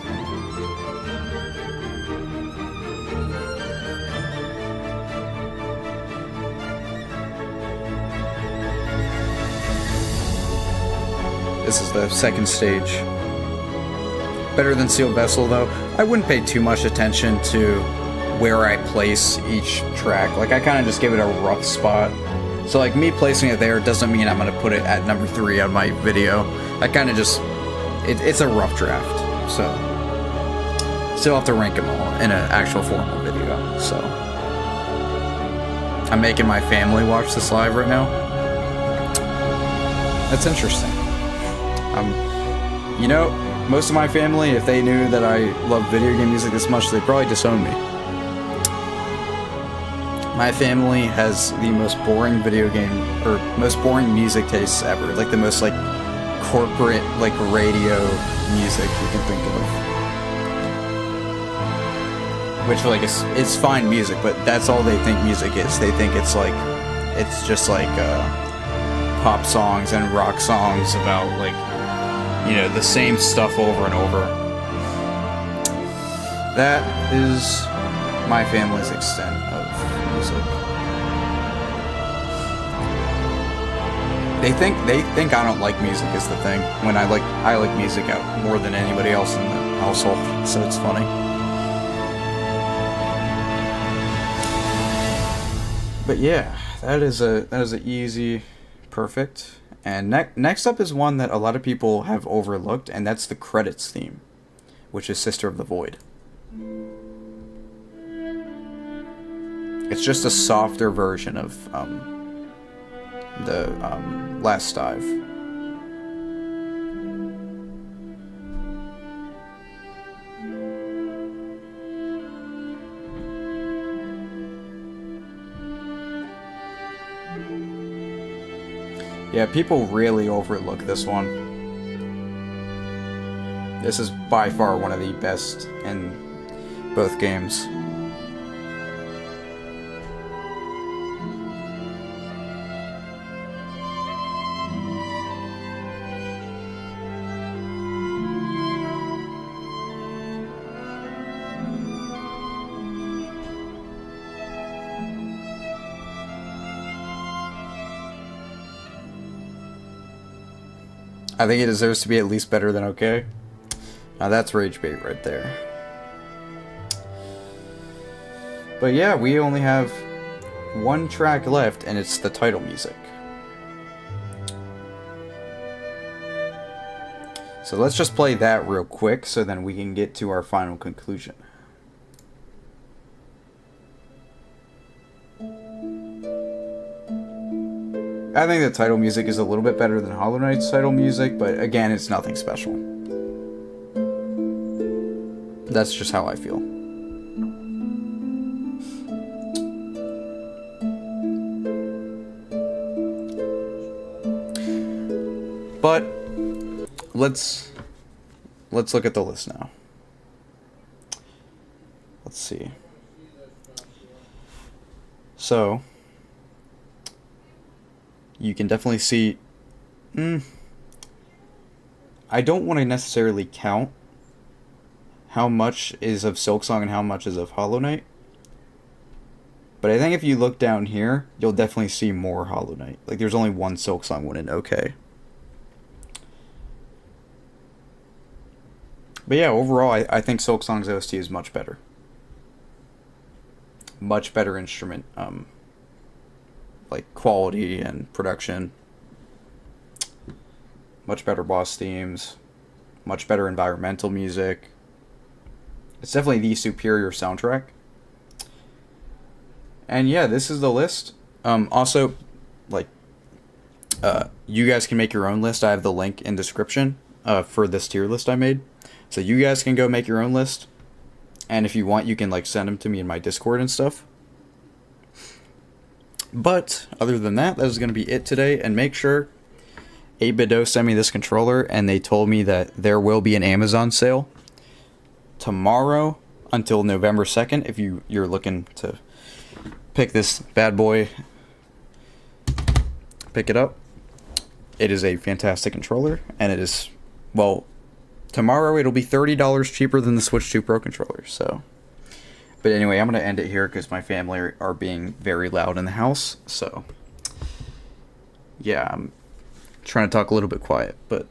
This is the second stage. Better than Sealed Vessel, though. I wouldn't pay too much attention to where I place each track. Like, I kind of just give it a rough spot. So, like, me placing it there doesn't mean I'm going to put it at number 3 on my video. I kind of just... It's a rough draft, so... Still have to rank them all in an actual formal video, so... I'm making my family watch this live right now. That's interesting. You know, most of my family, if they knew that I love video game music this much, they'd probably disown me. My family has the most boring video game, or most boring music tastes ever. Like the most, like, corporate, like, radio music you can think of. Which, like, it's fine music, but that's all they think music is. They think it's, like, it's just, like, pop songs and rock songs about, like, you know, the same stuff over and over. That is my family's extent of music. They think I don't like music is the thing. When I like music out more than anybody else in the household, so it's funny. But yeah, that is a easy perfect. And next up is one that a lot of people have overlooked, and that's the credits theme, which is Sister of the Void. It's just a softer version of the Last Dive. Yeah, people really overlook this one. This is by far one of the best in both games. I think it deserves to be at least better than okay. Now that's rage bait right there. But yeah, we only have one track left, and it's the title music. So let's just play that real quick so then we can get to our final conclusion. I think the title music is a little bit better than Hollow Knight's title music, but again, it's nothing special. That's just how I feel. But let's look at the list now. Let's see. So you can definitely see, I don't want to necessarily count how much is of Silksong and how much is of Hollow Knight. But I think if you look down here, you'll definitely see more Hollow Knight. Like, there's only one Silksong one in okay. But yeah, overall, I think Silksong's OST is much better. Much better instrument, like quality and production. Much better boss themes. Much better environmental music. It's definitely the superior soundtrack. And yeah, this is the list. Also, like, you guys can make your own list. I have the link in description for this tier list I made. So you guys can go make your own list. And if you want, you can, like, send them to me in my Discord and stuff. But other than that, that is going to be it today. And make sure 8BitDo sent me this controller, and they told me that there will be an Amazon sale tomorrow until November 2nd if you're looking to pick this bad boy, pick it up. It is a fantastic controller, and it is, well, tomorrow it'll be $30 cheaper than the Switch 2 Pro controller. So, but anyway, I'm going to end it here because my family are being very loud in the house. So, yeah, I'm trying to talk a little bit quiet, but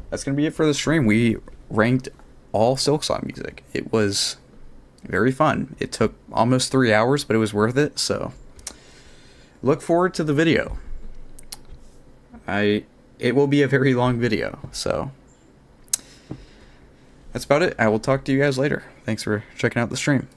that's going to be it for the stream. We ranked all Silksong music. It was very fun. It took almost 3 hours, but it was worth it. So, look forward to the video. It will be a very long video, so that's about it. I will talk to you guys later. Thanks for checking out the stream.